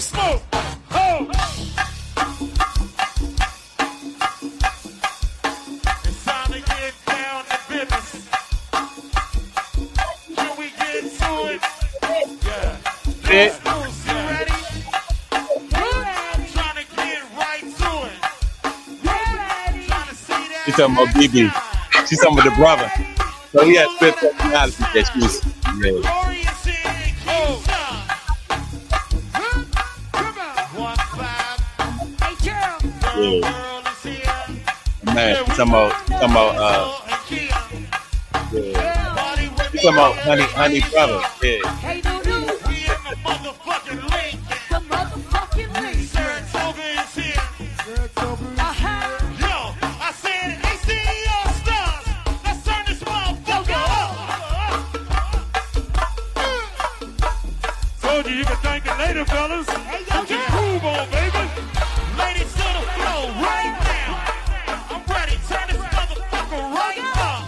say smoke. Oh. It's time to get down to business. Can we get to it? Yeah. You ready? I'm trying to get right to it. Trying to see that. She's talking about BB. She's talking about the brother. So he has split personality that she's. Yeah. Man, he's talking about honey brother. Yeah. You can thank it later, fellas. Put your groove on, baby. Ladies to the floor right now. I'm ready. Turn this motherfucker right up.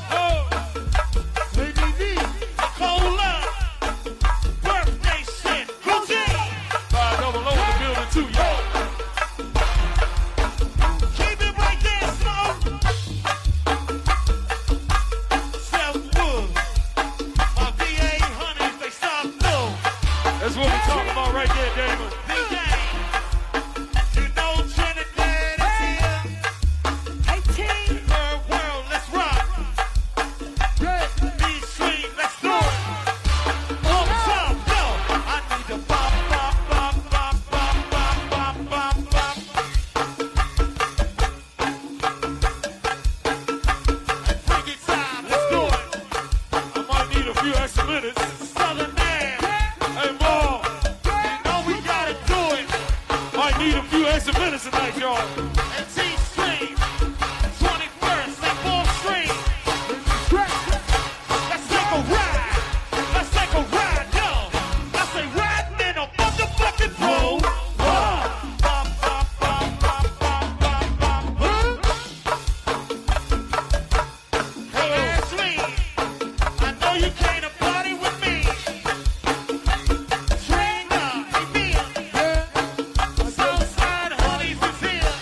Lady D, Cola, birthday shit. Routine. 500 in the building too, yo. Keep it right there, Smoke. Self-wood. My VA honeys, they stop low. That's what we talking about right there, Damon. You know Trinidad is here. 18. Third world, let's rock. B-Street, let's do it. On top, yo. I need to bop, bop, bop, bop, bop, bop, bop, bop, bop. Break it time, let's do it. I might need a few extra minutes. Southern man. Hey, Paul, you know we gotta do it. Might need a few extra minutes tonight, y'all. And T.A.S.K, 21st, they full stream. Let's take a ride. Let's take a ride, yo. I say riding in a motherfucking road. Hey, Ashley, I know you came to party with me. Southside honeys is here.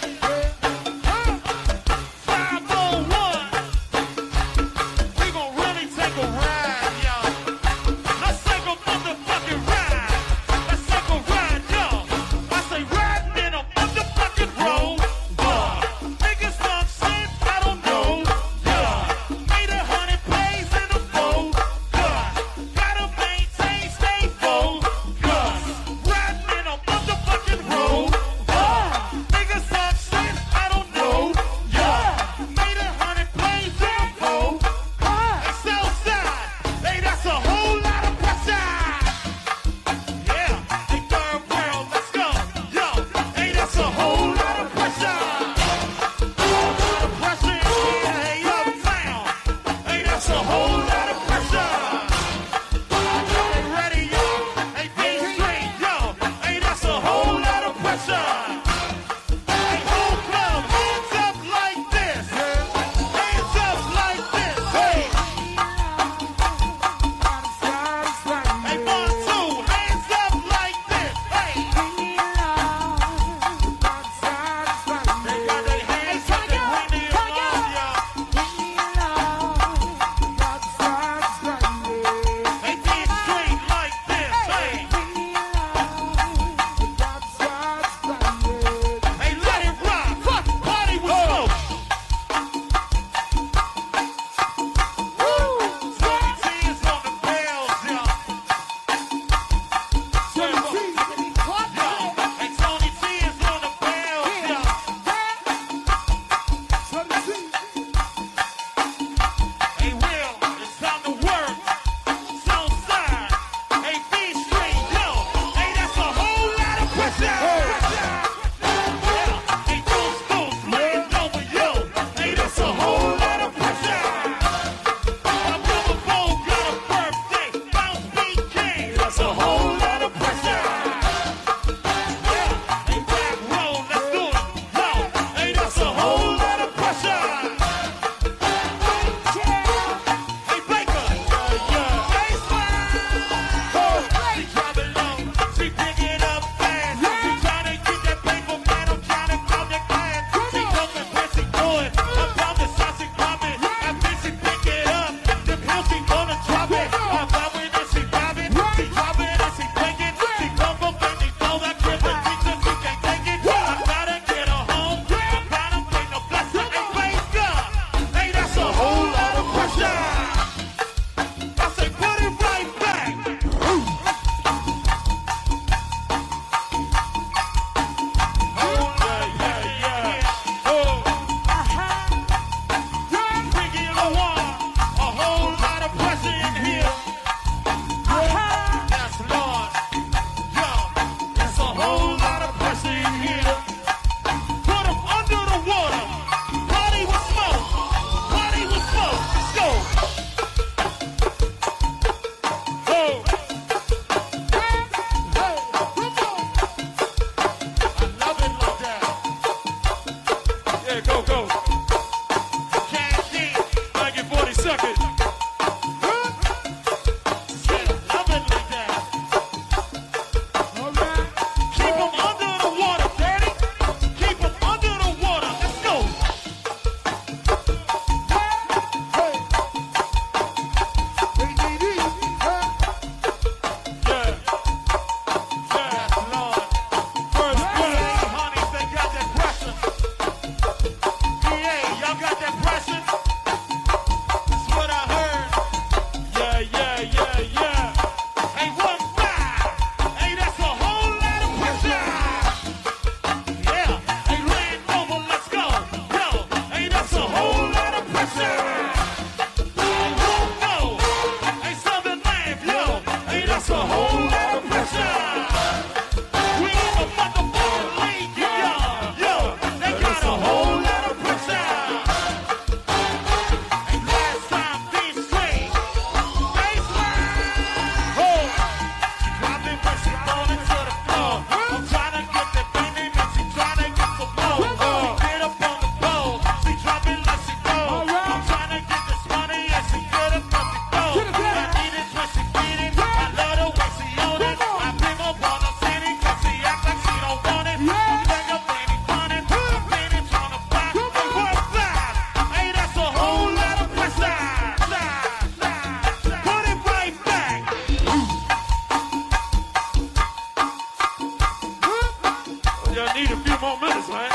few more minutes, man.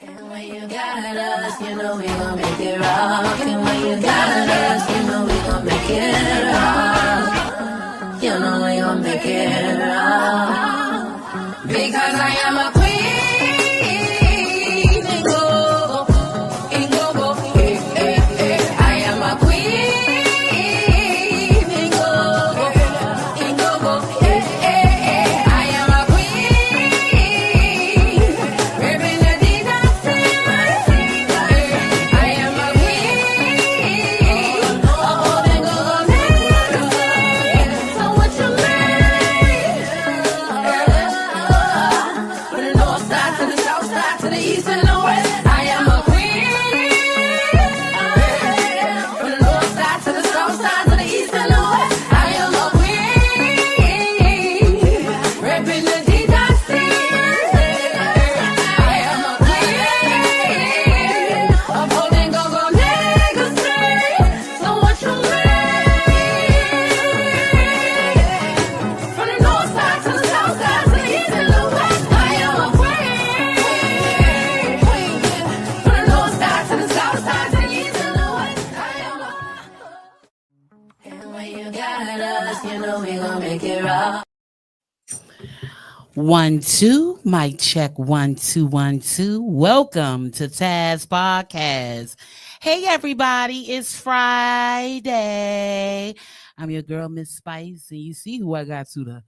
And when you got us, you know we gon' make it rock. And when you got us, you know we gon' make it rock. You know we gon' make it rock. Because I am a queen. And go, I am a queen. And go, I am a queen. Reppin' the D.A.S.K. I am a queen. Oh, and go, so what you mean? From the north side to the south side to the east and the west, I am a queen. From the north side to the south side to the east and the west, I am a queen. Reppin' the D.A.S.K. I am a queen. Upholding go-go legacy. So what you mean? From the north side to the south side to the east and the west, I am a queen. From the north side to the south side to the east and the west, I am a. And when you got us, you know we gon' make it rock. 1 2, mic check 1 2 1 2. Welcome to T.A.S.K Podcast. Hey everybody, it's Friday. I'm your girl Miss Spice, and you see who I got to the.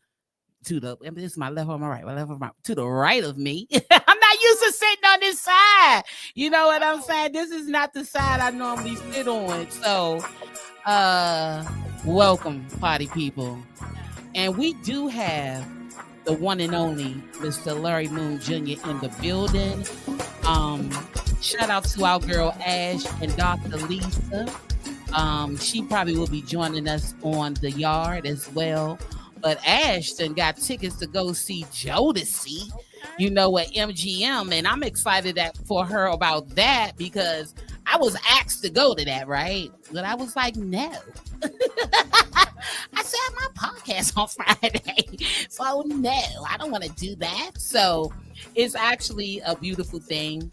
And this is my left or my right, to the right of me. I'm not used to sitting on this side. You know what I'm saying? This is not the side I normally sit on. So, welcome, party people. And we do have the one and only Mr. Larry Moon Jr. in the building. Shout out to our girl Ash and Dr. Lisa. She probably will be joining us on the yard as well. But Ashton got tickets to go see Jodeci, you know, at MGM. And I'm excited for her about that because I was asked to go to that, right? But I was like, no. I said my podcast on Friday. So no, I don't want to do that. So it's actually a beautiful thing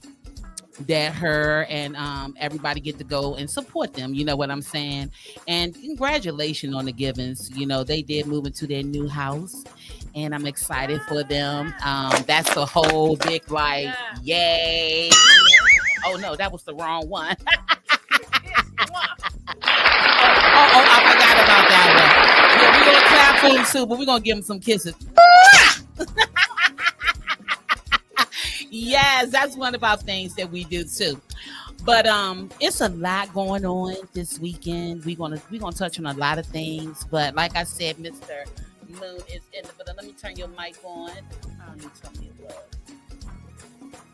that her and everybody get to go and support them. You know what I'm saying? And congratulations on the Givens. You know, they did move into their new house. And I'm excited for them. That's a whole big yay. Oh no, that was the wrong one. I forgot about that one. Yeah, we're gonna clap for him too, but we're gonna give him some kisses. Yes, that's one of our things that we do too. But it's a lot going on this weekend. We're gonna touch on a lot of things. But like I said, Mr. Moon is in the building. Let me turn your mic on.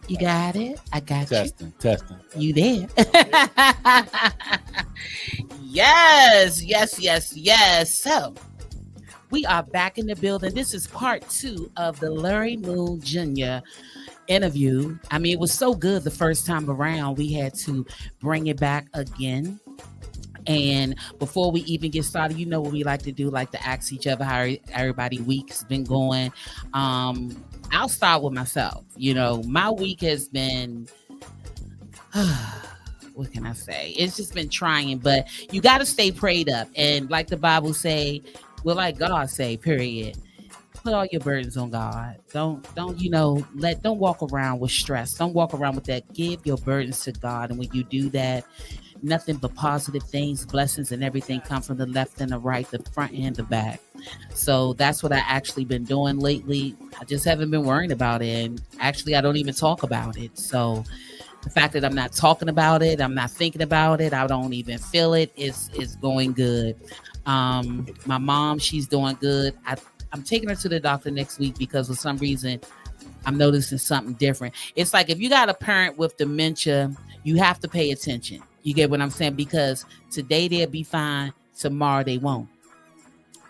You got it? I got Testing. you. There. Yes. So we are back in the building. This is part 2 of the Larry Moon Jr. interview. I mean, it was so good the first time around. We had to bring it back again. And before we even get started, you know what we like to do, like to ask each other how everybody's week's been going. I'll start with myself. You know, my week has been, what can I say? It's just been trying, but you got to stay prayed up. And like the Bible say, well, like God say, period. Put all your burdens on God. Don't walk around with stress. Don't walk around with that. Give your burdens to God. And when you do that, nothing but positive things, blessings, and everything come from the left and the right, the front and the back. So that's what I actually been doing lately. I just haven't been worrying about it. And actually, I don't even talk about it. So the fact that I'm not talking about it, I'm not thinking about it, I don't even feel it, is going good. My mom, she's doing good. I'm taking her to the doctor next week because for some reason I'm noticing something different. It's like if you got a parent with dementia, you have to pay attention. You get what I'm saying? Because today they'll be fine, tomorrow they won't.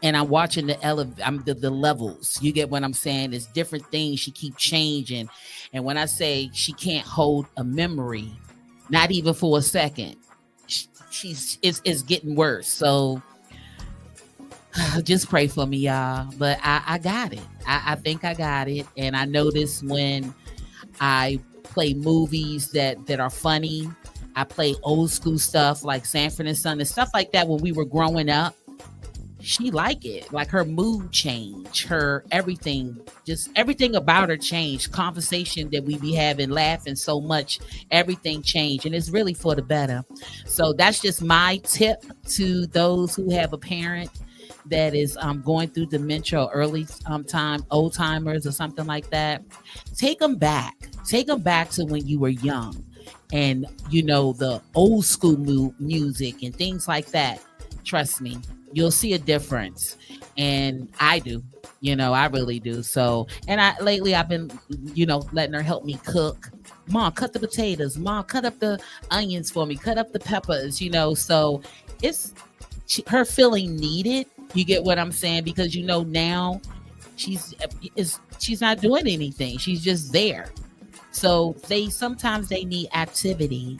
And I'm watching the levels. You get what I'm saying? It's different things. She keep changing. And when I say she can't hold a memory, not even for a second. It's getting worse. So just pray for me, y'all. But I got it. I think I got it. And I notice when I play movies that are funny, I play old school stuff like Sanford and Son and stuff like that when we were growing up. She like it. Like her mood change, her everything, just everything about her changed. Conversation that we be having, laughing so much, everything changed, and it's really for the better. So that's just my tip to those who have a parent that is going through dementia or early time, old timers or something like that. Take them back to when you were young, and you know, the old school music and things like that. Trust me, you'll see a difference. And I do, I really do. So, and lately I've been, letting her help me cook. Mom, cut the potatoes. Mom, cut up the onions for me. Cut up the peppers, so it's her feeling needed. You get what I'm saying? Because, now she's not doing anything. She's just there. So sometimes they need activity,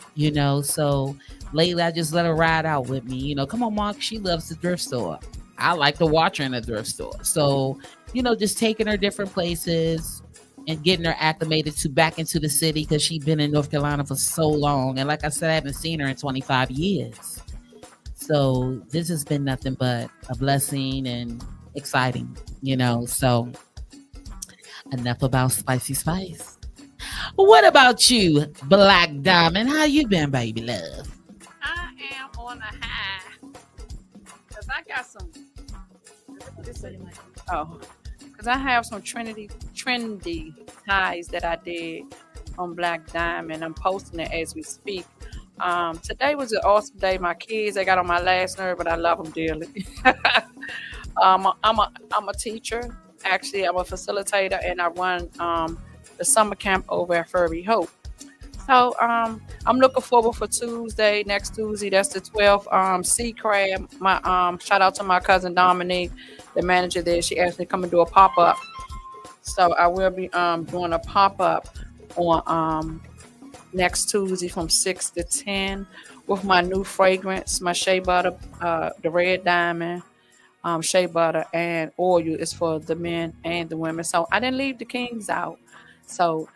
so lately I just let her ride out with me, come on, Mom, she loves the thrift store. I like to watch her in the thrift store. So, just taking her different places and getting her acclimated back into the city, because she's been in North Carolina for so long. And like I said, I haven't seen her in 25 years. So this has been nothing but a blessing and exciting, so enough about Spicy Spice. What about you, Black Diamond? How you been, baby love? I am on a high because I got some. Because I have some trendy ties that I did on Black Diamond. I'm posting it as we speak. Today was an awesome day. My kids, they got on my last nerve, but I love them dearly. I'm a teacher. Actually, I'm a facilitator, and I run the summer camp over at Furby Hope. So I'm looking forward for Tuesday, next Tuesday. That's the 12th. Sea Crab. My shout out to my cousin Dominique, the manager there. She asked me to come and do a pop-up. So I will be doing a pop-up on next Tuesday from 6 to 10 with my new fragrance, my shea butter, the red diamond shea butter and oil is for the men and the women. So I didn't leave the kings out. So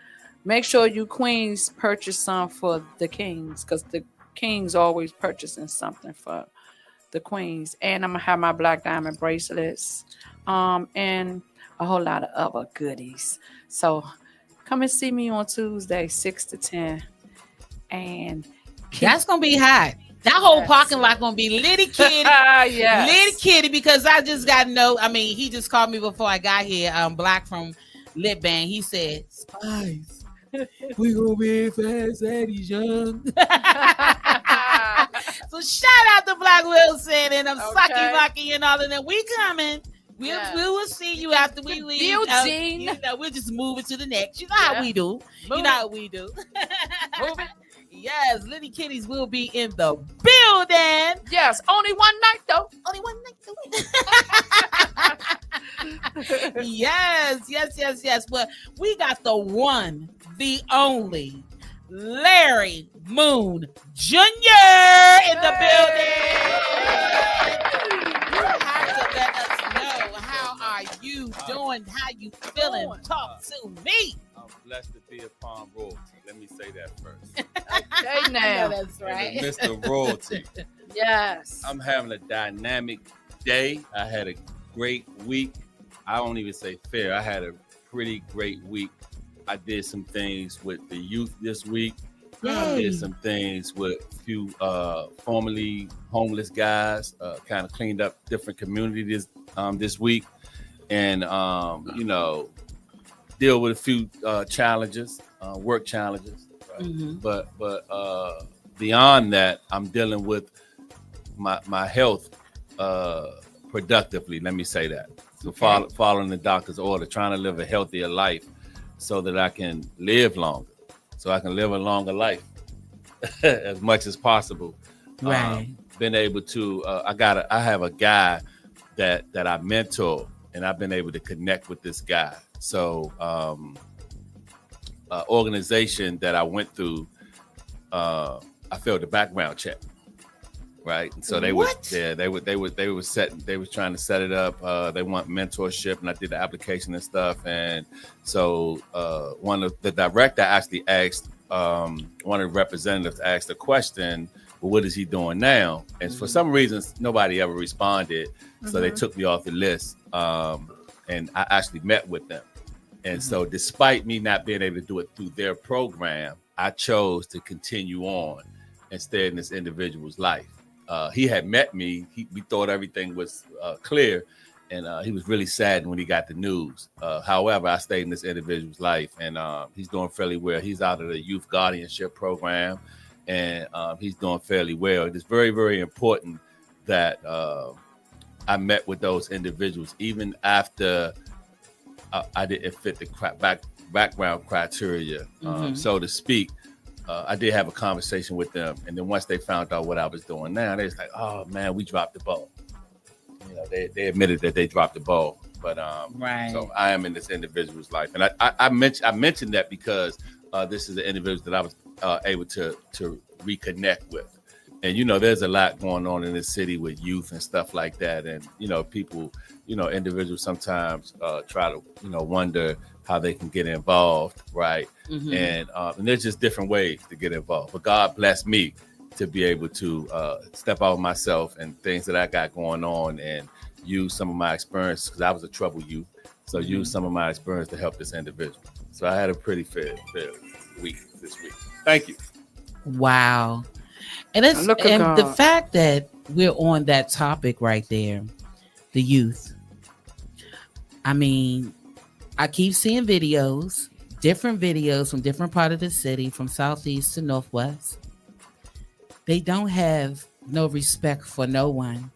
make sure you queens purchase some for the kings, because the kings always purchasing something for the queens. And I'm gonna have my Black Diamond bracelets and a whole lot of other goodies. So come and see me on Tuesday, 6 to 10. And that's gonna be hot. That whole parking lot gonna be litty kitty, litty kitty. Because I just got he just called me before I got here. Black from Lit Band. He said, "Spice, we gonna be fast and he's young." So shout out to Black Wilson and Sucky Lucky and all of them. We coming. We will see you after we leave. We'll just move it to the next. You know how we do. Move it. Yes, Litty Kitties will be in the building. Yes, only one night though. Yes. But we got the one, the only Larry Moon Jr. in the building. You have to let us know, how are you doing? How you feeling? Talk to me. I'm blessed to be upon royalty. Let me say that first. Okay, now. That's right. Mr. Royalty. Yes. I'm having a dynamic day. I had a great week. I won't even say fair. I had a pretty great week. I did some things with the youth this week. Yay. I did some things with a few formerly homeless guys. Kind of cleaned up different communities this week. And, deal with a few challenges, work challenges. Right? Mm-hmm. But beyond that, I'm dealing with my health productively. Let me say that. So following the doctor's order, trying to live a healthier life so that I can live longer, so I can live a longer life as much as possible. Right. Been able to, I have a guy that I mentor, and I've been able to connect with this guy. So organization that I went through I failed the background check. Right. And so they was trying to set it up. They want mentorship, and I did the application and stuff. And so one of the director actually asked one of the representatives asked a question, well, what is he doing now? And for some reasons, nobody ever responded. So they took me off the list. And I actually met with them. And so despite me not being able to do it through their program, I chose to continue on and stay in this individual's life. He had met me. We thought everything was clear, and he was really saddened when he got the news. However, I stayed in this individual's life, and he's doing fairly well. He's out of the youth guardianship program, and he's doing fairly well. It's very, very important that I met with those individuals, even after I didn't fit the background criteria, so to speak. I did have a conversation with them, and then once they found out what I was doing now, they was like, "Oh man, we dropped the ball." You know, they admitted that they dropped the ball, but right. So I am in this individual's life, and I mentioned that because this is the individual that I was able to reconnect with, and you know, there's a lot going on in this city with youth and stuff like that, and you know, people, you know, individuals sometimes try to, you know, wonder how they can get involved, right? And there's just different ways to get involved. But God blessed me to be able to step out myself and things that I got going on and use some of my experience, because I was a troubled youth. So use some of my experience to help this individual. So I had a pretty fair week this week. Thank you. Wow. And it's and the fact that we're on that topic right there, the youth. I mean, I keep seeing different videos from different part of the city, from southeast to northwest. They don't have no respect for no one.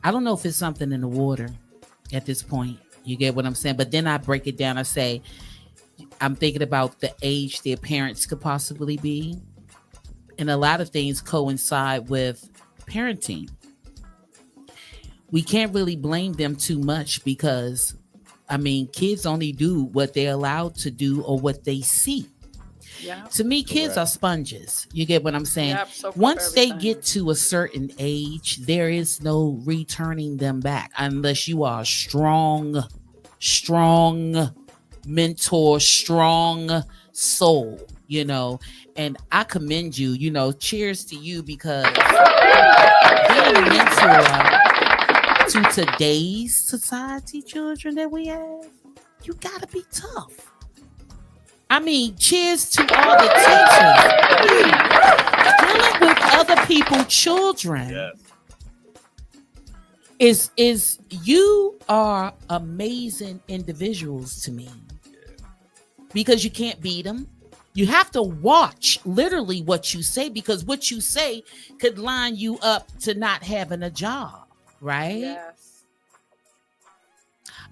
I don't know if it's something in the water at this point. You get what I'm saying? But then I break it down. I say, I'm thinking about the age their parents could possibly be. And a lot of things coincide with parenting. We can't really blame them too much because, I mean, kids only do what they're allowed to do or what they see. Yeah. To me, kids are sponges. You get what I'm saying? Yep, so once they get to a certain age, there is no returning them back unless you are a strong mentor, strong soul, you know. And I commend you, you know, cheers to you, because being a mentor to today's society, children that we have, you gotta be tough. I mean, cheers to all the teachers dealing with other people's children. Yes. Is you are amazing individuals to me, because you can't beat them. You have to watch literally what you say, because what you say could line you up to not having a job, right? Yes.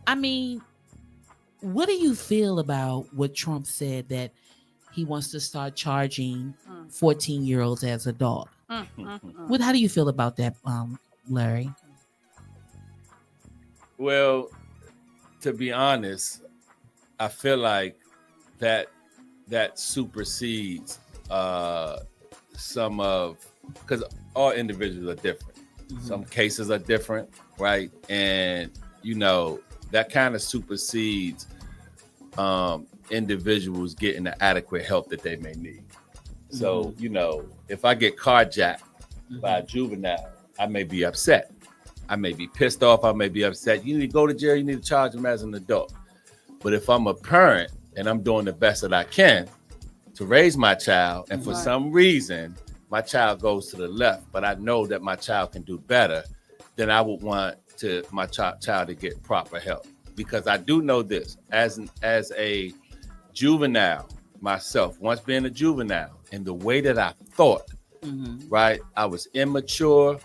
I mean, what do you feel about what Trump said, that he wants to start charging 14-year-olds as a dog? How do you feel about that, Larry? Well, to be honest, I feel like that supersedes some of, because all individuals are different. Some cases are different, right? And you know, that kind of supersedes individuals getting the adequate help that they may need. So, you know, if I get carjacked by a juvenile, I may be upset. I may be pissed off. I may be upset. You need to go to jail. You need to charge them as an adult. But if I'm a parent and I'm doing the best that I can to raise my child, and for some reason my child goes to the left, but I know that my child can do better, then I would want my child to get proper help. Because I do know this, as a juvenile myself, once being a juvenile, and the way that I thought, right, I was immature,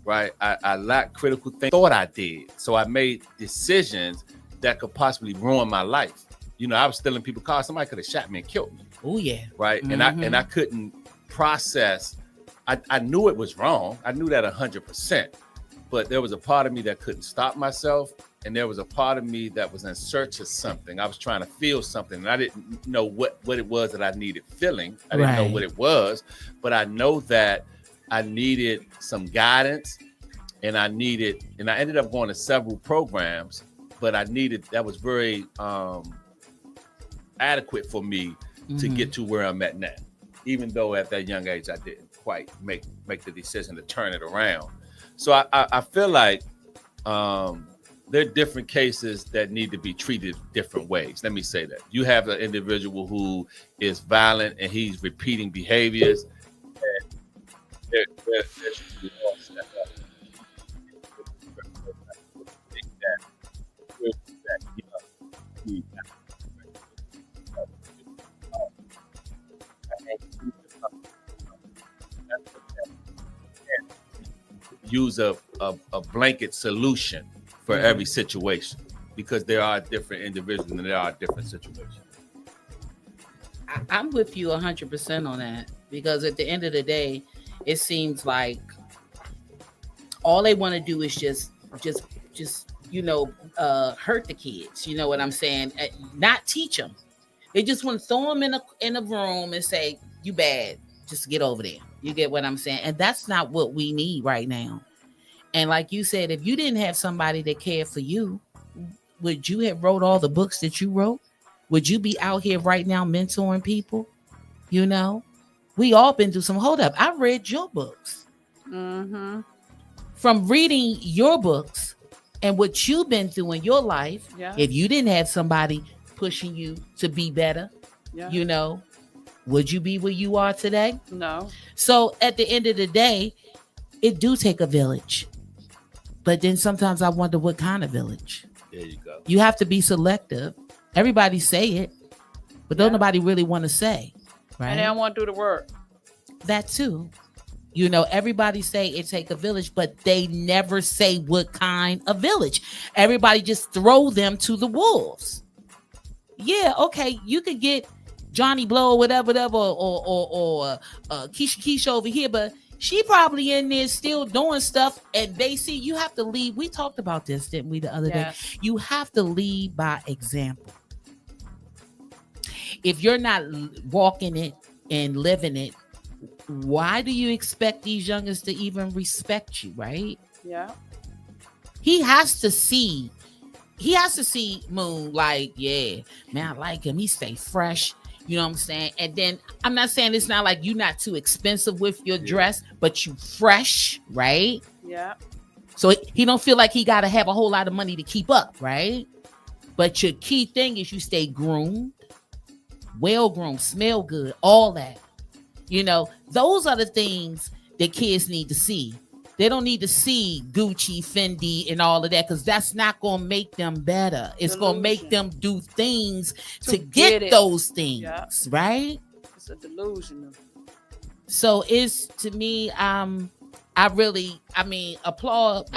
right, I lacked critical thinking, thought I did, so I made decisions that could possibly ruin my life. You know, I was stealing people's cars. Somebody could have shot me and killed me. Oh yeah, right. And I couldn't process. I knew it was wrong. I knew that 100%. But there was a part of me that couldn't stop myself, and there was a part of me that was in search of something. I was trying to feel something, and I didn't know what it was that I needed feeling. I didn't know what it was, but I know that I needed some guidance, and I ended up going to several programs, but that was very adequate for me to get to where I'm at now, even though at that young age I didn't quite make the decision to turn it around. So I feel like there are different cases that need to be treated different ways. Let me say that. You have an individual who is violent and he's repeating behaviors. And there should be more step up. Use a blanket solution for every situation, because there are different individuals and there are different situations. I'm with you 100% on that, because at the end of the day, it seems like all they want to do is just hurt the kids. You know what I'm saying? Not teach them. They just want to throw them in a room and say, "You bad. Just get over there." You get what I'm saying? And that's not what we need right now. And like you said, if you didn't have somebody that cared for you, would you have wrote all the books that you wrote? Would you be out here right now mentoring people? You know, we all been through some hold up. I read your books. Mm-hmm. From reading your books and what you've been through in your life, if you didn't have somebody pushing you to be better, you know, would you be where you are today? No. So at the end of the day, it do take a village. But then sometimes I wonder what kind of village. There you go. You have to be selective. Everybody say it, but don't nobody really want to say, right? And they don't want to do the work. That too. You know, everybody say it take a village, but they never say what kind of village. Everybody just throw them to the wolves. Yeah, okay, you could get Johnny Blow or whatever, or Keisha over here, but she probably in there still doing stuff, and they see you have to lead. We talked about this, didn't we, the other day? You have to lead by example. If you're not walking it and living it, why do you expect these youngers to even respect you, right? Yeah. He has to see Moon like, yeah, man, I like him. He stay fresh. You know what I'm saying? And then I'm not saying it's not like you're not too expensive with your dress, but you fresh, right? Yeah. So he don't feel like he got to have a whole lot of money to keep up, right? But your key thing is you stay groomed, well-groomed, smell good, all that. You know, those are the things that kids need to see. They don't need to see Gucci, Fendi, and all of that, because that's not going to make them better. It's going to make them do things to get those things, right? It's a delusion. So it's, to me, applaud both of you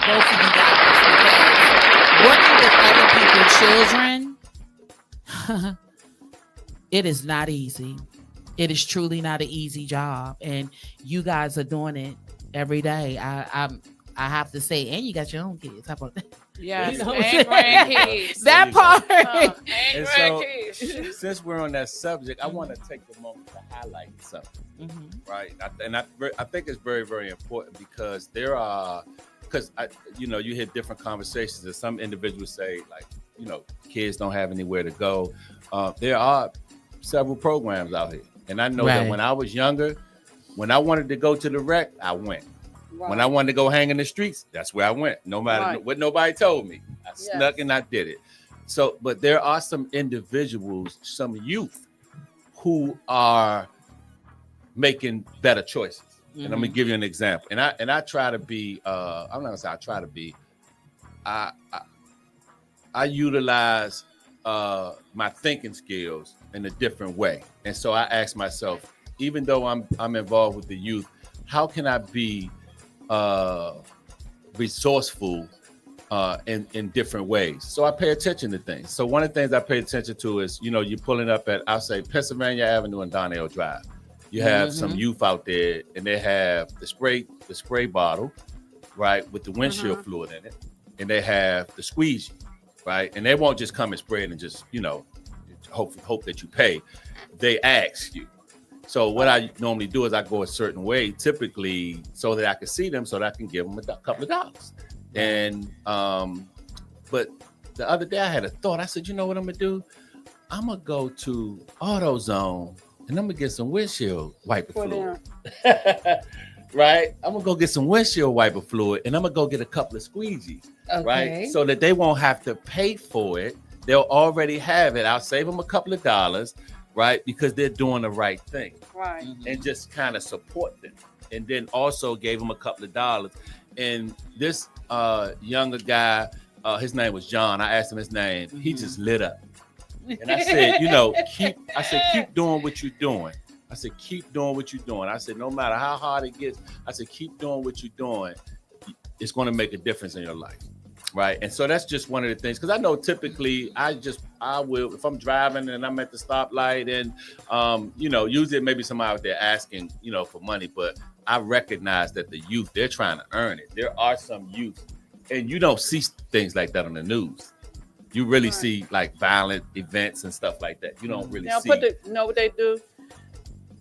guys, because working with other people's children, it is not easy. It is truly not an easy job, and you guys are doing it every day. I have to say, and you got your own kids. How about that? Yes, you know and grandkids. That part. And grandkids. Since we're on that subject, I want to take the moment to highlight something, right? I think it's very, very important, because you hear different conversations, and some individuals say, like, you know, kids don't have anywhere to go. There are several programs out here, and I know that when I was younger, when I wanted to go to the rec, I went. Right. When I wanted to go hang in the streets, that's where I went. No matter what nobody told me, I snuck and I did it. So, but there are some individuals, some youth, who are making better choices. And I'm gonna give you an example. And I try to be. I'm not gonna say I try to be. I utilize my thinking skills in a different way. And so I ask myself, even though I'm involved with the youth, how can I be resourceful in different ways? So I pay attention to things. So one of the things I pay attention to is, you know, you're pulling up at, I'll say, Pennsylvania Avenue and Donnell Drive. You have some youth out there, and they have the spray bottle, right, with the windshield fluid in it, and they have the squeegee. right? And they won't just come and spread and just, hope that you pay. They ask you. So what I normally do is I go a certain way, typically so that I can see them, so that I can give them a couple of dollars. And but the other day I had a thought. I said, you know what I'm gonna do? I'm gonna go to AutoZone and I'm gonna get some windshield wiper fluid. Right? I'm gonna go get some windshield wiper fluid and I'm gonna go get a couple of squeegees. Okay. Right? So that they won't have to pay for it. They'll already have it. I'll save them a couple of dollars, right? Because they're doing the right thing. Right. And just kind of support them. And then also gave them a couple of dollars. And this younger guy, his name was John. I asked him his name. He just lit up. And I said, keep doing what you're doing. I said, keep doing what you're doing. I said, no matter how hard it gets, I said, keep doing what you're doing. It's going to make a difference in your life. Right. And so that's just one of the things, because I know typically I will, if I'm driving and I'm at the stoplight and, usually maybe somebody out there asking, for money, but I recognize that the youth, they're trying to earn it. There are some youth, and you don't see things like that on the news. You really see like violent events and stuff like that. You don't really see. You know what they do?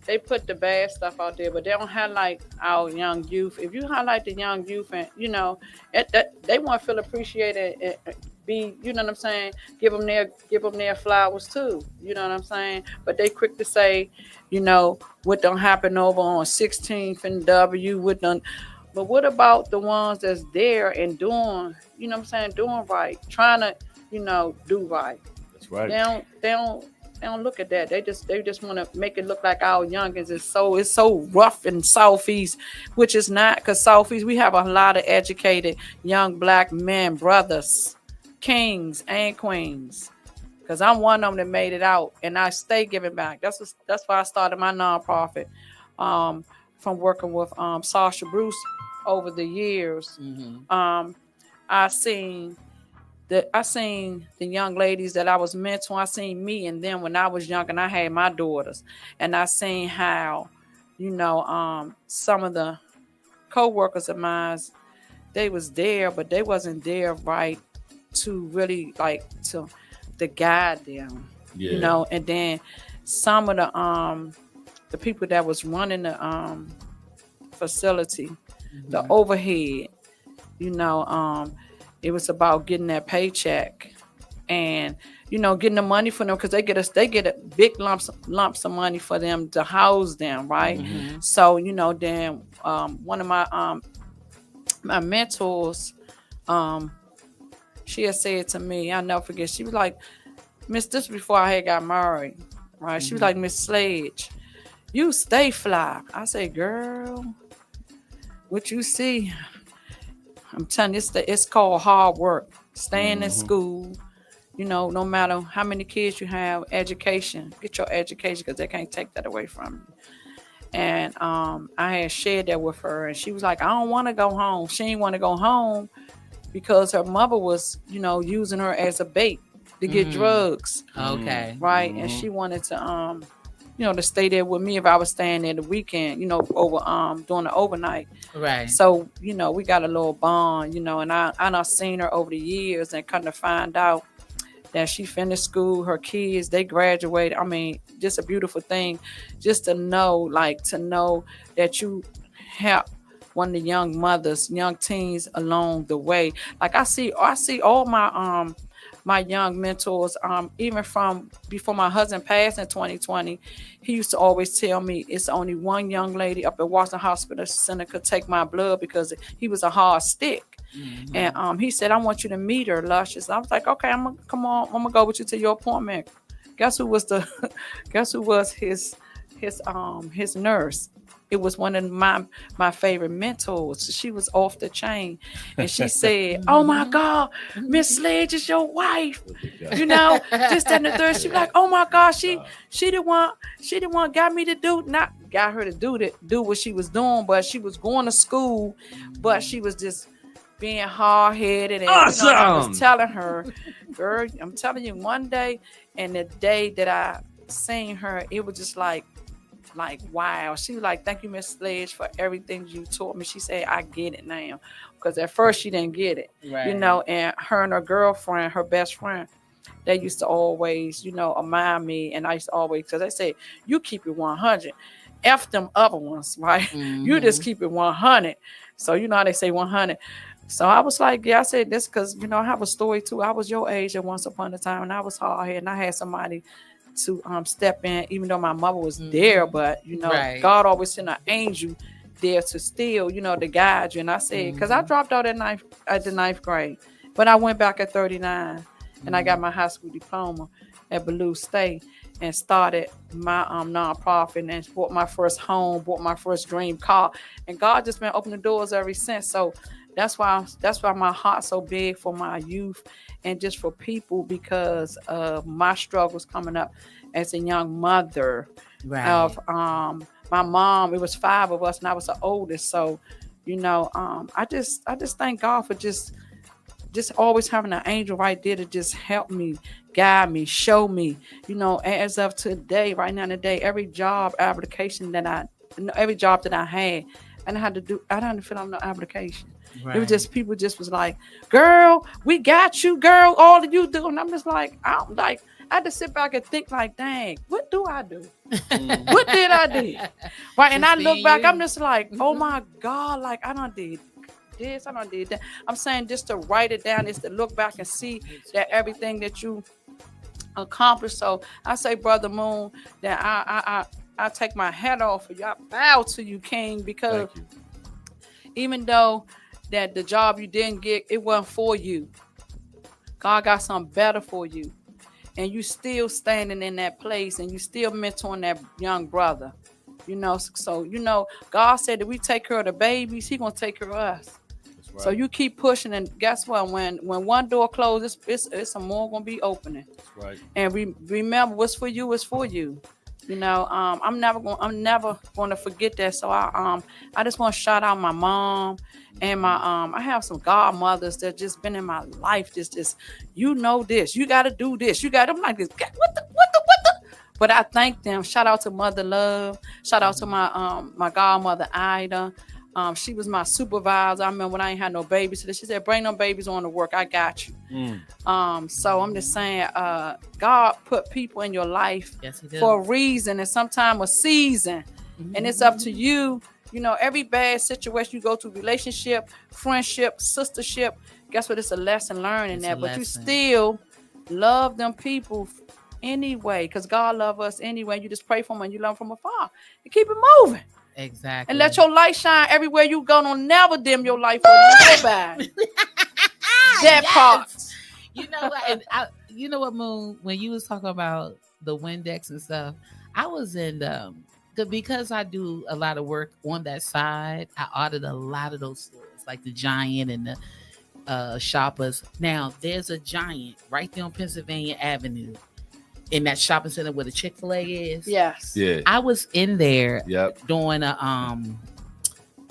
They put the bad stuff out there, but they don't highlight our young youth. If you highlight the young youth, and they want to feel appreciated and be, you know what I'm saying, give them their flowers too. You know what I'm saying? But they quick to say, what don't happen over on 16th and W, but what about the ones that's there and doing, you know what I'm saying, doing right, trying to, do right. That's right. They don't look at that. They just want to make it look like our youngins is so rough in Southeast, which is not, because Southeast, we have a lot of educated young black men, brothers, kings and queens. Because I'm one of them that made it out, and I stay giving back. That's why I started my nonprofit, from working with Sasha Bruce over the years. Mm-hmm. I seen the young ladies that I was mentoring. I seen me and them when I was young and I had my daughters. And I seen how, some of the co-workers of mine, they was there, but they wasn't there right to really to guide them. Yeah. And then some of the people that was running the facility, mm-hmm. the overhead, it was about getting that paycheck and, getting the money for them, because they get a big lumps of money for them to house them. Right. Mm-hmm. So, then one of my mentors, she had said to me, I'll never forget, she was like, Miss, this before I had got married. Right. Mm-hmm. She was like, Miss Sledge, you stay fly. I say, girl, what you see, I'm telling you, it's called hard work. Staying in school, no matter how many kids you have, education. Get your education, because they can't take that away from you. And I had shared that with her, and she was like, I don't want to go home. She didn't want to go home because her mother was, using her as a bait to get drugs. Okay. Right. Mm-hmm. And she wanted to to stay there with me if I was staying there the weekend, over doing the overnight. Right. So, we got a little bond, and I seen her over the years, and come to find out that she finished school, her kids, they graduated. I mean, just a beautiful thing, just to know that you help one of the young mothers, young teens along the way. Like I see all my young mentors, even from before my husband passed in 2020, he used to always tell me it's only one young lady up at Washington Hospital Center could take my blood, because he was a hard stick. Mm-hmm. And he said, I want you to meet her, Luscious. I was like, okay, I'm gonna go with you to your appointment. Guess who was his nurse? It was one of my favorite mentors. She was off the chain. And she said, oh my God, Miss Sledge is your wife. This, that, and the third. She was like, oh my God, she the one got me to not got her to do what she was doing, but she was going to school, but she was just being hard-headed. And awesome. I was telling her, girl, I'm telling you, one day, and the day that I seen her, it was just like, like, wow. She was like, thank you, Miss Sledge, for everything you taught me. She said, I get it now. Because at first she didn't get it, Right. and her and her girlfriend, her best friend, they used to always, admire me. And I used to always, because they say, you keep it 100. F them other ones, right? Mm-hmm. You just keep it 100. So you know how they say 100. So I was like, yeah, I said this because, I have a story too. I was your age at once upon a time, and I was hard headed, and I had somebody to step in, even though my mother was there. But, Right. God always sent an angel there to still, to guide you. And I said, because I dropped out at the ninth grade, but I went back at 39, and I got my high school diploma at Ballou State and started my nonprofit and bought my first home, bought my first dream car. And God just been opening the doors ever since. So that's why my heart's so big for my youth and just for people, because of my struggles coming up as a young mother. Right. Of my mom. It was 5 of us, and I was the oldest. So, I just thank God for just always having an angel right there to just help me, guide me, show me. As of today, right now today, every job application every job that I had, and I didn't fill out no application. Right. It was just people just was like, girl, we got you, girl, all of you do. And I'm just like, I had to sit back and think like, dang, what do I do? What did I do? Right. And I look back, I'm just like, oh my God, like I done did this, I done did that. I'm saying just to write it down is to look back and see that everything that you accomplished. So I say, Brother Moon, that I take my hat off for you. I bow to you, King, because even though that the job you didn't get, it wasn't for you. God got something better for you. And you still standing in that place, and you still mentoring that young brother. So, God said that we take care of the babies, He gonna take care of us. That's right. So you keep pushing, and guess what? When one door closes, it's some more gonna be opening. That's right. And remember, what's for you is for you. I'm never going to forget that. So I just want to shout out my mom and my I have some godmothers that just been in my life. Just this, you got to do this. I'm like this. What the? But I thank them. Shout out to Mother Love. Shout out to my godmother Ida. She was my supervisor. I remember when I ain't had no babysitter. She said, bring them babies on to work. I got you. So I'm just saying, God put people in your life for a reason and sometimes a season. And it's up to you. Every bad situation you go through, relationship, friendship, sistership, guess what? It's a lesson learned in that. But you still love them people anyway, because God loves us anyway. You just pray for them and you love them from afar. You keep it moving. Exactly. And let your light shine everywhere you go. Don't never dim your light for nobody. That part. You know what? And you know what, Moon? When you was talking about the Windex and stuff, I was in because I do a lot of work on that side. I ordered a lot of those stores, like the Giant and the Shoppers. Now there's a Giant right there on Pennsylvania Avenue, in that shopping center where the Chick-fil-A is. Yes. Yeah. I was in there doing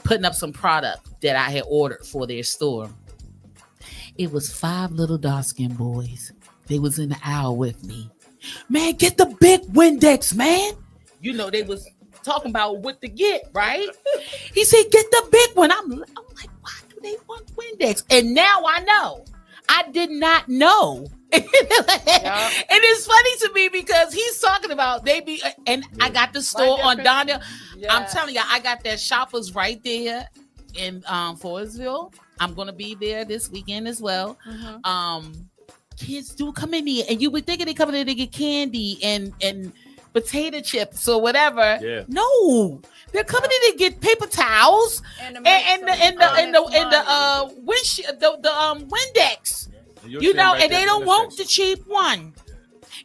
putting up some product that I had ordered for their store. It was 5 little dark-skinned boys. They was in the aisle with me. Man, get the big Windex, man. They was talking about what to get, right? He said, get the big one. I'm like, why do they want Windex? And now I know. I did not know. And it's funny to me because he's talking about I got the store on Donnell. Yes. I'm telling you, I got that Shoppers right there in Forestville. I'm gonna be there this weekend as well. Kids do come in here, and you would think they come in there to get candy and potato chips or whatever. Yeah. No, they're coming in to get paper towels and the windshield, the Windex. And they don't want the cheap one.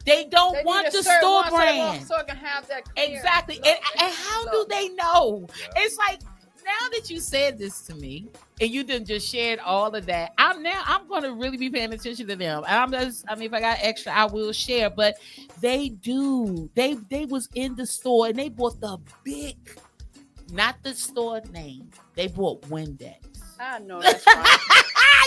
They don't want the store brand. So it can have that exactly. And how do they know? It's like, now that you said this to me and you done just shared all of that, I'm going to really be paying attention to them. And if I got extra, I will share. But they do. They was in the store and they bought the big, not the store name. They bought Windex. I know that's right.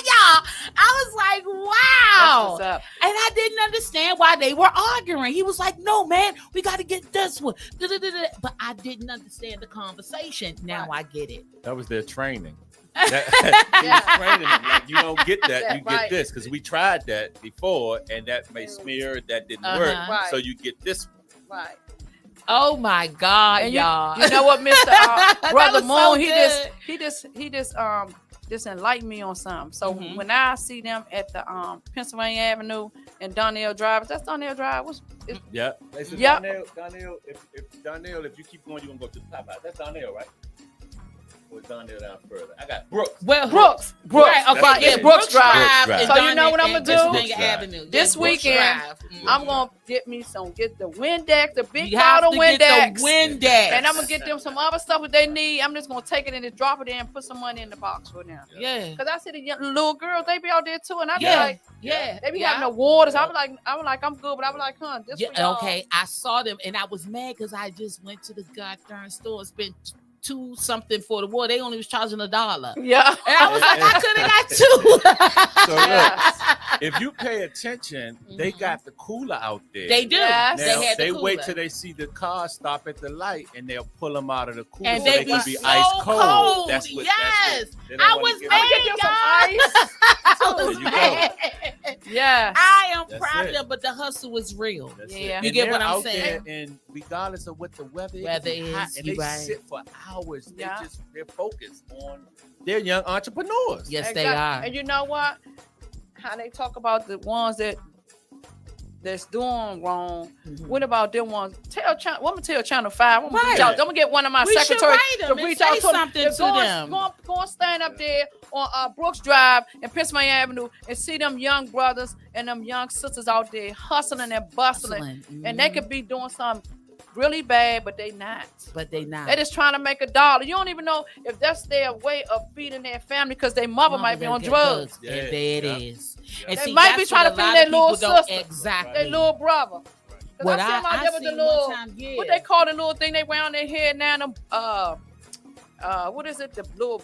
Y'all, I was like, wow. And I didn't understand why they were arguing. He was like, no, man, we got to get this one. But I didn't understand the conversation. Now I get it. That was their training. He was training them. Like, you don't get that, you get this. Because we tried that before, and that may smear, that didn't work. Right. So you get this one. Right. Oh my God, And y'all! You know what, Mr. Brother was so Moon? good. He just enlightened me on something. So Mhm. when I see them at the Pennsylvania Avenue and Donnell Drive, that's Donnell Drive. Yeah. They said, Yep. Donnell, if you keep going, you're going to go to the top house. That's Donnell, right? Or Donnell down further. I got Brooks. Well, Brooks. Right, That's okay, it. yeah, Brooks Drive. Brooks and Drive. So you know what I'm Donnell gonna and do? Pennsylvania Avenue. This Brooks weekend, Drive. I'm going to get the Windex, the big You have bottle to get Windex. the Windex. And I'm going to get them some other stuff that they need. I'm just going to take it and just drop it in and put some money in the box for them. Yeah. Because I see the young, little girls, they be out there too. And I be Yeah. like, Yeah. they be Yeah. having awards. I'm like, I'm good. But I be like, this for Yeah, y'all. okay. I saw them and I was mad because I just went to the goddamn store and spent $2 something for the war. They only was charging $1. Yeah. And I was like, I could have got 2. So Yes. look, if you pay attention, they got the cooler out there. They do. Yes. Now, They had the wait cooler. till they see the car stop at the light, and they'll pull them out of the cooler And so they they be can be so ice cold. cold. That's what. Yes. They don't I wanna was get- mad. I'm going to get them some I was There you go. mad. Yeah. I am That's proud of it. them, but the hustle is real. That's Yeah. it. You And get what they're I'm out saying? there, and regardless of what the weather Weather it's hot, is, and you they right. sit for hours. Yeah. They're focused on their young entrepreneurs. Yes, Exactly. they are. And you know what? How they talk about the ones that's doing wrong. Mhm. What about them ones? I'm gonna tell Channel 5. I'm gonna, reach Right. out. I'm gonna get one of my We should secretaries write them to and reach say out to them. something to Go them. Go and stand up there on Brooks Drive and Pennsylvania Avenue and see them young brothers and them young sisters out there hustling and bustling. Hustling. And they Mhm. could be doing something really bad, but they not. But they not. They're just trying to make $1. You don't even know if that's their way of feeding their family because their mother might be on drugs. Yeah, And there it yeah. is. Yeah. And They see, might that's be trying what to a feed lot their of people little don't- sister. Exactly. Their little brother. 'Cause What I see them out I there with the seen little, one time, yeah. what they call the little thing they wear on their head now, them, what is it? The little,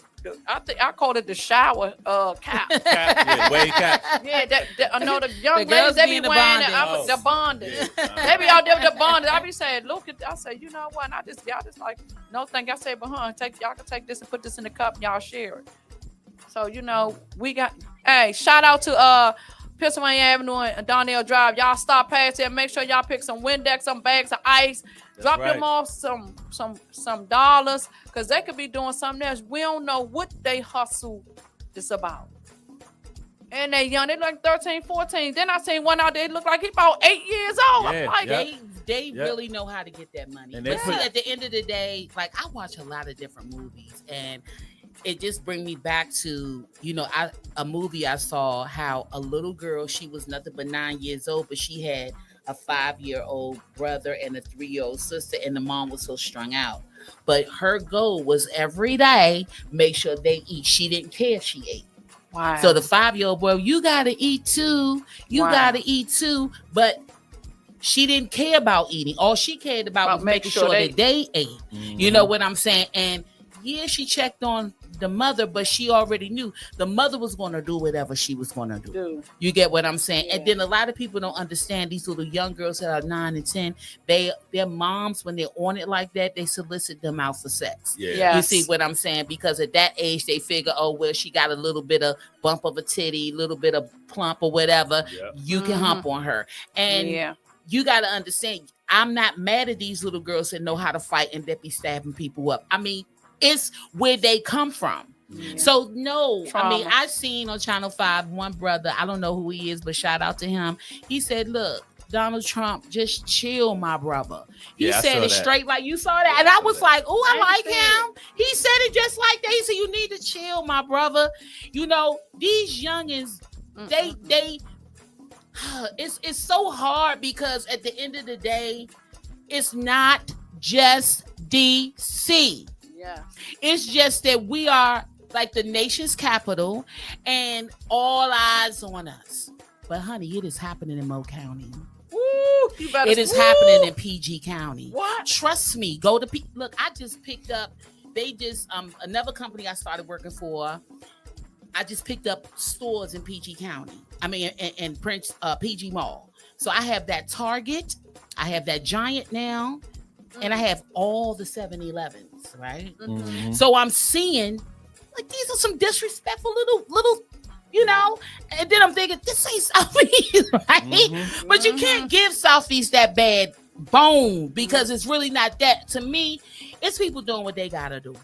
I call it the shower cap. Cap, yeah, wave cap. Yeah, I know the young The girls ladies, they be be in the wearing bondage. the bondage. Yeah. They be out there with the bondage. I be saying, look at, I say, you know what? And y'all just like, no thank you. I say, but y'all can take this and put this in the cup and y'all share it. So, you know, hey, shout out to Pennsylvania Avenue and Donnell Drive. Y'all stop past there. Make sure y'all pick some Windex, some bags of ice. Drop them off some dollars because they could be doing something else. We don't know what they hustle is about. And they young, they like 13, 14. Then I seen one out there, look like he about 8 years old. I'm Yeah, like, yeah. They really know how to get that money. And But they see, put- at the end of the day, like I watch a lot of different movies, and it just brings me back to, you know, a movie I saw how a little girl, she was nothing but 9 years old, but she had a 5-year-old brother and a 3-year-old sister, and the mom was so strung out. But her goal was every day make sure they eat. She didn't care if she ate. wow. So the 5-year-old boy, you gotta eat too. You Wow. gotta eat too. But she didn't care about eating. All she cared about was making sure that they ate. You know what I'm saying? And yeah, she checked on the mother, but she already knew the mother was going to do whatever she was going to do. Dude. You get what I'm saying? Yeah. And then a lot of people don't understand these little young girls that are 9 and 10. Their moms, when they're on it like that, they solicit them out for sex. Yeah. Yeah. You Yes. see what I'm saying? Because at that age, they figure, oh, well, she got a little bit of bump of a titty, little bit of plump or whatever. Yep. You can hump on her. And yeah. you got to understand, I'm not mad at these little girls that know how to fight and that be stabbing people up. I mean, it's where they come from. Yeah. So no, I mean, Trauma. I seen on Channel 5 one brother, I don't know who he is, but shout out to him. He said, look, Donald Trump, just chill, my brother. He Yeah, I said saw it that. straight like you saw that. And I was like, oh, I I like understand. him. He said it just like that. He said, you need to chill, my brother. You know, these youngins, they it's so hard because at the end of the day, it's not just DC. Yeah. It's just that we are like the nation's capital and all eyes on us. But honey, it is happening in Mo County. Woo, you better, It is woo. happening in PG County. What? Trust me. Go to look. I just picked up. They just another company I started working for. I just picked up stores in PG County. I mean, in Prince PG Mall. So I have that Target. I have that Giant now. and I have all the 7-Elevens, right? Mhm. So I'm seeing like these are some disrespectful little, you know, and then I'm thinking this ain't Southeast, right? Mhm. But you can't give Southeast that bad bone because it's really not that. To me, it's people doing what they gotta do.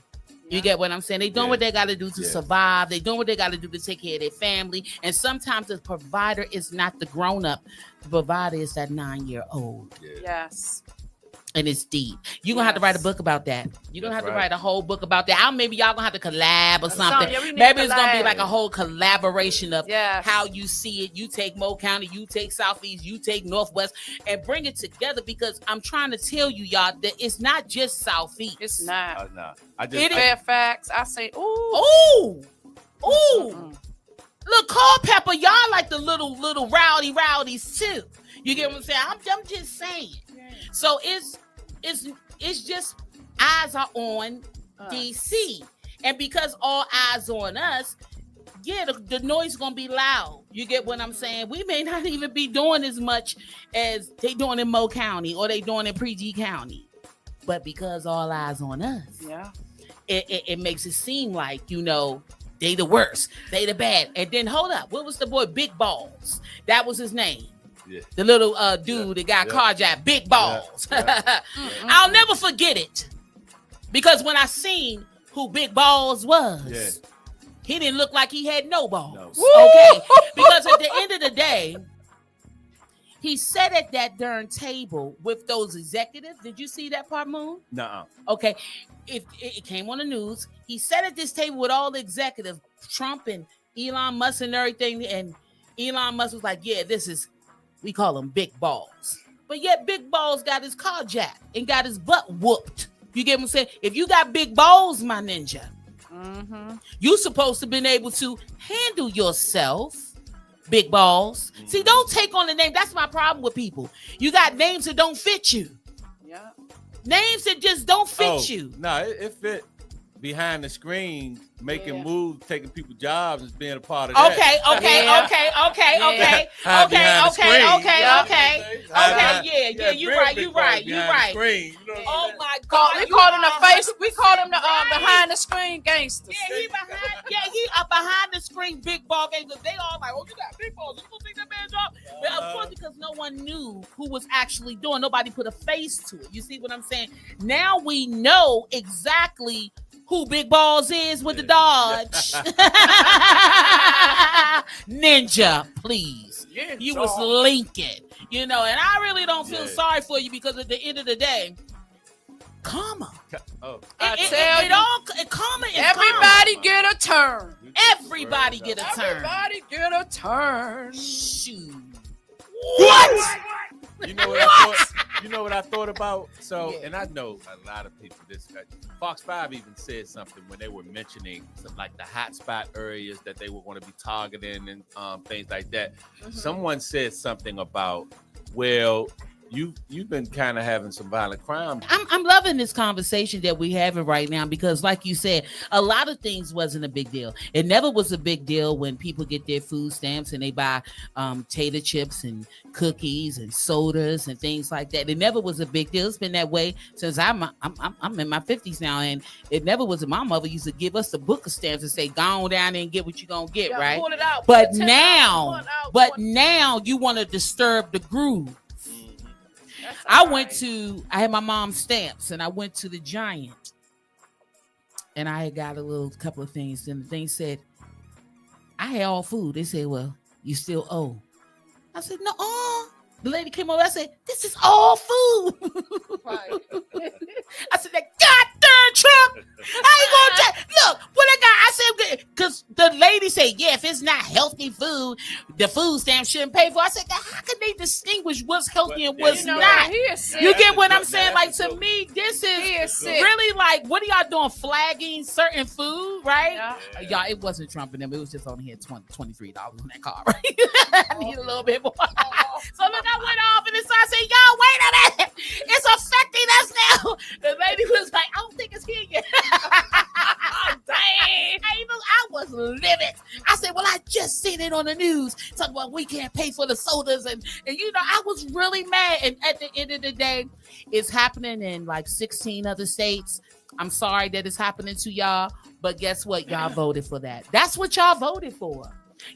You get what I'm saying? They doing what they got to do to survive. They doing what they got to do to take care of their family. And sometimes the provider is not the grown up. The provider is that 9-year-old. Yes. And it's deep. You're going to have to write a book about that. You're going to have to write a whole book about that. Maybe y'all going to have to collab or something. Maybe it's going to be like a whole collaboration of how you see it. You take Mo County, you take Southeast, you take Northwest, and bring it together because I'm trying to tell you, y'all, that it's not just Southeast. It's not. No. Fairfax, I say, ooh. Look, Culpeper, y'all like the little rowdies too. You get what I'm saying? I'm just saying. So it's just eyes are on DC, and because all eyes on us, the noise is gonna be loud. You get what I'm saying? We may not even be doing as much as they doing in Mo County or they doing in PG County, but because all eyes on us, it makes it seem like, you know, they the worst, they the bad. And then hold up, what was the boy Big Balls? That was his name. Yeah. The little dude that got carjacked, Big Balls. I'll never forget it because when I seen who Big Balls was, he didn't look like he had no balls. No. Okay, because at the end of the day, he sat at that darn table with those executives. Did you see that part, Moon? No. Okay, it came on the news. He sat at this table with all the executives, Trump and Elon Musk and everything, and Elon Musk was like, "Yeah, this is." We call him Big Balls. But yet Big Balls got his car jacked and got his butt whooped. You get what I'm saying? If you got big balls, my ninja, you supposed to been able to handle yourself, Big Balls. See, don't take on the name. That's my problem with people. You got names that don't fit you. Yeah. Names that just don't fit you. No, it fit behind the screen, making moves, taking people's jobs, and being a part of that. Okay. You right. Oh my God, we call him the face. We call him the behind the screen gangster. He a behind the screen big ball gangster. They all like, oh, you got big balls. You gonna take that man's job? But of course, because no one knew who was actually doing. Nobody put a face to it. You see what I'm saying? Now we know exactly who Big Balls is with the Dodge. Ninja, please. You was Lincoln, you know, and I really don't feel sorry for you because at the end of the day, karma. I tell you, karma is everybody karma. Get a turn. Everybody get a turn. Everybody get a turn. Shoot. What? You know what I thought? You know what I thought about? So, and I know a lot of people. Fox 5 even said something when they were mentioning like the hotspot areas that they were going to be targeting and things like that. Someone said something about, well, you've been kind of having some violent crime. I'm loving this conversation that we having right now because, like you said, a lot of things wasn't a big deal. It never was a big deal when people get their food stamps and they buy tater chips and cookies and sodas and things like that. It never was a big deal. It's been that way since I'm in my 50s now, and it never was. My mother used to give us a book of stamps and say, "Go on down there and get what you're gonna get." Right? Pull it out, but now you want to disturb the groove. I had my mom's stamps and I went to the Giant and I had got a couple of things. And the thing said, I had all food. They said, well, you still owe. I said, no. The lady came over. I said, this is all food. Right. I said, that goddamn Trump. How you gonna take? Look, what I got? I said, because the lady said, yeah, if it's not healthy food, the food stamp shouldn't pay for. I said, how can they distinguish what's healthy and what's not? You get what I'm saying? Like, to me, this is really like, what are y'all doing? Flagging certain food, right? Y'all, it wasn't Trump and them. It was just only had $23 on that car, right? I need a little bit more. So look, I went off and I said, y'all, wait a minute. It's affecting us now. The lady was like, I don't think it's here yet. Dang. I was livid. I said, well, I just seen seeing it on the news talking about we can't pay for the sodas, and I was really mad. And at the end of the day, it's happening in like 16 other states. I'm sorry that it's happening to y'all, but guess what? Y'all voted for that. That's what y'all voted for.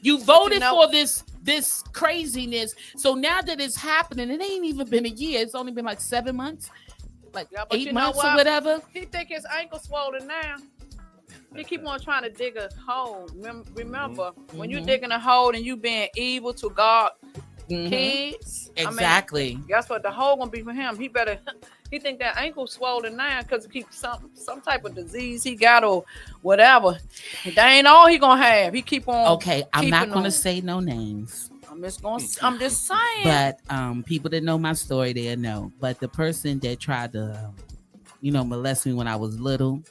You voted for this craziness. So now that it's happening, it ain't even been a year. It's only been like 7 months, like 8 months or whatever. He think his ankle swollen now. He keep on trying to dig a hole. Remember, when you digging a hole and you being evil to God, kids. Exactly. I mean, guess what? The hole gonna be for him. He think that ankle swollen now because he keeps some type of disease he got or whatever. That ain't all he gonna have. He keep on. Okay, I'm not gonna say no names. I'm just saying. But people that know my story, they'll know. But the person that tried to, molest me when I was little,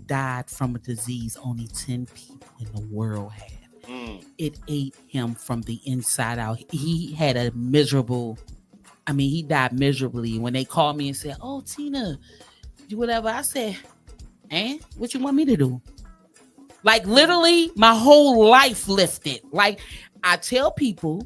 died from a disease only 10 people in the world had. It ate him from the inside out. He had a miserable. He died miserably. When they called me and said, "Oh, Tina, do whatever," I said, what you want me to do? Like literally, my whole life lifted. Like I tell people,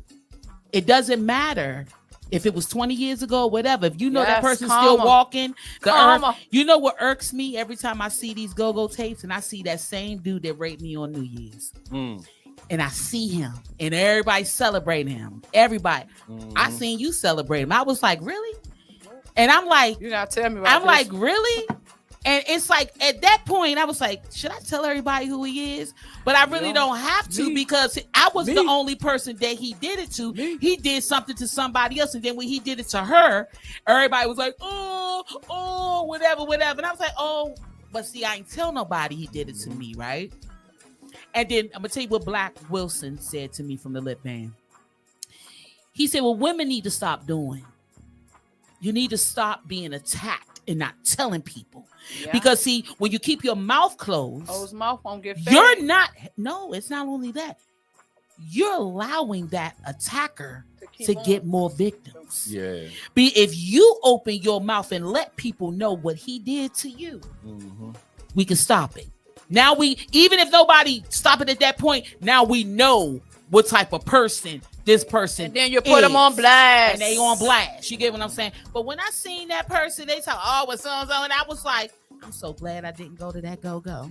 it doesn't matter if it was 20 years ago or whatever. If you know that person's still walking, the earth, you know what irks me every time I see these go-go tapes and I see that same dude that raped me on New Year's. And I see him and everybody celebrating him. Everybody. I seen you celebrate him. I was like, really? And I'm like, you gotta tell me about I'm this. like, really? And it's like at that point, I was like, should I tell everybody who he is? But I really don't have to because I was the only person that he did it to. He did something to somebody else. And then when he did it to her, everybody was like, oh, whatever. And I was like, oh, but see, I ain't tell nobody he did it to me, right? And then I'm going to tell you what Black Wilson said to me from the Lip Band. He said, well, women need to stop doing. You need to stop being attacked and not telling people. Yeah. Because, see, when you keep your mouth closed. Oh, his mouth won't get fed. No, it's not only that. You're allowing that attacker to get more victims. Yeah. If you open your mouth and let people know what he did to you, we can stop it. Now even if nobody stop it at that point, now we know what type of person this person and then you put them on blast. And they on blast. You get what I'm saying? But when I seen that person, they talk, oh, what's so and I was like, I'm so glad I didn't go to that go-go.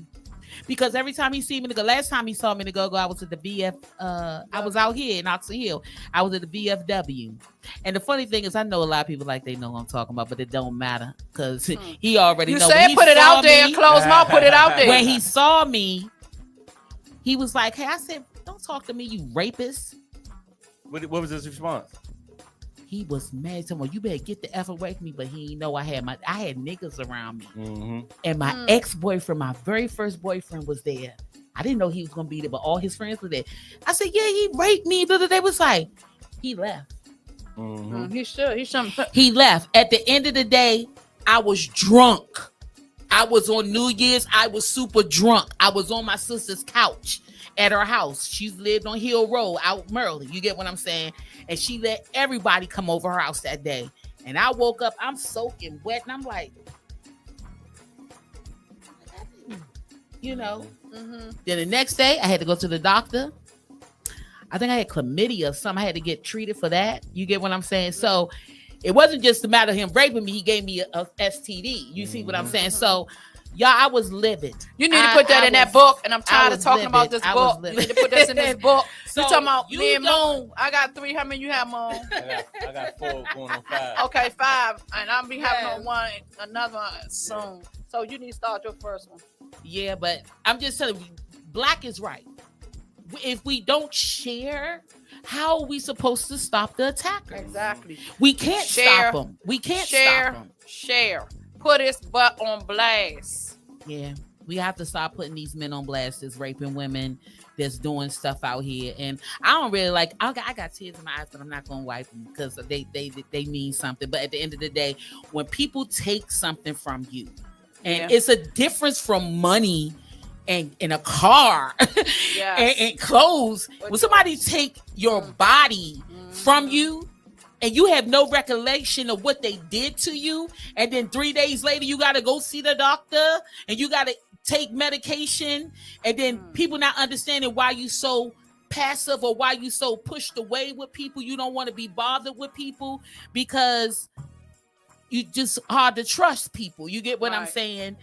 Because every time he see me to go, last time he saw me to go, I was at the VF, I was out here in Oxon Hill. I was at the VFW. And the funny thing is, I know a lot of people like they know what I'm talking about, but it don't matter because he already knows. You say put it out there, close mouth, put it out there. When he saw me, he was like, hey, I said, don't talk to me, you rapist. What was his response? He was mad. Someone, you better get the F away from me. But he didn't know I had niggas around me. And my ex-boyfriend, my very first boyfriend was there. I didn't know he was going to be there, but all his friends were there. I said, yeah, he raped me. They was like, he left. He should. He left. At the end of the day, I was drunk. I was on New Year's. I was super drunk. I was on my sister's couch at her house. She lived on Hill Road out Maryland. You get what I'm saying? And she let everybody come over her house that day. And I woke up, I'm soaking wet, and I'm like, Then the next day, I had to go to the doctor. I think I had chlamydia or something. I had to get treated for that. You get what I'm saying? So it wasn't just a matter of him raping me. He gave me a STD. You see what I'm saying? So y'all, I was livid. You need to put that in that book, and I'm tired of talking about this book. You need to put this in this book. So you talking about me and Moon. I got 3. How many you have, Moon? I got 4 going on 5. Okay, 5. And I'll be having another one soon. So you need to start your first one. Yeah, but I'm just telling you, Black is right. If we don't share, how are we supposed to stop the attacker? Exactly. We can't stop them. We can't stop them. Share. Put his butt on blast. Yeah, we have to stop putting these men on blast that's raping women, that's doing stuff out here. And I don't really like, I got tears in my eyes, but I'm not going to wipe them because they mean something. But at the end of the day, when people take something from you, and it's a difference from money and in a car and clothes. When somebody take your body from you, and you have no recollection of what they did to you, and then 3 days later you got to go see the doctor and you got to take medication, and then people not understanding why you so passive or why you so pushed away with people. You don't want to be bothered with people because you just hard to trust people. You get what I'm saying?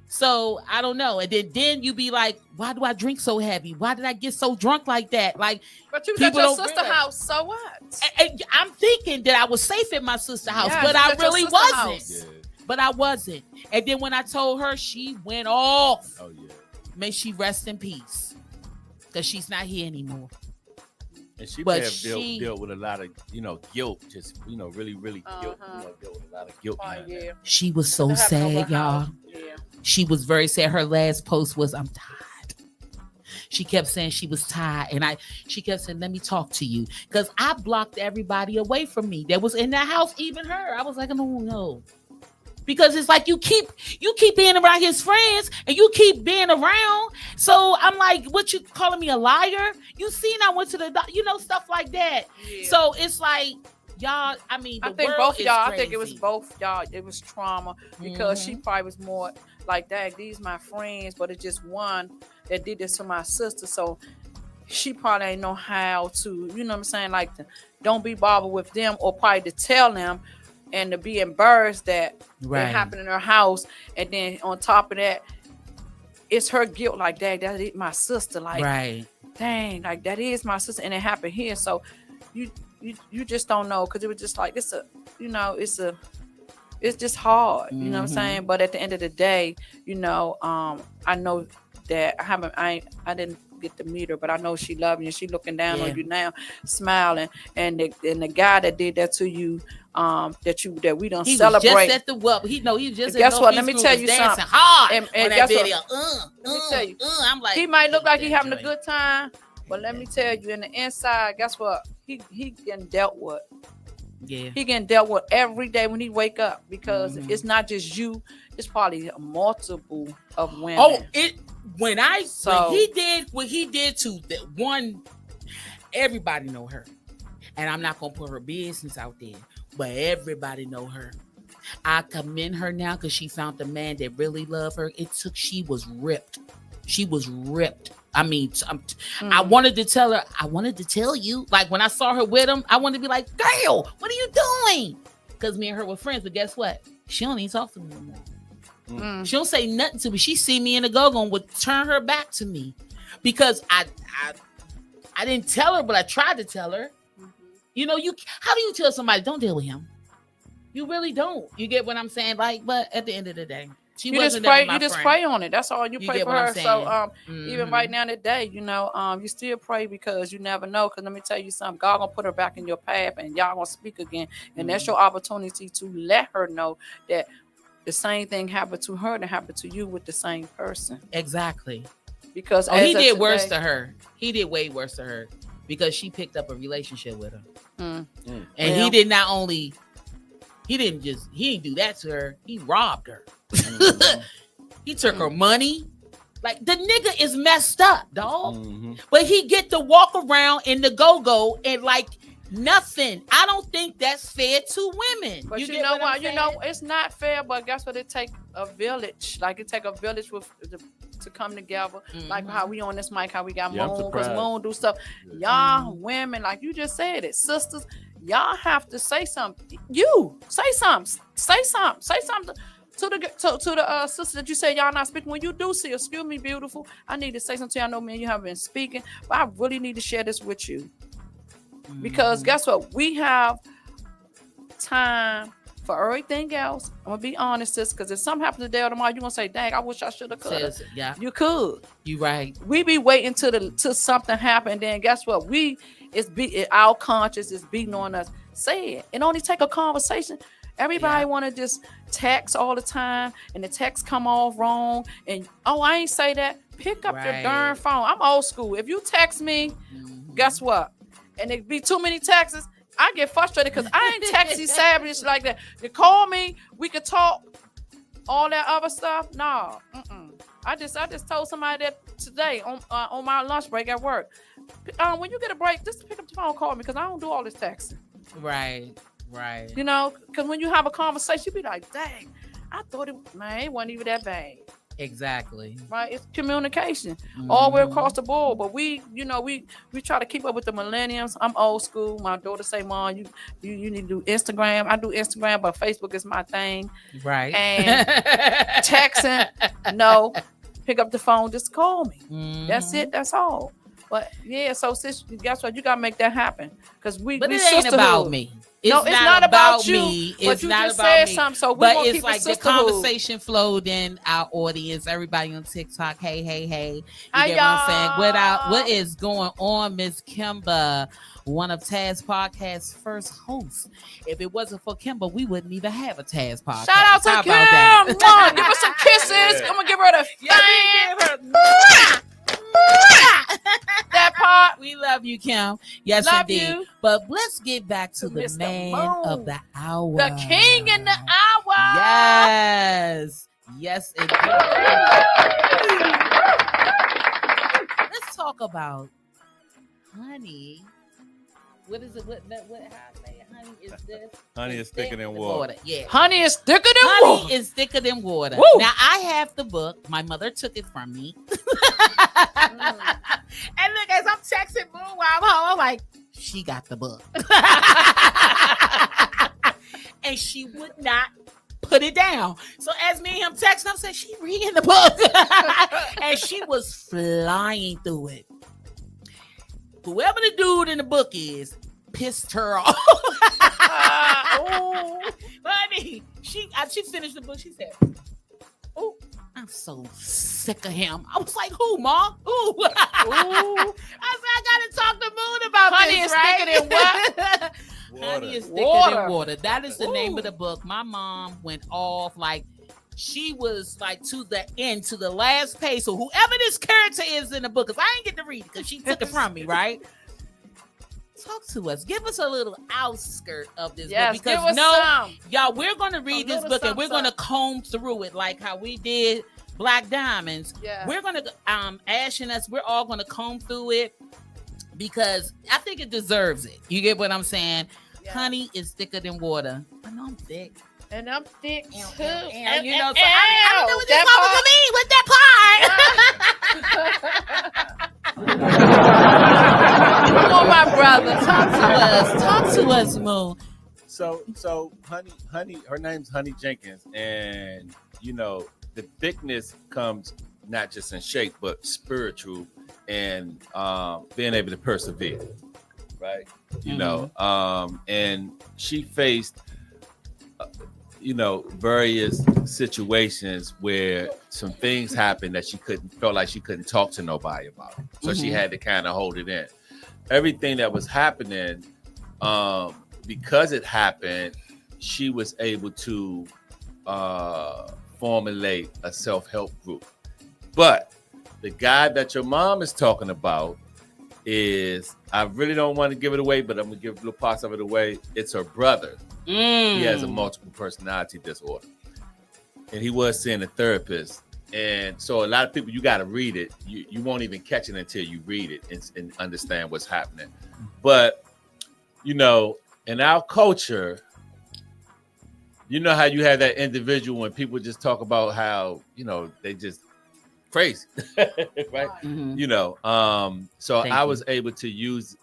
So I don't know. And then you be like, why do I drink so heavy? Why did I get so drunk like that? Like, but you was at your sister's house, so what? And I'm thinking that I was safe in my sister's house, but I really wasn't. Yeah. But I wasn't. And then when I told her, she went off. Oh yeah. May she rest in peace, because she's not here anymore. And she may have dealt with a lot of, guilt, just, really, really guilt. Dealt with a lot of guilt. Yeah. She was so sad, y'all. Yeah. She was very sad. Her last post was, I'm tired. She kept saying she was tired. And she kept saying, let me talk to you. Because I blocked everybody away from me that was in that house, even her. I was like, no. Because it's like you keep being around his friends and you keep being around. So I'm like, what, you calling me a liar? You seen I went to the stuff like that. Yeah. So it's like, y'all, I think both y'all, crazy. I think it was both y'all. It was trauma because she probably was more like, that. These my friends, but it's just one that did this to my sister. So she probably ain't know how to, you know what I'm saying? Like, don't be bothered with them, or probably to tell them and to be embarrassed that it happened in her house. And then on top of that, it's her guilt. Like, that is my sister. Like, dang, like, that is my sister. And it happened here. So you just don't know. Cause it was just like, it's just hard. You know what I'm saying? But at the end of the day, I know that I didn't get to meet her, but I know she loved you and she looking down on you now, smiling. And the guy that did that to you, that we don't celebrate. He was just at the well. He just. Guess what? Let me tell you something. Hard and guess video. Let me tell you. I'm like, he might look like he having a good time, but let me tell you, in the inside, guess what? He getting dealt with. Yeah. He getting dealt with every day when he wake up, because it's not just you. It's probably a multiple of women. Oh, when he did what he did to the one, everybody know her, and I'm not gonna put her business out there, but everybody know her. I commend her now because she found the man that really loved her. She was ripped. I mean, I wanted to tell her, I wanted to tell you, like, when I saw her with him, I wanted to be like, girl, what are you doing? Because me and her were friends, but guess what? She don't even talk to me no more. She don't say nothing to me. She see me in the go-go and would turn her back to me because I didn't tell her, but I tried to tell her. How do you tell somebody don't deal with him? You really don't. You get what I'm saying? Like, but at the end of the day, you just pray on it. That's all. You pray for her. So even right now today, you still pray, because you never know. Because let me tell you something, God gonna put her back in your path, and y'all gonna speak again, and that's your opportunity to let her know that the same thing happened to her that happened to you with the same person. Exactly. Because he did worse to her. He did way worse to her because she picked up a relationship with him. And he didn't do that to her. He robbed her. He took her money. Like, the nigga is messed up, dog. But he get to walk around in the go-go and like nothing. I don't think that's fair to women. But you know what? It's not fair, but guess what? It take a village. Like, it take a village to come together. Like how we on this mic, how we got Moon, because Moon do stuff. Y'all women, like you just said it, sisters, y'all have to say something. You say something. Say something to the sister that you say y'all not speaking. When you do see, excuse me, beautiful, I need to say something to you. I know, man, you haven't been speaking, but I really need to share this with you. Because guess what? We have time for everything else. I'm gonna be honest, sis, because if something happens today or tomorrow, you're gonna say, dang, I wish I should have could. Yeah. You could. You right. We be waiting till something happen, and then guess what? Our conscience is beating on us. Say it. It only take a conversation. Everybody want to just text all the time, and the text come off wrong. And I ain't say that. Pick up your darn phone. I'm old school. If you text me, guess what? And it be too many texts, I get frustrated because I ain't texting savage like that. You call me, we could talk, all that other stuff. No, I just told somebody that today on my lunch break at work. When you get a break, just pick up the phone and call me, because I don't do all this texting. Right. Because when you have a conversation, you be like, dang, I thought it wasn't even that bad. Exactly. Right? It's communication all the way across the board. But we try to keep up with the millenniums. I'm old school. My daughter say, Mom, you need to do Instagram. I do Instagram, but Facebook is my thing. Right. And texting, no. Pick up the phone, just call me. That's it. That's all. But yeah, so sis, guess what? You gotta make that happen. Because we it ain't about me. It's not about you. Me. But you just said something, so we gonna keep like the conversation flowed in our audience. Everybody on TikTok, hey. You get what I'm saying? What is going on, Miss Kimba? One of T.A.S.K Podcast's first hosts. If it wasn't for Kimba, we wouldn't even have a T.A.S.K Podcast. Shout out to Kim. Come on, give her some kisses. Come on, give her the that part. We love you, Kim. Yes, love indeed. You. But let's get back to the Mr. man Moon. of the hour. The king in the hour. Yes, indeed. Let's talk about honey. What is it? What how I say it? Honey is this? Honey is thicker than water. Yeah. Honey is thicker than water. Honey is thicker than water. Woo. Now I have the book. My mother took it from me. And look, as I'm texting Boo while I'm home, I'm like, she got the book. And she would not put it down. So as me and him texting, I'm saying, she reading the book. And she was flying through it. Whoever the dude in the book is pissed her off. Honey, she finished the book. She said, "Oh, I'm so sick of him." I was like, "Who, Mom? Who?" I said, "I gotta talk to Moon about Honey this, is right?" thicker than what? Honey is thicker than water. That is the name of the book. My mom went off like. She was like to the end, to the last page. So whoever this character is in the book, because I ain't get to read it because she took it from me, right? Talk to us. Give us a little outskirt of this book. Because y'all, we're going to read this book and we're going to comb through it like how we did Black Diamonds. Yeah. We're going to, Ash and us, we're all going to comb through it because I think it deserves it. You get what I'm saying? Yeah. Honey is thicker than water. I know I'm thick. And I'm thick too. And you know, so I don't know what this mama to me with that part. Come on, my brother. Talk to us, Moon. So honey, her name's Honey Jenkins, and you know, the thickness comes not just in shape, but spiritual and being able to persevere. Right. You know, and she faced various situations where some things happened that she felt like she couldn't talk to nobody about. So she had to kind of hold it in. Everything that was happening, because it happened, she was able to formulate a self-help group. But the guy that your mom is talking about is, I really don't want to give it away, but I'm going to give little parts of it away. It's her brother. He has a multiple personality disorder, and he was seeing a therapist. And so a lot of people, you got to read it. You won't even catch it until you read it and understand what's happening. But, you know, in our culture, you know how you have that individual when people just talk about how, you know, they just crazy, right? You know, so I was able to use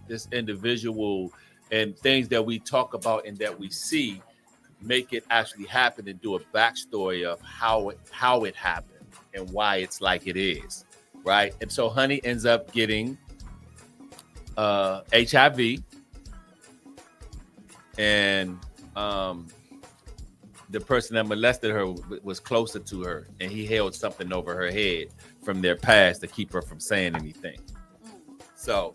this individual and things that we talk about and that we see, make it actually happen and do a backstory of how it happened and why it's like it is, right? And so Honey ends up getting HIV, and the person that molested her was closer to her, and he held something over her head from their past to keep her from saying anything. So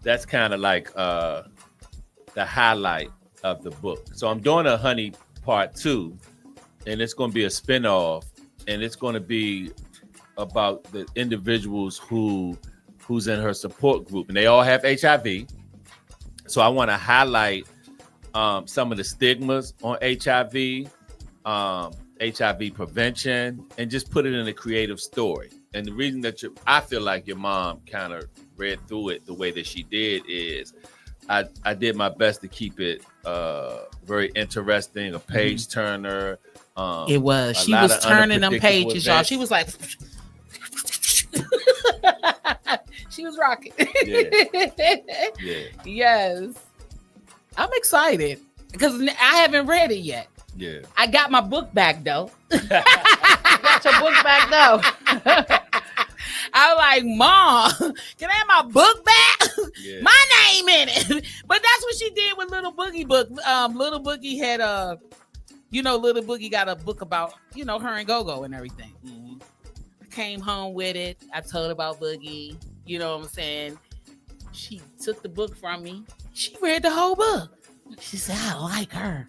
that's kind of like the highlight of the book. So I'm doing a Honey part 2, and it's going to be a spinoff, and it's going to be about the individuals who's in her support group, and they all have HIV. So I want to highlight some of the stigmas on HIV, HIV prevention, and just put it in a creative story. And the reason that I feel like your mom kind of read through it the way that she did is I did my best to keep it very interesting, a page turner, It was. She was turning them pages, y'all. She was like, she was rocking. Yeah. Yes. I'm excited because I haven't read it yet. Yeah. I got my book back though. Got your book back though. I was like, Mom, can I have my book back? Yeah. My name in it. But that's what she did with Little Boogie book. Little Boogie had Little Boogie got a book about, her and Go-Go and everything. Mm-hmm. I came home with it. I told her about Boogie. You know what I'm saying? She took the book from me. She read the whole book. She said, I like her.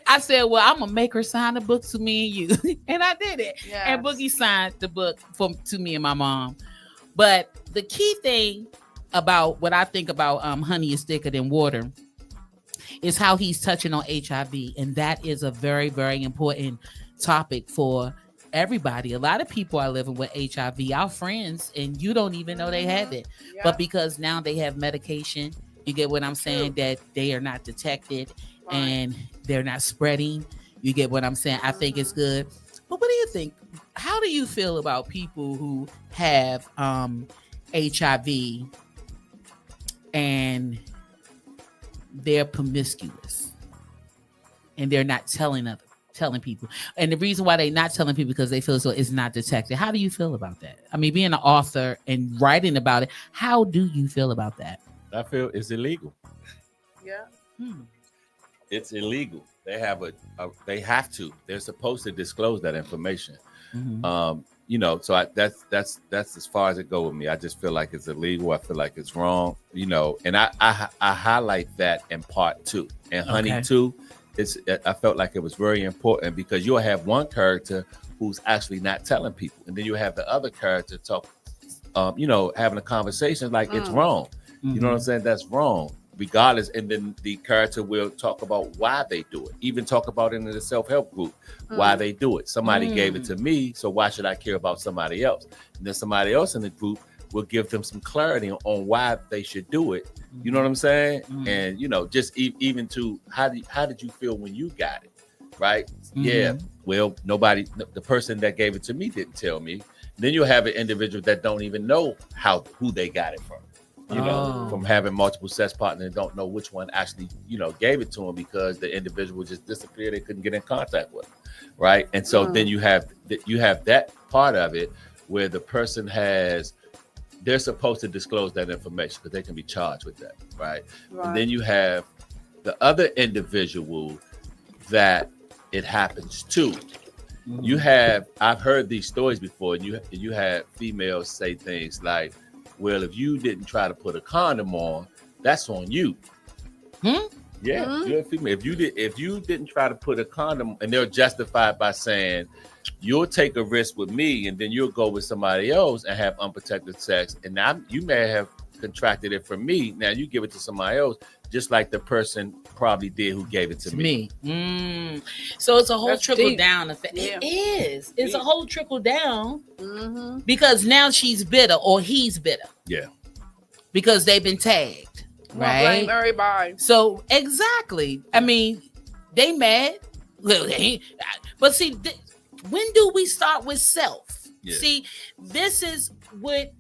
I said, well, I'm going to make her sign the book to me and you. And I did it. Yes. And Boogie signed the book to me and my mom. But the key thing about what I think about Honey is Thicker Than Water is how he's touching on HIV. And that is a very, very important topic for everybody. A lot of people are living with HIV, our friends, and you don't even know they have it. Yeah. But because now they have medication, you get what I'm saying, that they are not detected and they're not spreading. You get what I'm saying? I think it's good. But what do you think? How do you feel about people who have HIV and they're promiscuous and they're not telling people? And the reason why they're not telling people because they feel so it's not detected. How do you feel about that? I mean, being an author and writing about it, how do you feel about that? I feel it's illegal. Yeah. It's illegal. They have they're supposed to disclose that information. Mm-hmm. So that's as far as it goes with me. I just feel like it's illegal. I feel like it's wrong, and I highlight that in part 2 and Honey 2. I felt like it was very important because you'll have one character who's actually not telling people, and then you have the other character talk, having a conversation like it's wrong. You know what I'm saying? That's wrong, regardless. And then the character will talk about why they do it. Even talk about it in the self-help group, why they do it. Somebody gave it to me, so why should I care about somebody else? And then somebody else in the group will give them some clarity on why they should do it. You know what I'm saying? And just even to how did you feel when you got it, right? Yeah. Well, the person that gave it to me didn't tell me. Then you'll have an individual that don't even know who they got it from. From having multiple sex partners and don't know which one actually, gave it to them because the individual just disappeared. They couldn't get in contact with them, right? And so then you have that part of it where the person they're supposed to disclose that information because they can be charged with that, right? And then you have the other individual that it happens to. I've heard these stories before, and you have females say things like, well, if you didn't try to put a condom on, that's on you. Yeah, you're a female. If you didn't try to put a condom, and they're justified by saying, you'll take a risk with me, and then you'll go with somebody else and have unprotected sex, and now you may have contracted it from me. Now you give it to somebody else, just like the person probably did who gave it to me. So it's a whole trickle deep. Down effect. Yeah. It is. It's a whole trickle down because now she's bitter or he's bitter. Yeah. Because they've been tagged. Right. Blame everybody. So exactly. I mean, they mad. Well, but see, when do we start with self? Yeah. See, this is what.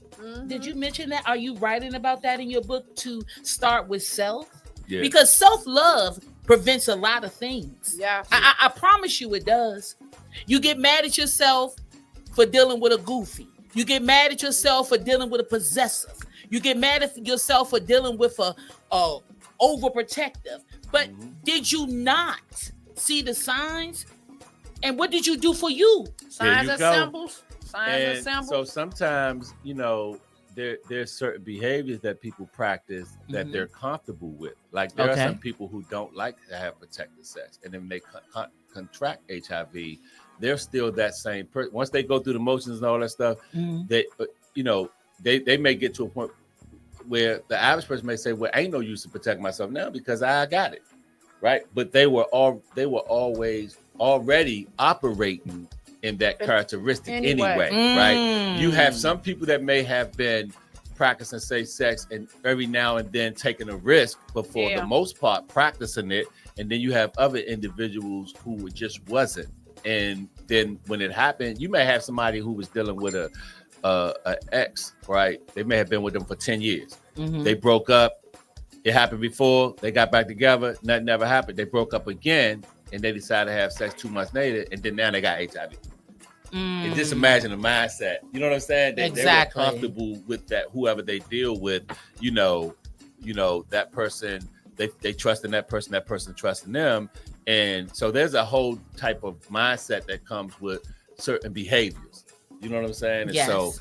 Did you mention that? Are you writing about that in your book to start with self? Yeah. Because self-love prevents a lot of things. Yeah. I promise you it does. You get mad at yourself for dealing with a goofy. You get mad at yourself for dealing with a possessive. You get mad at yourself for dealing with a overprotective. But did you not see the signs? And what did you do for you? Signs and symbols. So sometimes, there's certain behaviors that people practice that they're comfortable with. Like there are some people who don't like to have protected sex, and then they contract HIV. They're still that same person. Once they go through the motions and all that stuff, they may get to a point where the average person may say, "Well, ain't no use to protect myself now because I got it," right? But they were always already operating in that characteristic anyway, right? You have some people that may have been practicing safe sex and every now and then taking a risk, but for the most part practicing it, and then you have other individuals who it just wasn't. And then when it happened, you may have somebody who was dealing with a ex, right? They may have been with them for 10 years. They broke up. It happened before. They got back together. Nothing ever happened. They broke up again, and they decided to have sex 2 months later, and then now they got HIV. And just imagine the mindset. You know what I'm saying? They were comfortable with that. Whoever they deal with, you know, that person. They trust in that person trusting them. And so there's a whole type of mindset that comes with certain behaviors. You know what I'm saying? And so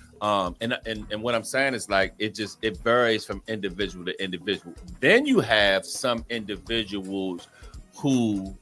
and what I'm saying is like it varies from individual to individual. Then you have some individuals who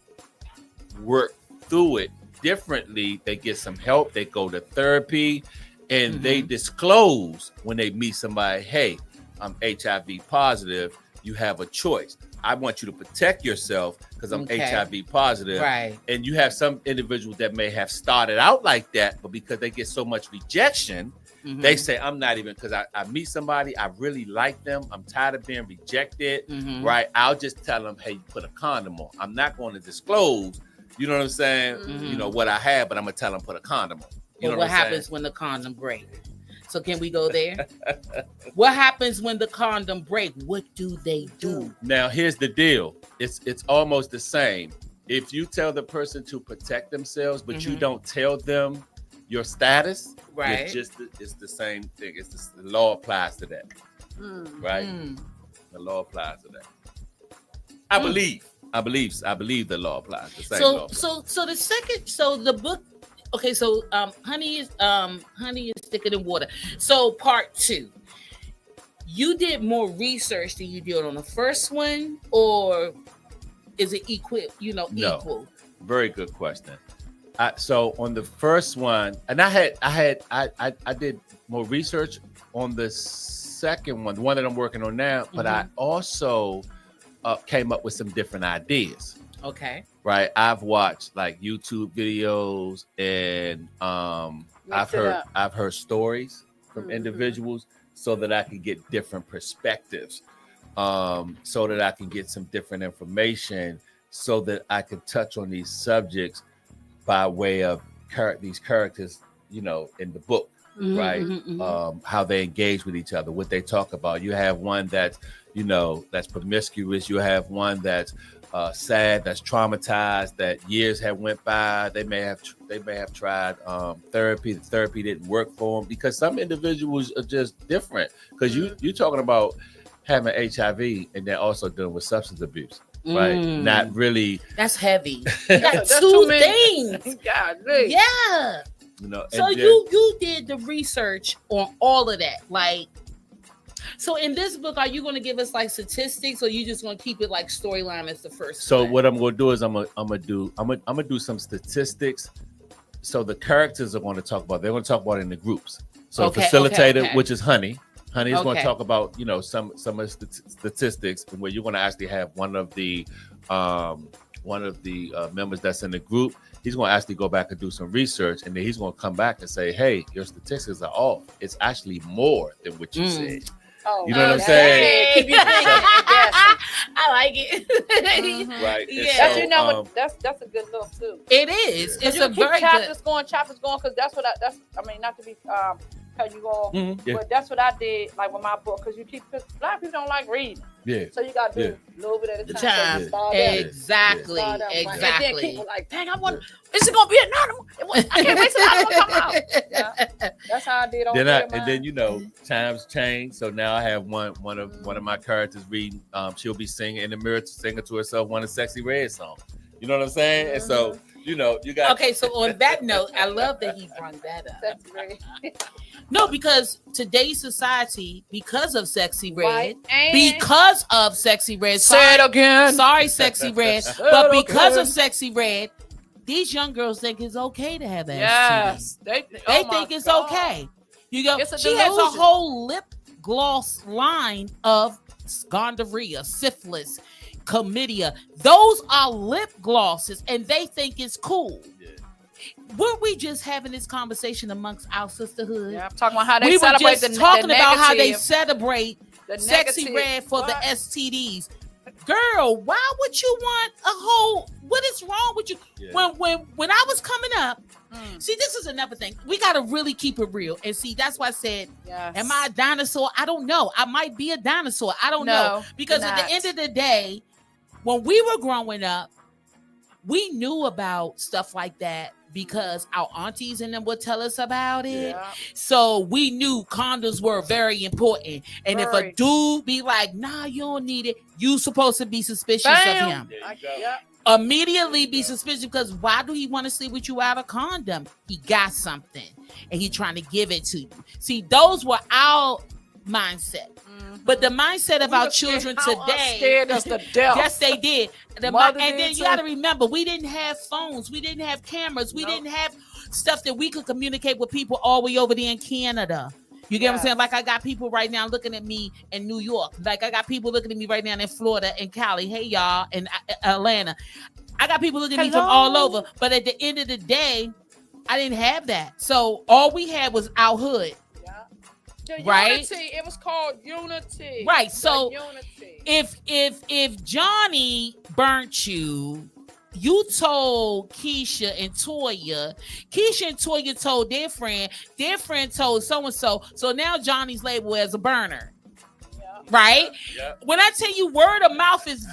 work through it differently. They get some help, they go to therapy, and they disclose when they meet somebody, hey, I'm HIV positive. You have a choice. I want you to protect yourself because I'm HIV positive. Right. And you have some individuals that may have started out like that, but because they get so much rejection, they say, I'm not even, because I meet somebody, I really like them. I'm tired of being rejected, right? I'll just tell them, hey, put a condom on. I'm not going to disclose, you know what I'm saying? You know, what I have, but I'm going to tell them put a condom on. You know what happens when the condom breaks? So can we go there? What happens when the condom break? What do they do? Now, here's the deal. It's almost the same. If you tell the person to protect themselves, but you don't tell them your status, right? It's the same thing. The law applies to that, right? The law applies to that. I believe the law applies. The same law applies. So the book. Okay, so honey is thicker than water. So part 2, you did more research than you did on the first one, or is it equal? No. Very good question. So on the first one, and I did more research on the second one, the one that I'm working on now, but I also came up with some different ideas. Okay. Right. I've watched like YouTube videos and I've heard stories from individuals so that I can get different perspectives, so that I can get some different information, so that I can touch on these subjects by way of these characters, you know, in the book, right? How they engage with each other, what they talk about. You have one that's, you know, that's promiscuous. You have one that's sad, that's traumatized, that years have went by. They may have tried therapy. The therapy didn't work for them because some individuals are just different. Because you're talking about having HIV and then also dealing with substance abuse, right? Not really. That's heavy. You got two things. God, yeah. You know. So you did the research on all of that, like. So in this book, are you going to give us like statistics, or you just going to keep it like storyline as the first? So what I'm going to do is I'm gonna do some statistics. So the characters are going to talk about. They're going to talk about it in the groups. So facilitator, which is Honey is going to talk about, you know, some of the statistics, where you're going to actually have one of the members that's in the group. He's going to actually go back and do some research, and then he's going to come back and say, hey, your statistics are off. It's actually more than what you said. Oh, you know what I'm saying? Keep you thinking. I like it. Right. Yeah. That's a good look too. It is. It's a very chapters going, because that's what I mean, not to be cut you off, but that's what I did, like with my book, because a lot of people don't like reading. Yeah. So you got to do a little bit at a time. Exactly. And then people like, dang, is it gonna be another? I can't wait till another one come out. Yeah. That's how I did on and then you know, times change. So now I have one of my characters reading. She'll be singing in the mirror, singing to herself one of Sexy Red songs. You know what I'm saying? And so, you know, you got. Okay, so on that note, I love that he brought that up. Sexy Red. No, because today's society, because of Sexy Red, Right. because of Sexy Red. Say it again. Sorry, Sexy Red. But because of Sexy Red, these young girls think it's okay to have STDs. Yes. They think it's okay. You go. It's a She has a delusion. whole lip gloss line of gonorrhea, syphilis, chlamydia. Those are lip glosses, and they think it's cool. Weren't we just having this conversation amongst our sisterhood? Yeah, I'm talking about how they We were celebrate just talking about how they negative, celebrate the Sexy negative. Red for the What? STDs. girl, why would you want a whole? What is wrong with you? Yeah. When I was coming up, see, this is another thing. We gotta really keep it real. And see, that's why I said, Yes. am I a dinosaur? I don't know. I might be a dinosaur. I don't know. Because at the end of the day, when we were growing up, we knew about stuff like that because our aunties and them would tell us about it. Yeah. So we knew condoms were very important. And if a Very. dude be like, nah, you don't need it, you supposed to be suspicious Bam. of him. There you go. Yeah. Immediately be suspicious, because why do he want to sleep with you out of condom? He got something and he trying to give it to you. See, those were our mindset. But the mindset of our children today, scared us to death. yes, they did. Mother And did then you too. got to remember, we didn't have phones, we didn't have cameras, we didn't have stuff that we could communicate with people all the way over there in Canada. You get what I'm saying? Like, I got people right now looking at me in New York. Like, I got people looking at me right now in Florida and Cali. Hey, y'all, in Atlanta. I got people looking at me from all over. But at the end of the day, I didn't have that. So all we had was our hood. The Right? Unity. It was called Unity. Right. So The Unity. if Johnny burnt you, you told Keisha and Toya told their friend told so-and-so. So now Johnny's labeled as a burner. Right? Yeah. When I tell you word of mouth was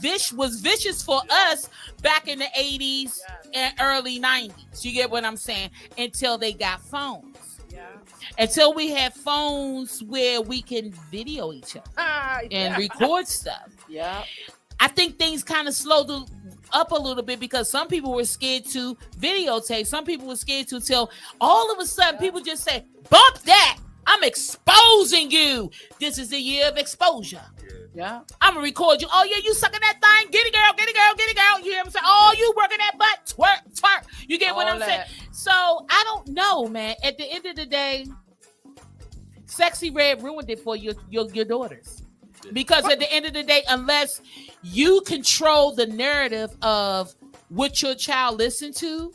vicious for us back in the 80s and early 90s. You get what I'm saying? Until they got phones. Until we have phones where we can video each other and record stuff. Yeah. I think things kind of slowed up a little bit because some people were scared to videotape. Some people were scared to tell. All of a sudden, people just say, bump that. I'm exposing you. This is the year of exposure. Yeah. I'm going to record you. Oh, yeah, you sucking that thing. Get it, girl. Get it, girl. Get it, girl. You hear what I'm saying? Oh, you working that butt. Twerk, twerk. You get what All I'm that. saying? So, I don't know, man. At the end of the day, Sexy Red ruined it for your daughters. Because at the end of the day, unless you control the narrative of what your child listened to,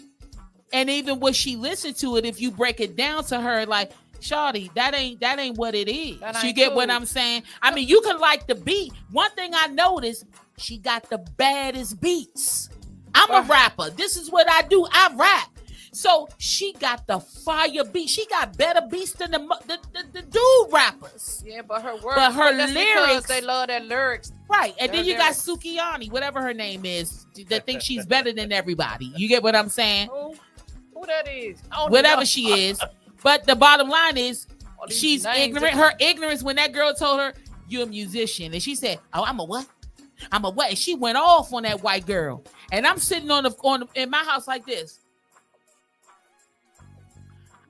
and even what she listened to it, if you break it down to her, like, shawty, that ain't what it is. That You ain't get what cool. I'm saying? I mean, you can like the beat. One thing I noticed, she got the baddest beats. I'm a rapper. This is what I do. I rap. So she got the fire beat. She got better beats than the dude rappers. Yeah, but her words. But her that's lyrics- because they love their lyrics. Right. And then They're you got lyrics. Sukiyani, whatever her name is, that thinks she's better than everybody. You get what I'm saying? Who that is? I don't Whatever know. she is. But the bottom line is, All these she's names ignorant. are- Her ignorance when that girl told her, you're a musician. And she said, oh, I'm a what? I'm a what? And she went off on that white girl. And I'm sitting in my house like this.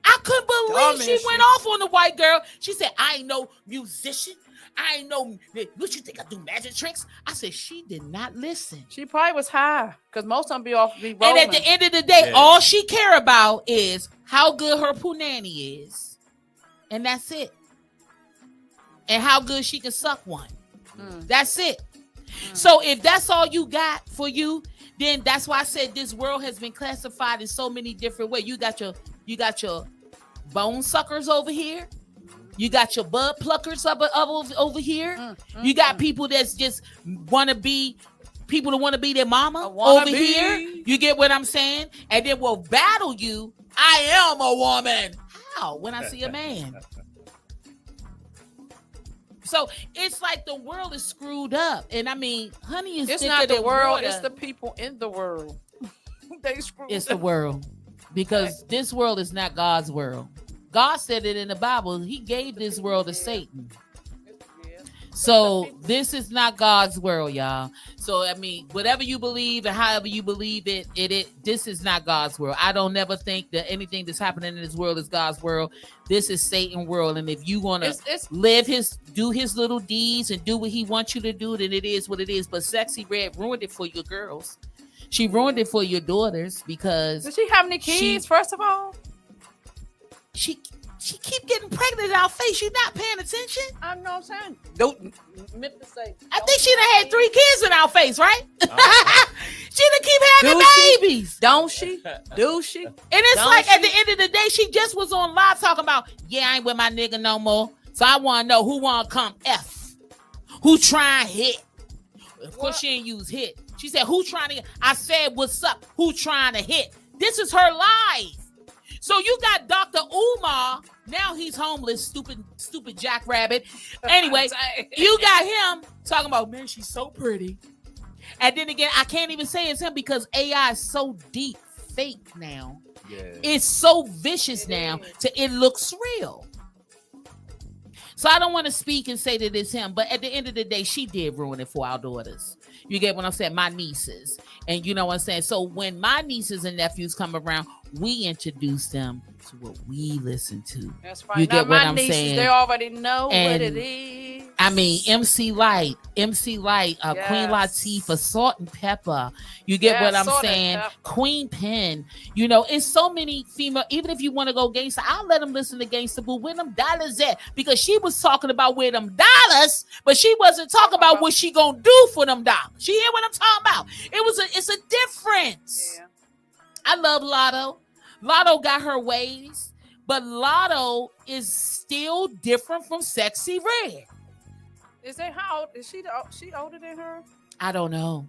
I couldn't believe Dumb she as went shit. off on the white girl. She said, I ain't no musician. I ain't no, what you think I do magic tricks? I said, she did not listen. She probably was high because most of them be And rolling. at the end of the day, Yeah. all she care about is how good her punani is. And that's it. And how good she can suck one. That's it. So if that's all you got for you, then that's why I said this world has been classified in so many different ways. You got your bone suckers over here. You got your bud pluckers over here. You got people that's just want to be people that want to be their mama over wannabe. here. You get what I'm saying? And then will battle you. I am a woman. How? When I see a man. So it's like the world is screwed up. And I mean, honey is it's thicker not the than world, water. it's the people in the world. They screwed It's the up. world. Because this world is not God's world. God said it in the Bible. He gave this world to Satan. So this is not God's world, y'all. So I mean, whatever you believe and however you believe it, this is not God's world. I don't never think that anything that's happening in this world is God's world. This is Satan's world. And if you want to It's do his little deeds and do what he wants you to do, then it is what it is. But Sexy Red ruined it for your girls. She ruined it for your daughters because Does she have any kids, first of all? she keep getting pregnant in our face. You not paying attention? I know what I'm saying. Don't meant to say. I think she done had 3 kids in our face, right? She done keep having Do she? babies. Don't she? Do she? And it's Don't like at she? the end of the day, she just was on live talking about, yeah, I ain't with my nigga no more. So I want to know who want to come F. Who try and hit. Of course, she ain't use hit. She said, "Who trying to?" I said, "What's up? Who trying to hit?" This is her life. So you got Dr. Umar. Now he's homeless, stupid jackrabbit. Anyway, you got him talking about, man, she's so pretty. And then again, I can't even say it's him because AI is so deep fake now. Yeah. It's so vicious now it looks real. So I don't want to speak and say that it's him, but at the end of the day, she did ruin it for our daughters. You get what I'm saying? My nieces. And you know what I'm saying? So when my nieces and nephews come around, we introduce them to what we listen to. That's right. You get now, what my I'm nieces, saying? they already know And, what it is. I mean, MC Light, Queen Latifah, Salt and Pepper. You get what I'm saying? Queen Pen. You know, it's so many female. Even if you want to go gangster, I'll let them listen to Gangsta Boo. Where them dollars at? Because she was talking about where them dollars, but she wasn't talking about what she gonna do for them dollars. She hear what I'm talking about? It's a difference. Yeah. I love Lotto. Lotto got her ways, but Lotto is still different from Sexy Red. Is that how old is she? She older than her? I don't know.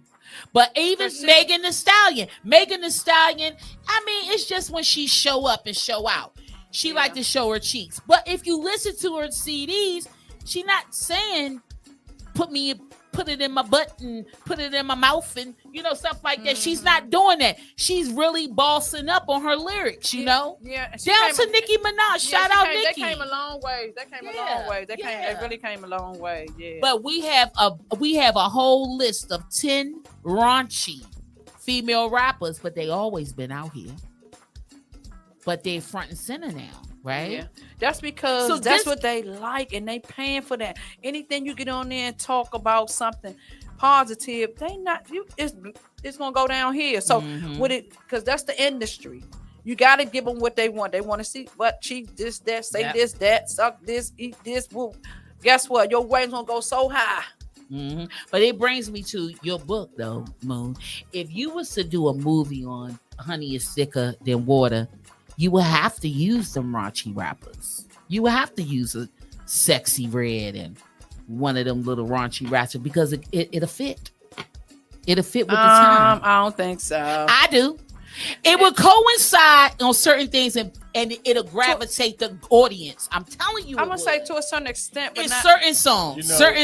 But even Megan Thee Stallion, I mean, it's just when she show up and show out. She like to show her cheeks. But if you listen to her CDs, she not saying put it in my butt and put it in my mouth and, you know, stuff like that. She's not doing that. She's really bossing up on her lyrics, you know? Yeah. Down to Nicki Minaj. Shout out Nicki. They came a long way. They really came a long way. Yeah. But we have a whole list of 10 raunchy female rappers, but they always been out here. But they're front and center now. Right? Yeah. That's because that's what they like and they paying for that. Anything you get on there and talk about something positive, it's gonna go down here. So with it, because that's the industry. You gotta give them what they want. They want to see what cheat this, that, say this, that, suck this, eat this. Woo. Guess what? Your weight's gonna go so high. Mm-hmm. But it brings me to your book though, Moon. If you was to do a movie on Honey is Thicker Than Water, you will have to use them raunchy rappers. You will have to use a Sexy Red and one of them little raunchy rappers because it'll fit. It'll fit with the time. I don't think so. I do. It will coincide on certain things and it'll gravitate the audience. I'm telling you. I'm gonna say to a certain extent, but in certain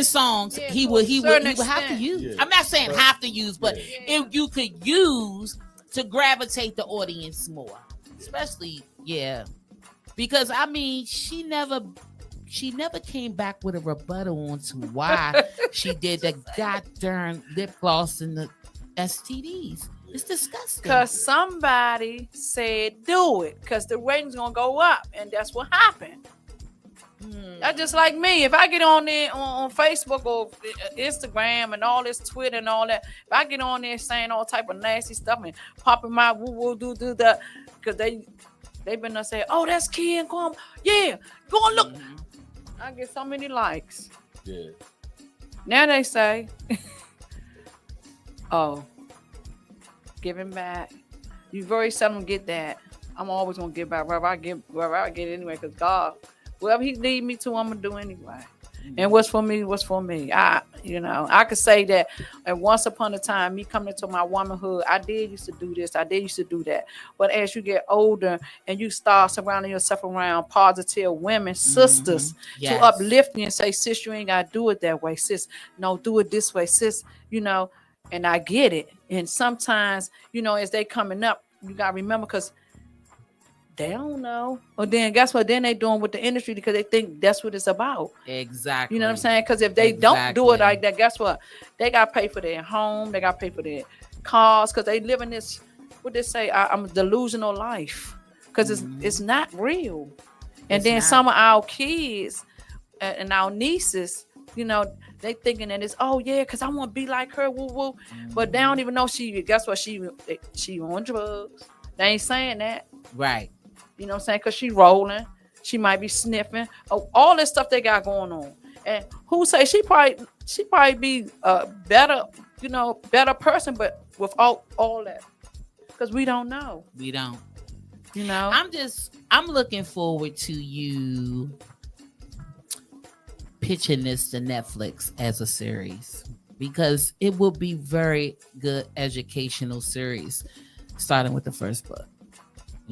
songs, he will have to use. Yeah. I'm not saying have to use, but if you could use to gravitate the audience more. Especially, because I mean, she never came back with a rebuttal onto why she did the goddamn lip gloss and the STDs. It's disgusting. Because somebody said do it, because the ratings gonna go up, and that's what happened. That's just like me. If I get on there on Facebook or Instagram and all this Twitter and all that, if I get on there saying all type of nasty stuff and popping my woo do that, because they've been saying, oh, that's Ken Kwame. Yeah, go and look. I get so many likes. Yeah. Now they say, oh, giving back. You very seldom get that. I'm always gonna give back wherever I get anyway, because God. Whatever he lead me to, I'm gonna do anyway. And what's for me, what's for me. I could say that. And once upon a time, me coming into my womanhood, I did used to do this, I did used to do that. But as you get older and you start surrounding yourself around positive women, sisters, to uplift you and say, sis, you ain't gotta do it that way, sis. No, do it this way, sis. You know, and I get it. And sometimes, you know, as they coming up, you gotta remember, because they don't know. Or then guess what? Then they doing with the industry because they think that's what it's about. Exactly. You know what I'm saying? Because if they don't do it like that, guess what? They got to pay for their home. They got to pay for their cars because they live in this, what they say, I'm a delusional life. Because it's not real. And then some of our kids and our nieces, you know, they thinking that it's, oh yeah, because I want to be like her, woo woo. But they don't even know guess what? She on drugs. They ain't saying that. Right. You know what I'm saying? Because she rolling. She might be sniffing. Oh, all this stuff they got going on. And who say she probably be a better person, but without all that. Because we don't know. We don't. You know? I'm looking forward to you pitching this to Netflix as a series. because it will be very good educational series, starting with the first book.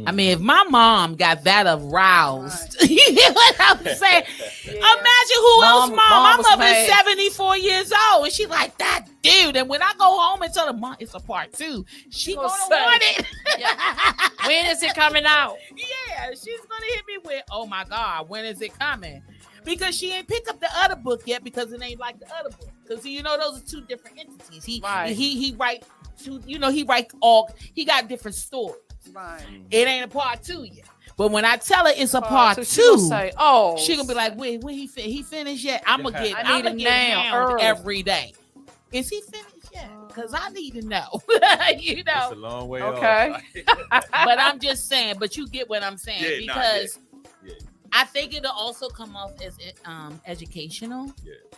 I mean, if my mom got that aroused, you know what I'm saying? Imagine who else, mom. My mother is 74 years old, and she like that dude. And when I go home and tell her, Mom, it's a part 2, she gonna want it. When is it coming out? Yeah, she's gonna hit me with, oh my God, when is it coming? Because she ain't picked up the other book yet because it ain't like the other book. Because you know those are two different entities. He write two, you know, he got different stories. Right. It ain't a part 2 yet. But when I tell her it's a part 2, she gonna be like, wait, when he finished yet? I'm gonna get hounded every day. Is he finished yet? Because I need to know. You know, it's a long way off. But I'm just saying, but you get what I'm saying, because I think it'll also come off as educational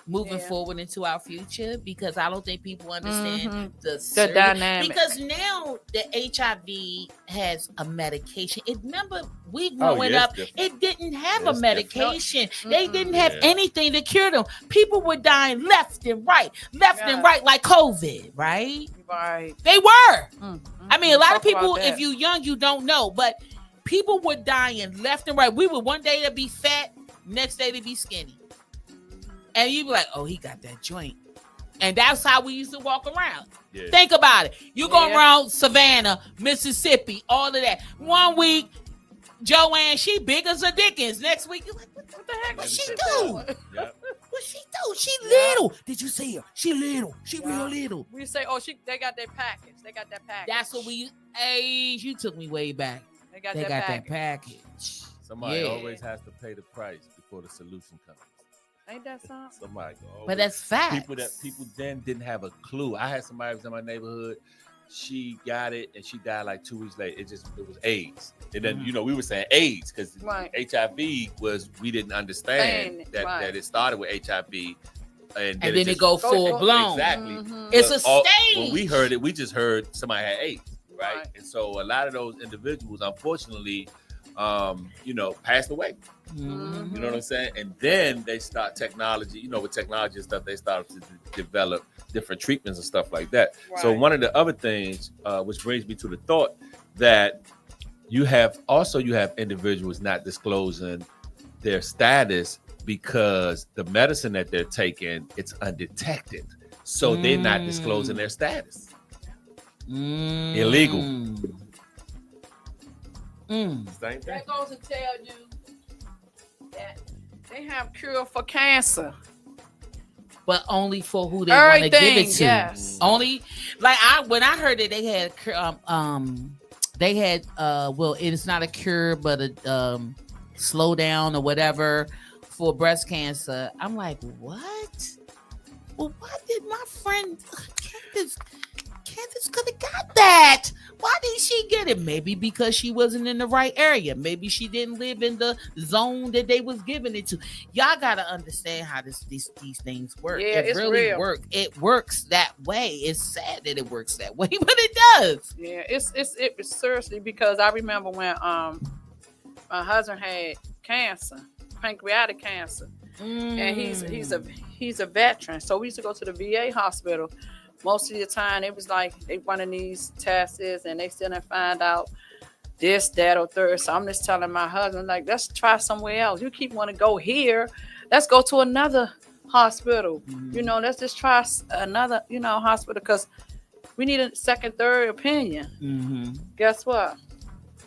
moving forward into our future, because I don't think people understand the dynamic. Because now the HIV has a medication. Remember, we growing up, it didn't have a medication. They didn't have anything to cure them. People were dying left and right, like COVID, right? Right. They were. I mean, a lot of people, if you're young, you don't know, but people were dying left and right. We would one day to be fat, next day to be skinny. And you'd be like, oh, he got that joint. And that's how we used to walk around. Yeah. Think about it. You go around Savannah, Mississippi, all of that. One week, Joanne, she big as a Dickens. Next week, you're like, what the heck does she do? What she do? She little. Did you see her? She little. She real little. We say, oh, they got their package. They got that package. That's what you took me way back. They got that package. Somebody always has to pay the price before the solution comes. Ain't that something? Somebody but that's fact. People then didn't have a clue. I had somebody who was in my neighborhood. She got it and she died like 2 weeks later. It was AIDS. And then we were saying AIDS because HIV we didn't understand that it started with HIV. And then it go full blown. Exactly. It's a stage. When we heard it, we just heard somebody had AIDS. Right. And so a lot of those individuals, unfortunately, passed away. You know what I'm saying? And then they start technology, with technology and stuff, they start to develop different treatments and stuff like that. Right. So one of the other things, which brings me to the thought that you have individuals not disclosing their status because the medicine that they're taking, it's undetected. So they're not disclosing their status. Illegal. That goes to tell you that they have cure for cancer, but only for who they want to give it to. Yes. Only when I heard that they had it's not a cure but a slow down or whatever for breast cancer. I'm like, what? Well, why did my friend Candace could have got that? Why didn't she get it? Maybe because she wasn't in the right area. Maybe she didn't live in the zone that they was giving it to. Y'all gotta understand how these things work. Yeah, it really works. It works that way. It's sad that it works that way, but it does. Yeah, it's seriously, because I remember when my husband had cancer, pancreatic cancer, and he's a veteran. So we used to go to the VA hospital. Most of the time, it was like they running these tests and they still didn't find out this, that, or third. So I'm just telling my husband, like, let's try somewhere else. You keep wanting to go here. Let's go to another hospital. Let's just try another, hospital, because we need a second, third opinion. Guess what?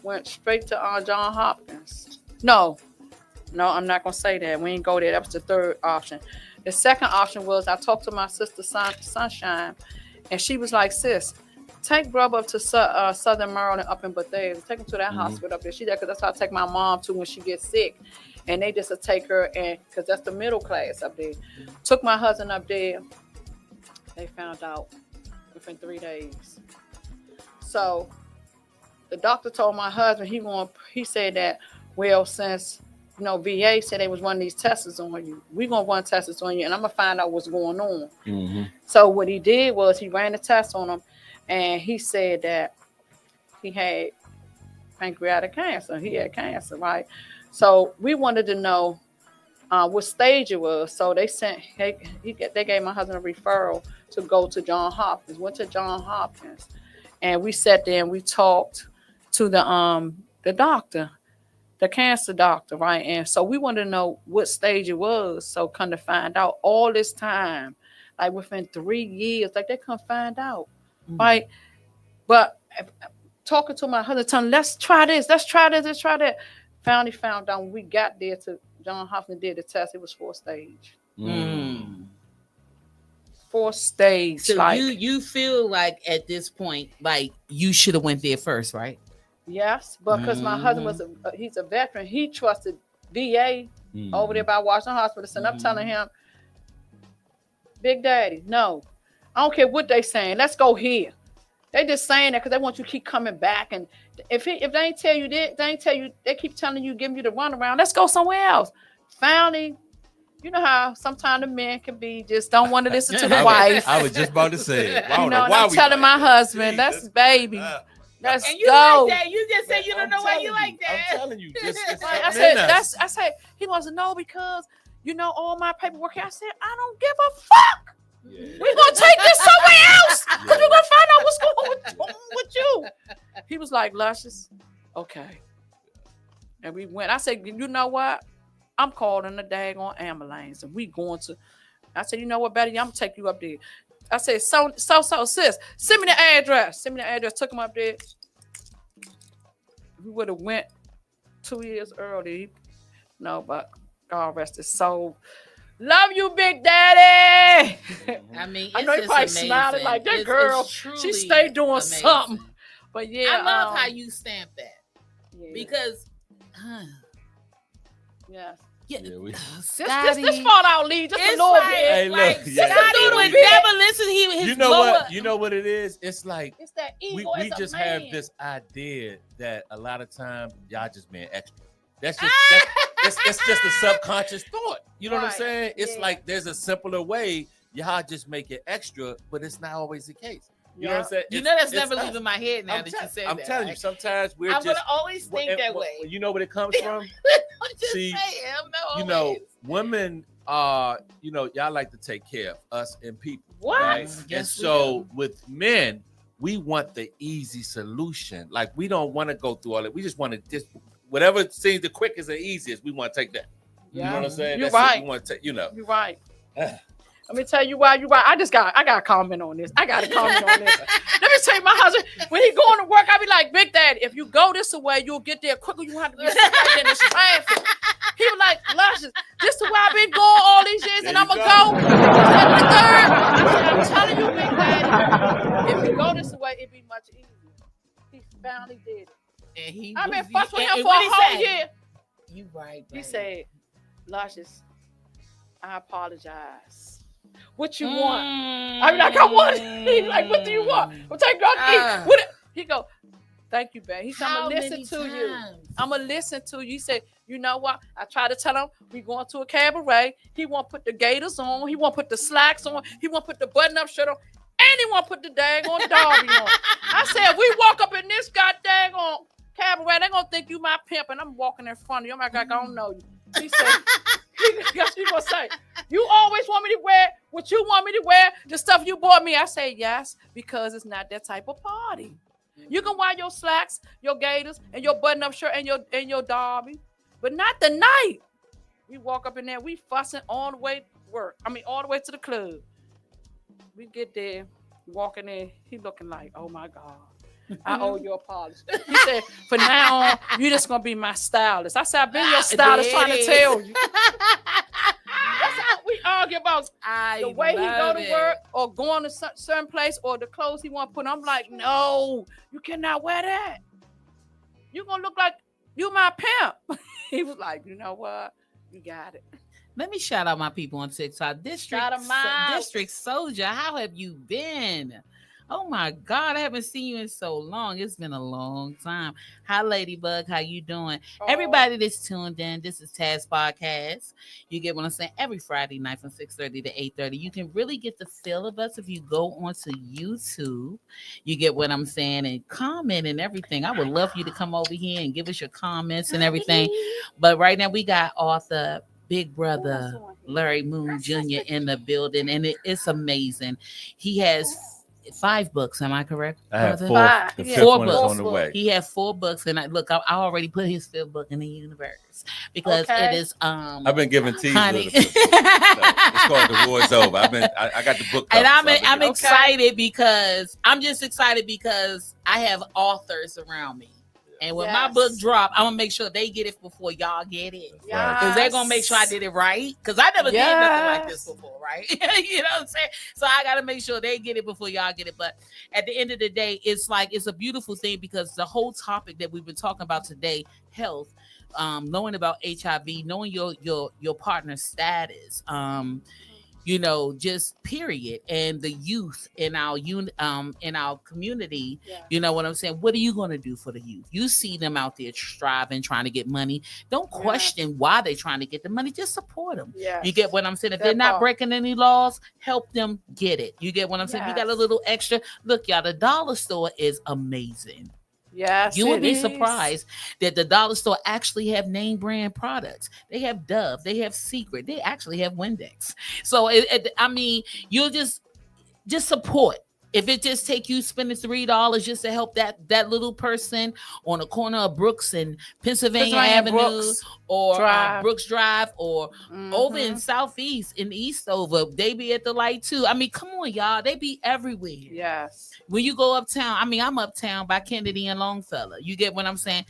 Went straight to John Hopkins. No, I'm not going to say that. We ain't go there. That was the third option. The second option was I talked to my sister, Sunshine, and she was like, sis, take brother up to Southern Maryland up in Bethesda. Take him to that hospital up there. She there because that's how I take my mom to when she gets sick. And they just take her, and because that's the middle class up there. Took my husband up there. They found out within 3 days. So the doctor told my husband he said that, well, since VA said they was running these tests on you, we're gonna run tests on you, and I'm gonna find out what's going on. So what he did was he ran the test on him, and he said that he had pancreatic cancer. He had cancer, right? So we wanted to know what stage it was. So they gave my husband a referral to go to Johns Hopkins. Went to Johns Hopkins, and we sat there and we talked to the doctor, the cancer doctor, right? And so we wanted to know what stage it was. So come to find out all this time, like within 3 years, like they couldn't find out, right? But talking to my husband, telling him, let's try this, let's try that. Finally found out when we got there to John Hopkins did the test, it was 4th stage. 4th stage. So like, you feel like at this point, like you should have went there first, right? Yes, because my husband was he's a veteran. He trusted VA over there by Washington Hospital. So I'm telling him, Big Daddy, no, I don't care what they saying. Let's go here. They just saying that because they want you to keep coming back. And if they ain't tell you this, they keep telling you, giving you the runaround. Let's go somewhere else. Finally, you know how sometimes the men can be just don't want to listen to the wife. I was just about to say it. I'm telling my husband, that's baby. Let's and you go. like that. You just say you don't know why you like that. I'm telling you. I said, he wants to know because, all my paperwork here. I said, I don't give a fuck. Yeah. We're going to take this somewhere else because we're going to find out what's going on with you. He was like, Luscious, okay. And we went. I said, you know what? I'm calling the daggone ambulance and we going to. I said, you know what, Betty? I'm going to take you up there. I said, so, sis, send me the address. Took him up there. We would have went 2 years early. No, but God rest his soul. Love you, Big Daddy. I mean, I know you probably smiling like that girl. She stayed doing something. But yeah, I love how you stamp that because, yes. This fall out, Lee. Just a little bit. Hey, look, Scotty would never listen. You know what? You know what it is? It's like it's that ego. we just have this idea that a lot of times y'all just being extra. That's just it's just a subconscious thought. You know what I'm saying? It's like there's a simpler way. Y'all just make it extra, but it's not always the case. You know what I'm saying? That's never leaving my head now that you said that. I'm telling you, sometimes I'm gonna always think that way. You know where it comes from? See, women are, y'all like to take care of us and people. What? Right? And so with men, we want the easy solution. Like we don't want to go through all that. We just want to just whatever seems the quickest and easiest. We want to take that. Yeah. You know what I'm saying? You're right. We want to take. You're right. Let me tell you why you're right. I got to comment on this. Let me tell you, my husband, when he going to work, I be like, Big Daddy, if you go this way, you'll get there quicker. You have to be stuck in this traffic. He was like, Luscious, this is where I've been going all these years, and I'm going to go. I'm telling you, Big Daddy, if you go this way, it'd be much easier. He finally did it. And I've been fussing with him for a whole year. You right. He said, Luscious, I apologize. What you want? I mean, like, I want it. He's like, what do you want? We'll take you out to eat. He go, thank you, babe. He said, I'm going to listen to you. I'm going to listen to you. He said, you know what? I try to tell him we going to a cabaret. He want to put the gaiters on. He want to put the slacks on. He want to put the button-up shirt on. And he want to put the daggone derby on. I said, if we walk up in this goddamn cabaret, they're going to think you my pimp. And I'm walking in front of you. I'm like, I don't know you. He said, he gonna say, you always want me to wear what you want me to wear, the stuff you bought me. I say yes, because it's not that type of party. You can wear your slacks, your gaiters, and your button-up shirt and your derby, but not the night. We walk up in there, we fussing all the way to work. all the way to the club. We get there, walking in, he looking like, oh my God. I owe you an apology. He said, for now on, you're just going to be my stylist. I said, I've been your stylist trying to tell you. That's how we argue about the way he go to work or going to certain place or the clothes he want to put on. I'm like, no, you cannot wear that. You're going to look like you my pimp. He was like, you know what? You got it. Let me shout out my people on TikTok. District Soldier, how have you been? Oh my God, I haven't seen you in so long. It's been a long time. Hi, Ladybug. How you doing? Everybody that's tuned in, this is T.A.S.K Podcast. You get what I'm saying? Every Friday night from 6:30 to 8:30. You can really get the feel of us if you go onto YouTube. You get what I'm saying? And comment and everything. I would love for you to come over here and give us your comments and everything. But right now we got author Big Brother Larry Moon Jr. in the building, and it's amazing. He has 5 books. Am I correct? I have brother? 4. Five. The Yeah. 5th 4 one is books. on the way. He had 4 books, and I already put his 5th book in the universe because Okay. it is I've been giving teasers. honey. It's called The War's Over. I got the book. And cover, I'm so excited because I'm just excited because I have authors around me. And when my Yes. book drop, I'm gonna make sure they get it before y'all get it. Yes. Because they're gonna make sure I did it right. Because I never did nothing like this before, right? You know what I'm saying? So I gotta make sure they get it before y'all get it. But at the end of the day, it's a beautiful thing because the whole topic that we've been talking about today, health, knowing about HIV, knowing your partner's status, just period, and the youth in our community. Yeah. You know what I'm saying? What are you going to do for the youth? You see them out there striving, trying to get money. Don't question why they're trying to get the money. Just support them. Yes. You get what I'm saying? If That they're not part. breaking any laws, help them get it. You get what I'm saying? You got a Yes. little extra. Look, y'all, the dollar store is amazing. Yes, You would it be is. surprised that the dollar store actually have name brand products. They have Dove, they have Secret, they actually have Windex. So you'll just support. If it just take you spending $3 just to help that little person on the corner of Brooks and Pennsylvania Avenue, Brooks or Drive. Brooks Drive, or over in Mhm. Southeast in Eastover, they be at the light too. I mean, come on, y'all, they be everywhere. Yes. When you go uptown, I'm uptown by Kennedy and Longfellow. You get what I'm saying?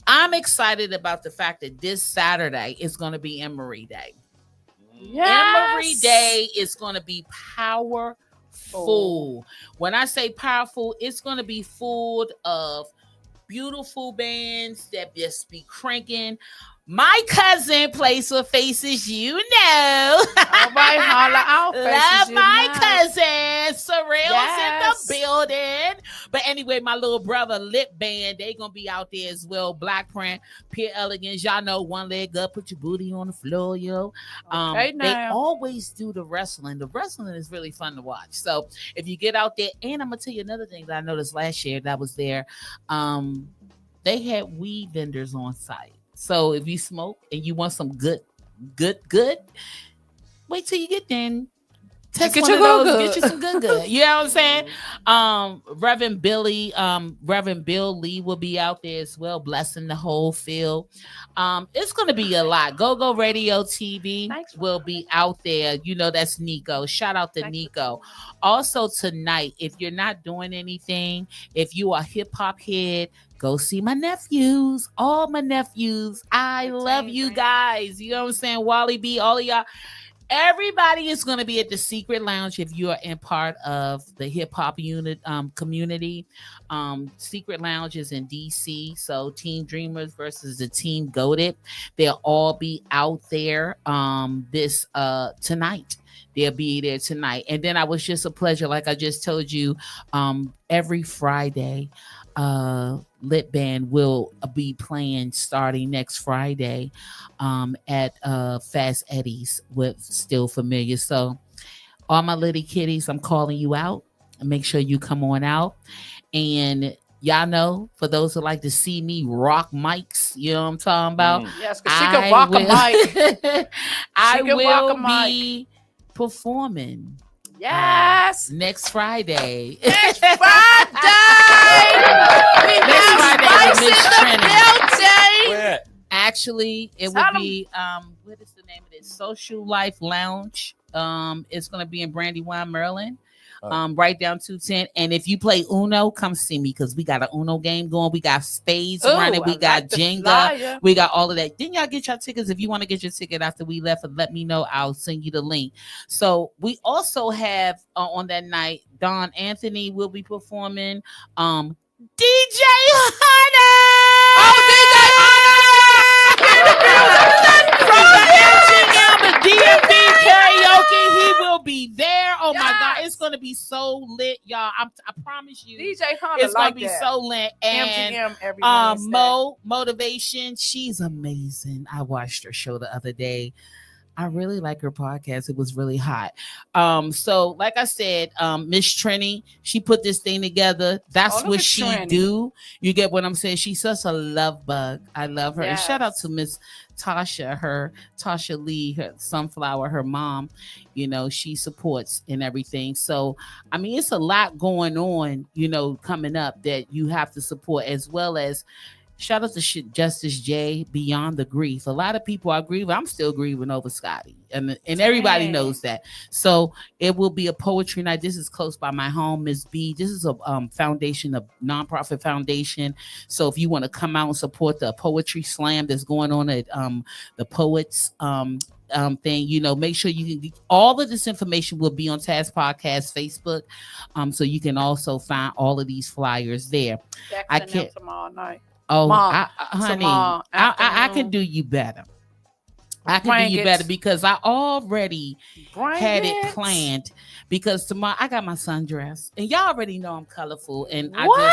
I'm excited about the fact that this Saturday is going to be Emory Day. Yes. Emory Day is going to be powerful. When I say powerful, it's going to be full of beautiful bands that just be cranking. My cousin plays for Faces, you know. All right, holla out. Love Faces my Unite. cousin. Surreal's Yes. in the building. But anyway, my little brother Lip Band, they gonna be out there as well. Black Print, Pure Elegance. Y'all know one leg up, put your booty on the floor, yo. Okay, They now. always do the wrestling. The wrestling is really fun to watch. So if you get out there, and I'm gonna tell you another thing that I noticed last year that was there. They had weed vendors on site. So if you smoke and you want some good, wait till you get there and test Get one your of those. good. Get you some good. You know what I'm saying? Reverend Bill Lee will be out there as well, blessing the whole field. It's gonna be a lot. Go Radio TV Thanks. will be out there. You know, that's Nico. Shout out to Thanks. Nico. Also tonight, if you're not doing anything, if you are hip hop head, go see my nephews. All my nephews. I love you guys. You know what I'm saying? Wally B, all of y'all. Everybody is going to be at the Secret Lounge if you are in part of the hip hop unit community. Secret Lounge is in DC, so Team Dreamers versus the Team Goated. They'll all be out there this tonight. They'll be there tonight. And then I was just a pleasure, like I just told you, every Friday. Lit Band will be playing starting next Friday at Fast Eddie's with Still Familiar. So all my little kitties, I'm calling you out. Make sure you come on out. And y'all know, for those who like to see me rock mics, you know what I'm talking about? Yes, because she can rock a mic. I can rock a will mic. be performing Yes. next Friday. Next Friday. We Next got Friday with Spice Miss in the Trinity. building. Where? Actually, it Tell would 'em. be what is the name of this? Social Life Lounge. It's gonna be in Brandywine, Maryland. Right down 210. And if you play Uno, come see me because we got an Uno game going. We got spades Ooh, running. We I got like the Jenga. flyer. We got all of that. Didn't y'all get your tickets? If you want to get your ticket after we left, let me know. I'll send you the link. So we also have on that night, Don Anthony will be performing. DJ Hunter! From the DMV karaoke, he will be there. Oh my God, it's gonna be so lit, y'all. I promise you, DJ Hunter it's gonna like be that. so lit. And MGM every Wednesday. Motivation, she's amazing. I watched her show the other day. I really like her podcast. It was really hot. So like I said, Miss Trini, she put this thing together. That's look what at she Trini. do. You get what I'm saying? She's such a love bug. I love her. And shout out Yes. to Miss Tasha Lee, her Sunflower, her mom. You know, she supports and everything. So I mean, it's a lot going on, you know, coming up that you have to support, as well as shout out to Justice J, Beyond the Grief. A lot of people are grieving. I'm still grieving over Scotty, and everybody Dang. knows that. So it will be a poetry night. This is close by my home, Miss B. This is a foundation, a nonprofit foundation. So if you want to come out and support the poetry slam that's going on at the Poets thing, you know, make sure you can. All of this information will be on T.A.S.K Podcast Facebook, so you can also find all of these flyers there. I can't tomorrow night. Oh, Tomorrow- honey, tomorrow I afternoon. can do you better. I can Bring do you it. better because I already Bring had it planned. Because tomorrow I got my sundress, and y'all already know I'm colorful, and I'm a What?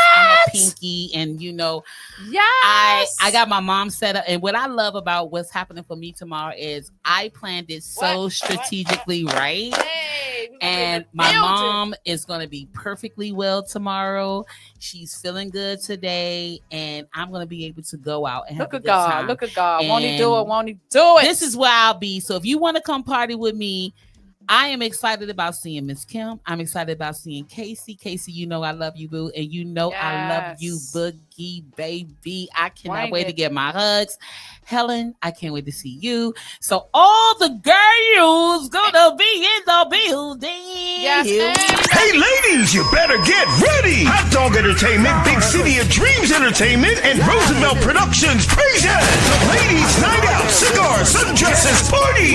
pinky, and you know Yes. I got my mom set up. And what I love about what's happening for me tomorrow is I planned it so What? strategically right. Hey, we gonna And be my building. mom is going to be perfectly well tomorrow. She's feeling good today, and I'm going to be able to go out and have Look a at good God. time. Look at God. Won't he do it? And Won't he do it? This is where I'll be. So if you want to come party with me, I am excited about seeing Miss Kim. I'm excited about seeing Casey. Casey, you know I love you, boo. And you know I love you, Yes. Boogie, baby. I cannot Bring wait to it. get my hugs. Helen, I can't wait to see you. So all the girls gonna be in the building. Yes, Here we ma'am. Hey, ladies, you better get ready. Hot Dog Entertainment, Big City of Dreams Entertainment, and Roosevelt Productions present the Ladies Night Out Cigar Sundresses Party.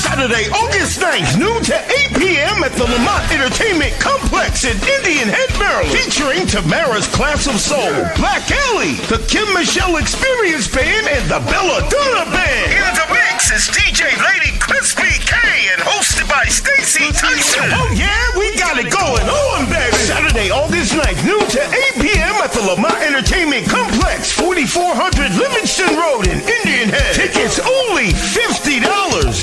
Saturday, August 9th, noon to 8 p.m. at the Lamont Entertainment Complex in Indian Head, Maryland. Featuring Tamara's Class of Soul, Black Alley, the Kim Michelle Experience Band, and the Belladonna Band. In the mix is DJ Lady Crispy K and hosted by Stacy Tyson. Oh yeah, we got it going on, baby. Saturday, August 9th, noon to 8 p.m. at the Lamont Entertainment Complex, 4400 Livingston Road in Indian Head. Tickets only $50.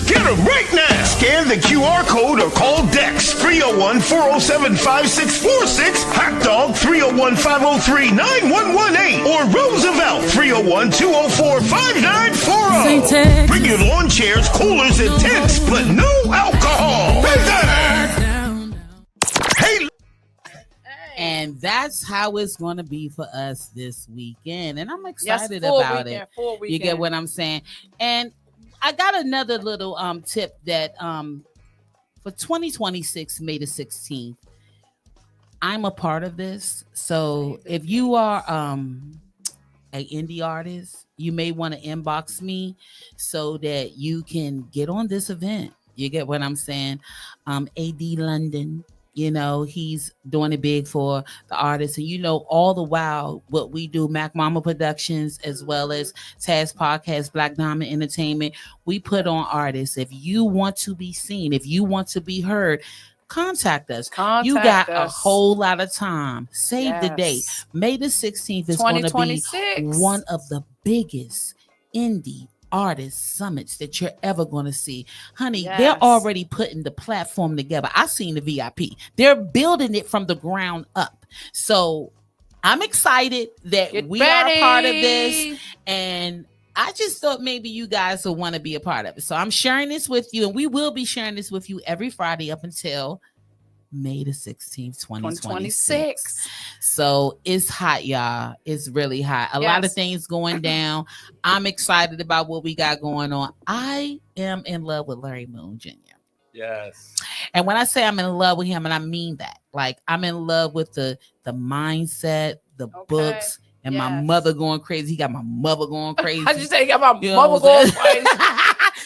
Get them right now. Scan the QR code or call Dex 301-407-5646, Hot Dog 301-503-9118, or Roosevelt 301-204-5940. Bring your lawn chairs, coolers, and tents, but no alcohol. Hey, And that's how it's going to be for us this weekend. And I'm Yes, excited full about weekend, it. full You weekend. get what I'm saying? And I got another little tip that for 2026, May the 16th, I'm a part of this. So if you are an indie artist, you may want to inbox me so that you can get on this event. You get what I'm saying? AD London, you know, he's doing it big for the artists. And you know, all the while, what we do, Mac Mama Productions, as well as T.A.S.K Podcast, Black Diamond Entertainment, we put on artists. If you want to be seen, if you want to be heard, contact us. You got a whole lot of time. Save the date. May the 16th is going to be 2026. one of the biggest indie artist summits that you're ever going to see. Honey, Yes. they're already putting the platform together. I seen the VIP. They're building it from the ground up. So I'm excited that Get we are a part of this. ready. And I just thought maybe you guys would want to be a part of it. So I'm sharing this with you, and we will be sharing this with you every Friday up until May the 16th, 2026. So it's hot, y'all. It's really hot. A lot of Yes. things going down. I'm excited about what we got going on. I am in love with Larry Moon Jr. Yes. And when I say I'm in love with him, and I mean that, like I'm in love with the mindset, the books, and my Yes. mother going crazy. He got my mother going crazy. I just say, got my You know mama what going I'm saying? crazy.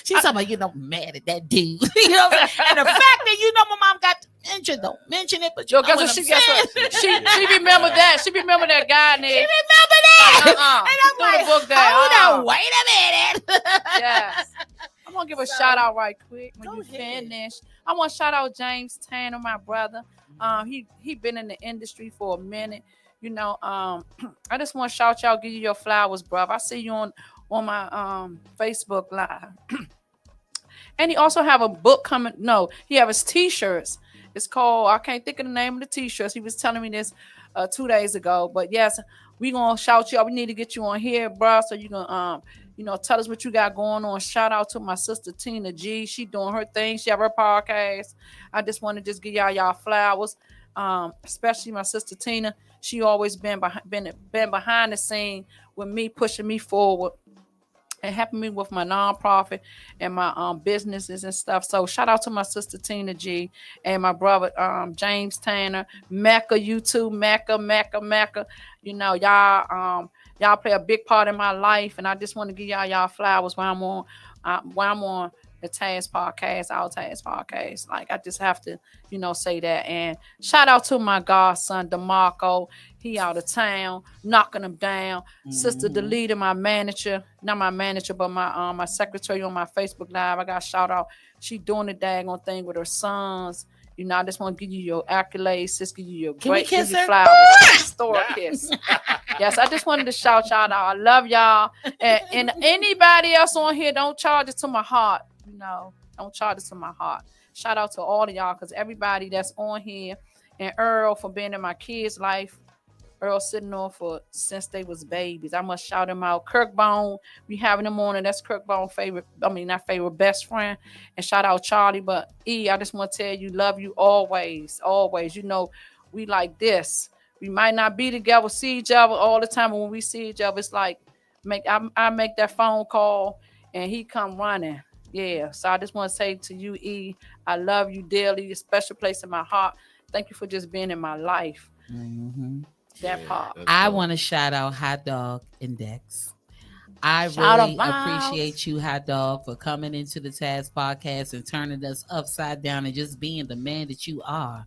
She's talking about, you know, mad at that dude. You know what I'm saying? And the fact that, you know, my mom got to mention, don't mention it, but you Yo, know guess what what? I'm She guess what? saying? She remember that. She remember that guy named. She remember that. Uh-uh. And I'm Do the like, book that. hold on, wait a minute. Yes. I'm gonna give a So, shout out right quick when go you ahead. finish. I want to shout out James Tanner, my brother. He been in the industry for a minute. You know, I just want to shout y'all, give you your flowers, bruv. I see you on my Facebook live. And he also have a book coming. No, he have his t-shirts. It's called, I can't think of the name of the t-shirts. He was telling me this 2 days ago. But yes, we gonna shout you out. We need to get you on here, bro, so you can tell us what you got going on. Shout out to my sister Tina G. She doing her thing. She have her podcast. I just want to just give y'all flowers. Especially my sister Tina. She always been behind the scene with me, pushing me forward and helping me with my nonprofit and my businesses and stuff. So shout out to my sister Tina G and my brother James Tanner, Mecca, you too, Mecca. You know, y'all play a big part in my life, and I just want to give y'all flowers while I'm on the T.A.S.K Podcast, our T.A.S.K Podcast. Like, I just have to, say that. And shout out to my godson, DeMarco. He out of town, knocking him down. Sister Delita, my manager, not my manager, but my secretary on my Facebook Live. I got a shout out. She doing the daggone thing with her sons. I just want to give you your accolades, sis. Give you your great flowers. Store kiss. Yes, I just wanted to shout y'all out. I love y'all. And anybody else on here, don't charge it to my heart. Don't charge it to my heart. Shout out to all of y'all, because everybody that's on here, and Earl for being in my kids' life. Earl sitting on since they was babies. I must shout him out. Kirkbone, we having him on, and that's Kirkbone best friend. And shout out Charlie. But I just want to tell you, love you always. We like this. We might not be together, see each other all the time, but when we see each other, it's like I make that phone call and he come running. Yeah. So I just want to say to you, I love you dearly, a special place in my heart. Thank you for just being in my life. Mm-hmm. That part. I want to shout out Hot Dog Index. I really appreciate you, Hot Dog, for coming into the T.A.S.K Podcast and turning us upside down and just being the man that you are.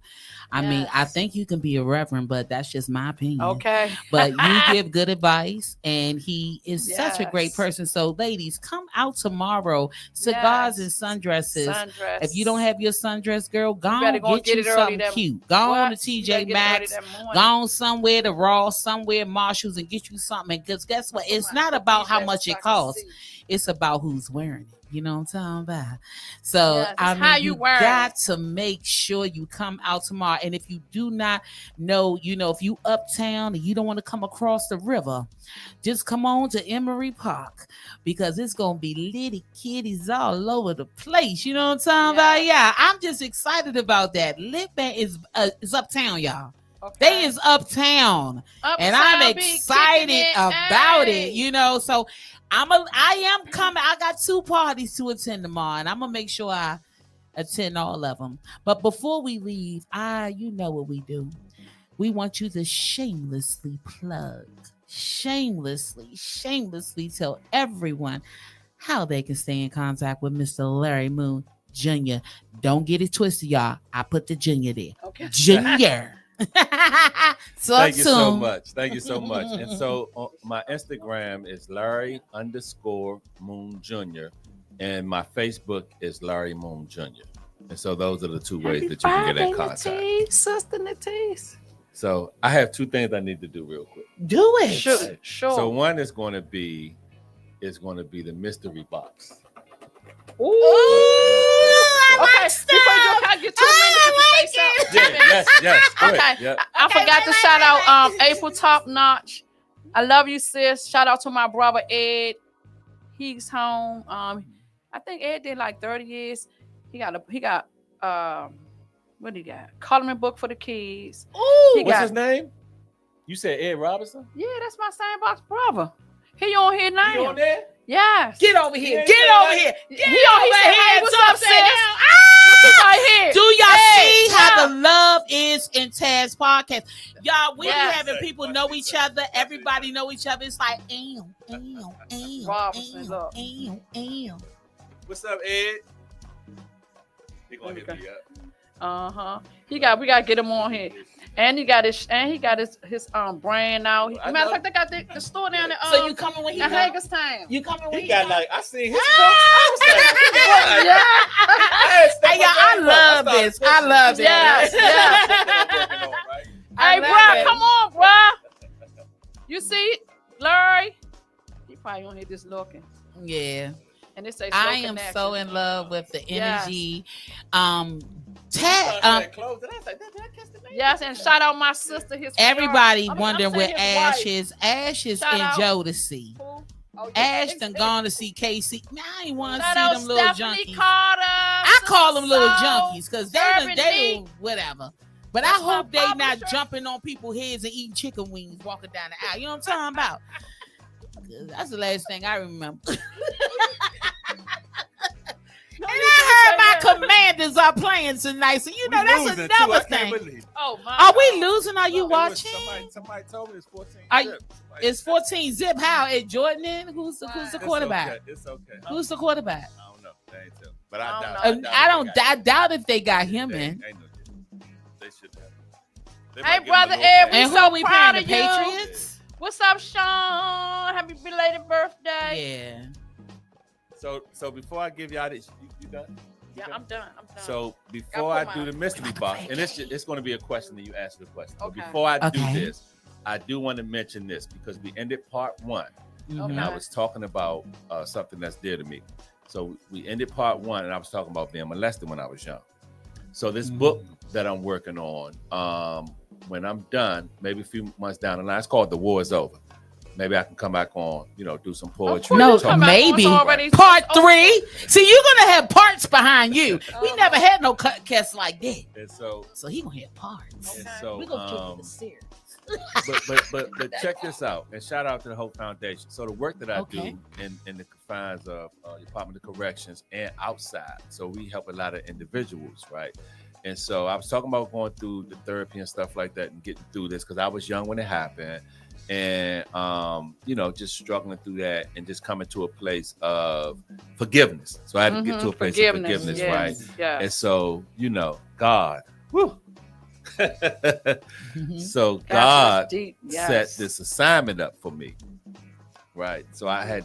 I mean, I think you can be a reverend, but that's just my opinion. Okay. But you give good advice, and he is such a great person. So, ladies, come out tomorrow. Cigars and sundresses. If you don't have your sundress, girl, go on get you something cute. Go on to TJ Maxx. Go on somewhere to Ross, somewhere Marshalls, and get you something. Because guess what? It's not about how much it costs. It's about who's wearing it. You know what I'm talking about? So you got to make sure you come out tomorrow. And if you do not know, if you uptown and you don't want to come across the river, just come on to Emory Park, because it's gonna be little kitties all over the place. You know what I'm talking about? Yeah, I'm just excited about that. Lit Band is uptown, y'all. Okay. They is uptown, and I'm excited about it. So I am coming. I got 2 parties to attend tomorrow, and I'm gonna make sure I attend all of them. But before we leave, you know what we do. We want you to shamelessly tell everyone how they can stay in contact with Mr. Larry Moon Jr. Don't get it twisted, y'all. I put the Junior there. Okay. Junior. Thank you so much. And so my Instagram is Larry_Moon Jr. and my Facebook is Larry Moon Jr. And so those are the 2 ways that you can get in contact. Sister Natis. So I have 2 things I need to do real quick. Do it. Sure. So one is going to be the mystery box. Ooh. Okay. Before you get 2 minutes to say something. Yes. Okay. Yeah. I forgot to shout out April Top Notch. I love you, sis. Shout out to my brother Ed. He's home. I think Ed did like 30 years. He got what do you got? Coloring book for the kids. Ooh, what's his name? You said Ed Robinson? Yeah, that's my sandbox brother. He on here now. You on there? Yes. Get over here. Get over here. He on here. Hey, what's up, sis? Right here. Do y'all see how the love is in T.A.S.K Podcast? Y'all, we be having people know each other. Everybody know each other. It's like, Robinson, look. What's up, Ed? He gonna hit me up. We gotta get him on here. And he got his brand out. Matter of fact, they got the store down there. So you coming when he in Hagerstown? You coming when he got like I seen his books. I was like, yeah. Hey, y'all, I love this. Yes. Hey, bro, come on, bro. You see, Larry? He probably on here just looking. Yeah. And it's a slow I am connection. so in love with the Yes. energy. Yes, and shout out my sister. His Everybody I'm wondering saying where his Ash wife. is. Ash is Shout in out. Jodeci. Who? Oh, Ash done gone to see Casey. Man, I ain't want to Shout see out them little Stephanie junkies. Carter. I call them little Sister Soul, junkies because they Urban do Meat. whatever. But That's I my hope they not publisher. jumping on people's heads and eating chicken wings walking down the aisle. You know what I'm talking about? That's the last thing I remember. No, And you I heard didn't say my commanders are playing tonight, so you know that's another thing. Oh my! Are we losing? Are you watching? Somebody told me it's 14. Are- zip. It's 14 zip. How at Jordan? In? Who's the It's quarterback? okay. It's okay. Who's the quarterback? I don't know. They ain't tell me. But I don't I doubt if they got him in. Ain't no deal. They should have. They might Hey, give him brother a little Ed, pay. And who so are we proud playing? The of you. Patriots? What's up, Sean? Happy belated birthday. Yeah. So before I give y'all this, you done? Yeah, I'm done. I'm done. So before I put do my- the mystery box, and it's going to be a question that you answer the question. But Okay. before I do Okay. this, I do want to mention this because we ended part 1, Mhm. and I Okay. was talking about something that's dear to me. So we ended part 1, and I was talking about being molested when I was young. So this book that I'm working on, when I'm done, maybe a few months down the line, it's called The War Is Over. Maybe I can come back on, do some poetry. course No, you come back on. maybe It's already- part it's over. 3. See, you're gonna have parts behind you. We never had no cast like that, And so, so he gonna have parts. and Okay. so, We gonna give you the series. but check this out, and shout out to the Hope Foundation. So the work that I Okay. do in the confines of Department of Corrections and outside, so we help a lot of individuals, right? And so I was talking about going through the therapy and stuff like that and getting through this because I was young when it happened, and just struggling through that and just coming to a place of forgiveness. So I had to get to a place of forgiveness, yes, right? Yeah. And so God, whew. Mhm. So That's God deep. Yes. set this assignment up for me, right? So I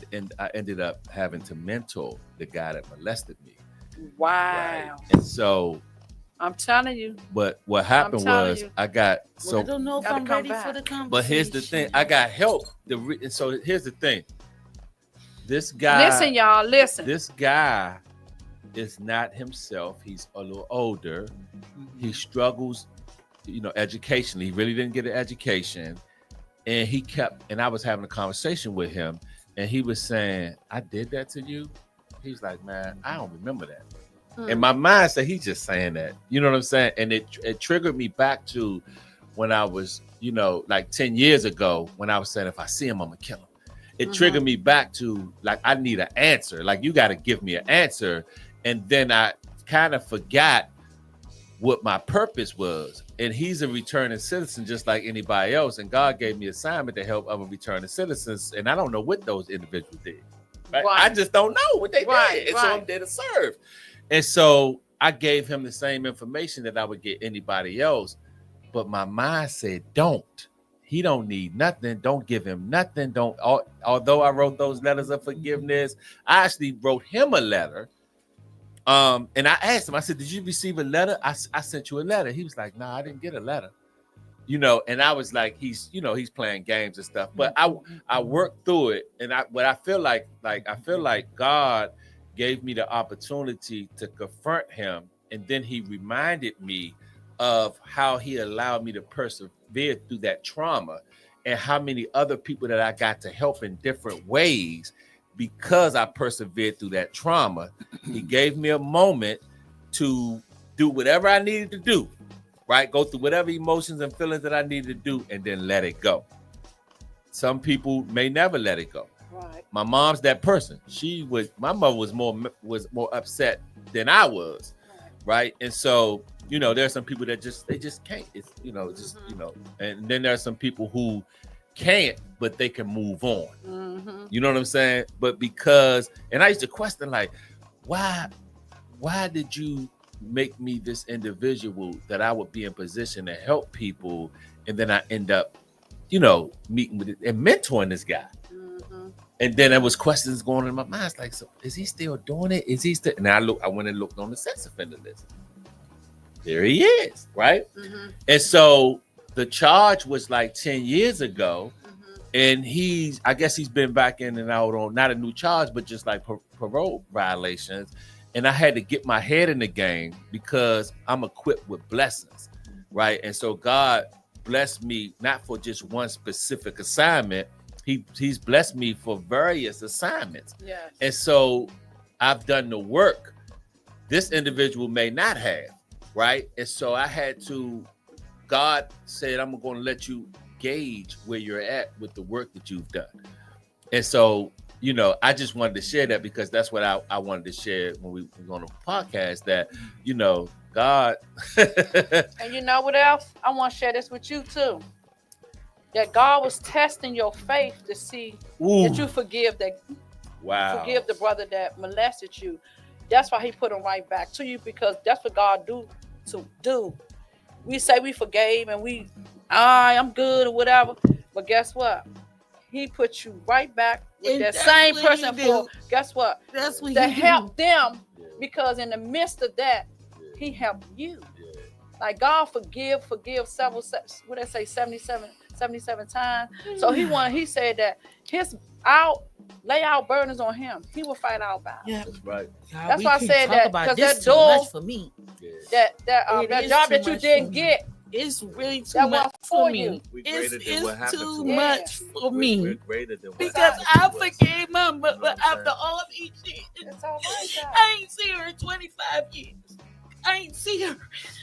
ended up having to mentor the guy that molested me, Wow. right? And so, I'm telling you. but what happened telling was you. I got Well, I don't know if Gotta I'm come ready back. for the conversation. But here's the thing: I got help. So here's the thing: this guy, Listen, y'all. Listen. this guy is not himself. He's a little older. He struggles, educationally. He really didn't get an education. And and I was having a conversation with him, and he was saying, I did that to you. He's like, man, I don't remember that. And my mind said, he's just saying that. You know what I'm saying? And it triggered me back to when I was, like 10 years ago, when I was saying, if I see him, I'm going to kill him. It triggered me back to, like, I need an answer. Like, you got to give me an answer. And then I kind of forgot what my purpose was. And he's a returning citizen just like anybody else. And God gave me assignment to help other returning citizens. And I don't know what those individuals did. Right? Right. I just don't know what they Right, did. And so I'm right. there to serve. And so I gave him the same information that I would get anybody else. But my mind said, don't. He don't need nothing. Don't give him nothing. Although I wrote those letters of forgiveness, I actually wrote him a letter. And I asked him, I said, did you receive a letter? I sent you a letter. He was like, no, I didn't get a letter. And I was like, he's playing games and stuff. But I worked through it. And I feel like God gave me the opportunity to confront him. And then he reminded me of how he allowed me to persevere through that trauma and how many other people that I got to help in different ways because I persevered through that trauma. He gave me a moment to do whatever I needed to do, right? Go through whatever emotions and feelings that I needed to do and then let it go. Some people may never let it go. Right. My mom's that person. My mother was more upset than I was, right? And so, there are some people that they just can't. It's and then there are some people who can't, but they can move on. Mm-hmm. You know what I'm saying? But and I used to question, like, why did you make me this individual that I would be in position to help people, and then I end up, meeting with it and mentoring this guy. Mm-hmm. And then there was questions going on in my mind. It's like, so is he still doing it? Is he still? And I went and looked on the sex offender list. There he is, right? Mm-hmm. And so the charge was like 10 years ago. Mm-hmm. and I guess he's been back in and out on not a new charge, but just like parole violations. And I had to get my head in the game because I'm equipped with blessings, right? And so God blessed me not for just one specific assignment. He's blessed me for various assignments. Yes. And so I've done the work this individual may not have, right? And so I had to, God said, I'm going to let you gauge where you're at with the work that you've done. And so, you know, I just wanted to share that because that's what I wanted to share when we were on the podcast, that, you know, God. And you know what else? I want to share this with you too. That God was testing your faith to see that you forgive the brother that molested you. That's why he put him right back to you, because that's what God do. We say we forgave and I'm good or whatever, but guess what? He put you right back with that same person for, guess what? That's what to he help them, because in the midst of that, he helped you. Like God forgive several, what they say, 77 times. So he said that lay our burdens on him. He will fight our battle. Yeah, That's right. God, that's why I said that, because that too door, much for me. that job that you didn't get, it's really too that much was for for me. you. It's too us. much for me. We're greater than what Because happened I to us. forgave my mother You know what I'm after saying? all of each year. It's all right, God. I ain't seen her in 25 years. I ain't seen her.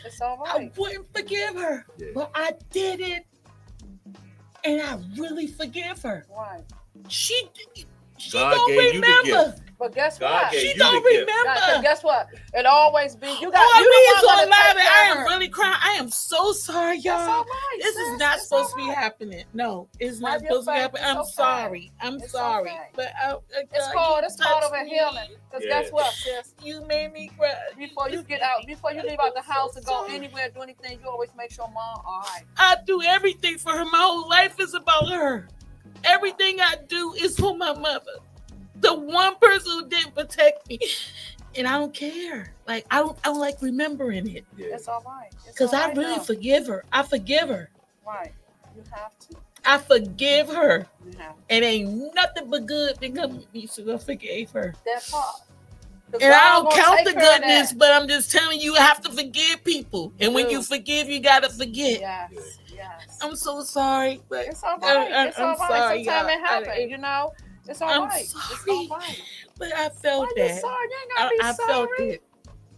It's all I right. wouldn't forgive her, Yeah. but I did it, and I really forgive her. Right. She God don't gave you the remember. But guess God what? gave She you don't the gift. remember. Because guess what? It always be you got. Oh, you we is the one on gotta live, take and I care of am her. really crying. I am so sorry, It's all y'all. right. This sis. is not It's supposed to all be right. happening. No, it's not Wipe your supposed to face. happen. It's I'm okay. sorry. I'm It's sorry. okay. But It's God, part you of a touched me. healing. Because Yeah. guess what, sis? You made me cry. Before you leave out the house to go anywhere, do anything, you always make sure mom all right. I do everything for her. My whole life is about her. Everything I do is for my mother. The one person who didn't protect me. And I don't care. Like I don't like remembering it. Yeah. It's all right. Because I really forgive her. I forgive her. Right. You have to. I forgive her. You have to. And ain't nothing but good that come with me, so I forgave her. That part. And I don't count the goodness, but I'm just telling you, you have to forgive people. And when you forgive, you gotta forget. Yes. Yes. I'm so sorry, but It's all right. It's all I'm right. sorry, Sometimes it y'all. happens, you know. It's all I'm right. sorry. It's all right. But I felt Why you that. sorry? You ain't gotta be I sorry. felt it.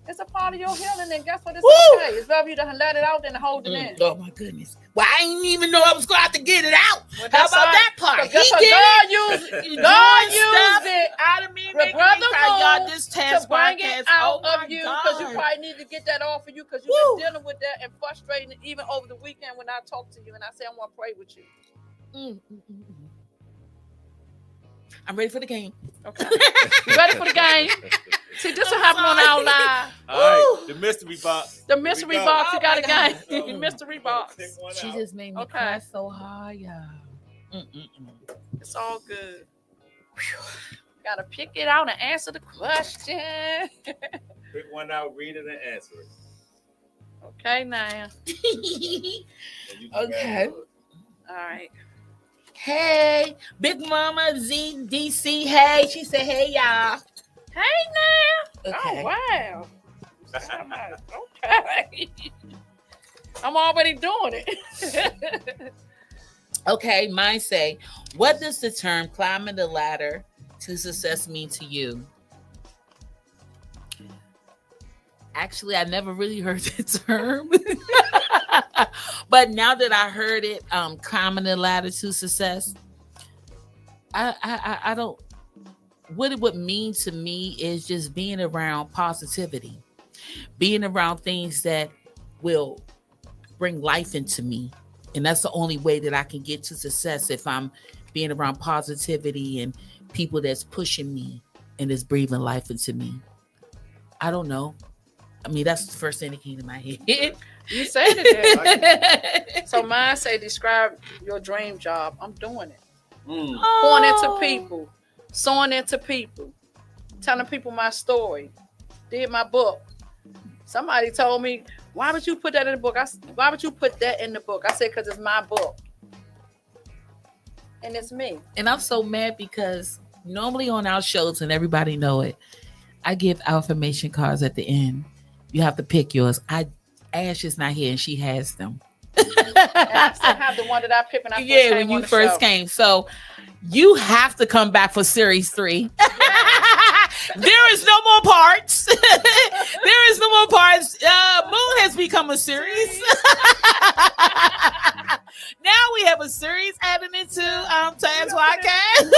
It's a part of your healing, and guess what? It's Woo! okay. It's better you to let it out than to hold it in. Oh my goodness. Well, I didn't even know I was going to have to get it out. Well, How that's about all right. that part? But guess what? did God it. used God used it out of me, with making me Brother cry. Y'all, Moon this to T.A.S.K bring Podcast. it out Oh my of you, because you God. probably need to get that off of you, because you've Woo. been dealing with that and frustrating even over the weekend when I talked to you and I said I want to pray with you. I'm ready for the game. Okay. You ready for the game? See, this will happen on our live. All right, the mystery box. The Here we mystery go. box. Oh You got a my game. God. Mystery box. Pick one She out. just made me Okay. cry so hard, y'all. It's all good. Gotta pick it out and answer the question. Pick one out, read it, and answer it. Okay, now. And you can Okay. answer it. All right. Hey, Big Mama ZDC. Hey, she said, hey, y'all. Hey, now. Okay. Oh, wow. Okay. I'm already doing it. Okay, mine say, what does the term climbing the ladder to success mean to you? Actually, I never really heard the term. But now that I heard it, climbing the ladder to success, I don't, what it would mean to me is just being around positivity, being around things that will bring life into me. And that's the only way that I can get to success, if I'm being around positivity and people that's pushing me and is breathing life into me. I don't know. I mean, that's the first thing that came to my head. You said it there. So mine say, describe your dream job. I'm doing it. Pouring into people. Sewing into people. Telling people my story. Did my book. Somebody told me, why would you put that in the book? Why would you put that in the book? I said, because it's my book. and it's me. And I'm so mad because normally on our shows, and everybody know it, I give affirmation cards at the end. You have to pick yours. Ash is not here, and she has them. And I still have the one that I picked when I first came when you on the first show. came. So you have to come back for series 3. There is no more parts. There is no more parts. Moon has become a series. Now we have a series added into T.A.S.K Podcast.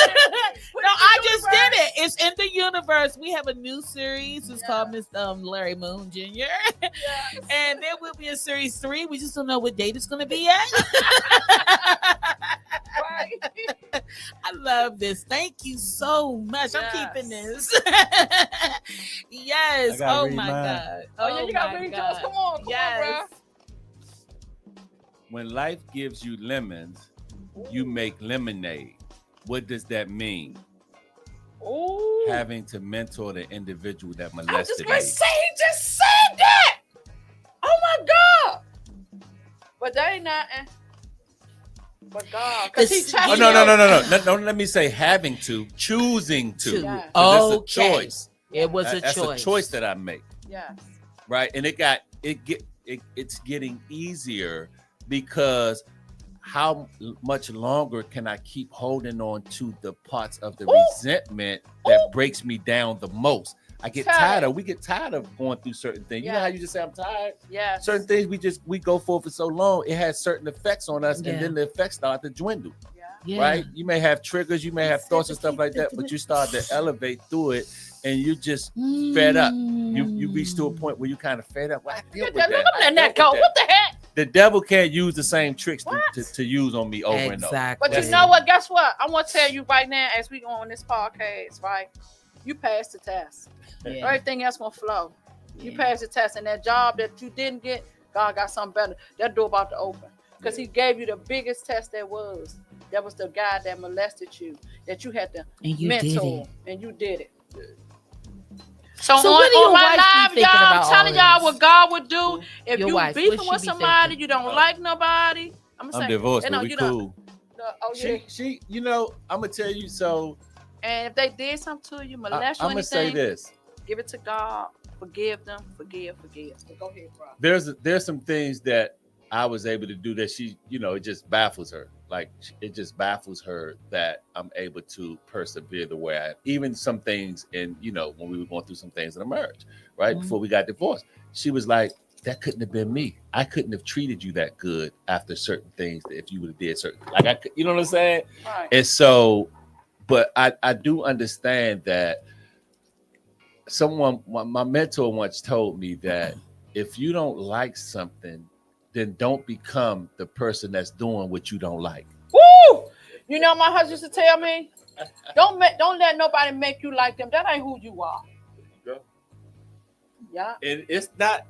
No, I just did it. It's in the universe. We have a new series. It's called Miss Larry Moon Jr. Yes. And there will be a series 3. We just don't know what date it's going to be at. Right. I love this. Thank you so much. Yes. I'm keeping this. Yes. I gotta Oh read my mine. God. Oh, yeah, you got to my read God. yours. Come on, Yes. When life gives you lemons, you make lemonade. What does that mean? bro. Ooh. Having to mentor the individual that I was molested just going me. to say, he just said that. Oh, my God. But that ain't nothing. But God. Because he This- touched Oh, no, you. no, no, no, no. No, let me say having to, choosing to. Yeah. 'Cause Okay. it's a choice. It was a That's choice. a choice that I make. Yes. Right. And it's getting easier because how much longer can I keep holding on to the parts of the resentment that breaks me down the most? I get tired of. We get tired of going through certain things. You know how you just say I'm tired. Yes. Certain things we go for so long. It has certain effects on us, Yeah. and then the effects start to dwindle. Yeah. Yeah. Right? You may have triggers, you may have thoughts and stuff like that, but you start to elevate through it, and you just fed up. You reach to a point where you kind of fed up. Well, I deal with Look that. at I deal that with go. that. What the heck? The devil can't use the same tricks What? to use on me over and over. Exactly. But you know what? Guess what? I want to tell you right now, as we go on this podcast, right? You passed the test. Yeah. Everything else gonna flow. You Yeah. passed the test, and that job that you didn't get, God got something better. That door about to open because He gave you the biggest test there was. That was the guy that molested you, that you had to And you did mentor, it. and you did it. So, So on, what do your on my wife be live, thinking y'all, about I'm telling all y'all this? what God would do if Your you wife, beefing what she with be somebody, thinking? you don't like nobody. I'm I'm divorced, you but know, we you know, cool. oh yeah. She, you know, I'm gonna tell you. So And if they did something to you, I'm molest you, gonna say anything, this. give it to God. Forgive them. Forgive. But go ahead, bro. There's some things that I was able to do that she, you know, it just baffles her. Like it just baffles her that I'm able to persevere the way I am. Even some things in, you know, when we were going through some things in a marriage, right? Before we got divorced. She was like, that couldn't have been me. I couldn't have treated you that good after certain things that if you would have did certain, like I could, you know what I'm saying? Right. And so, but I do understand that my mentor once told me that if you don't like something, then don't become the person that's doing what you don't like. Woo! You know, my husband used to tell me, don't let nobody make you like them. That ain't who you are. Yeah. And it's not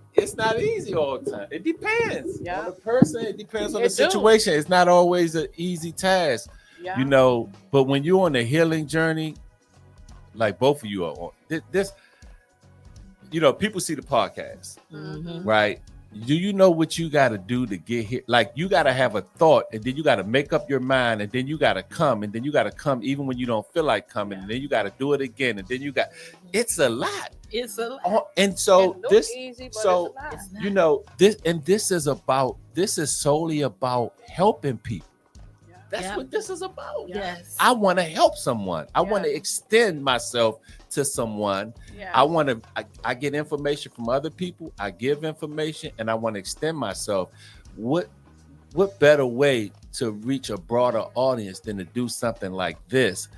easy all the time. It depends Yeah. on the person. It depends on It the do. situation. It's not always an easy task, Yeah. you know. But when you're on a healing journey, like both of you are on this, you know, people see the podcast, Mhm. right? Do you know what you got to do to get here? Like you got to have a thought, and then you got to make up your mind, and then you got to come, and then you got to come even when you don't feel like coming, and then you got to do it again, and then you got. It's a lot. It's a And so It look this, easy, but so it's not. It's not. you know this, and this is solely about helping people. Yeah. That's Yeah. what this is about. Yes. I want to help someone. I want to Yeah. extend myself to someone. Yeah. I get information from other people. I give information, and I want to extend myself. What better way to reach a broader audience than to do something like this?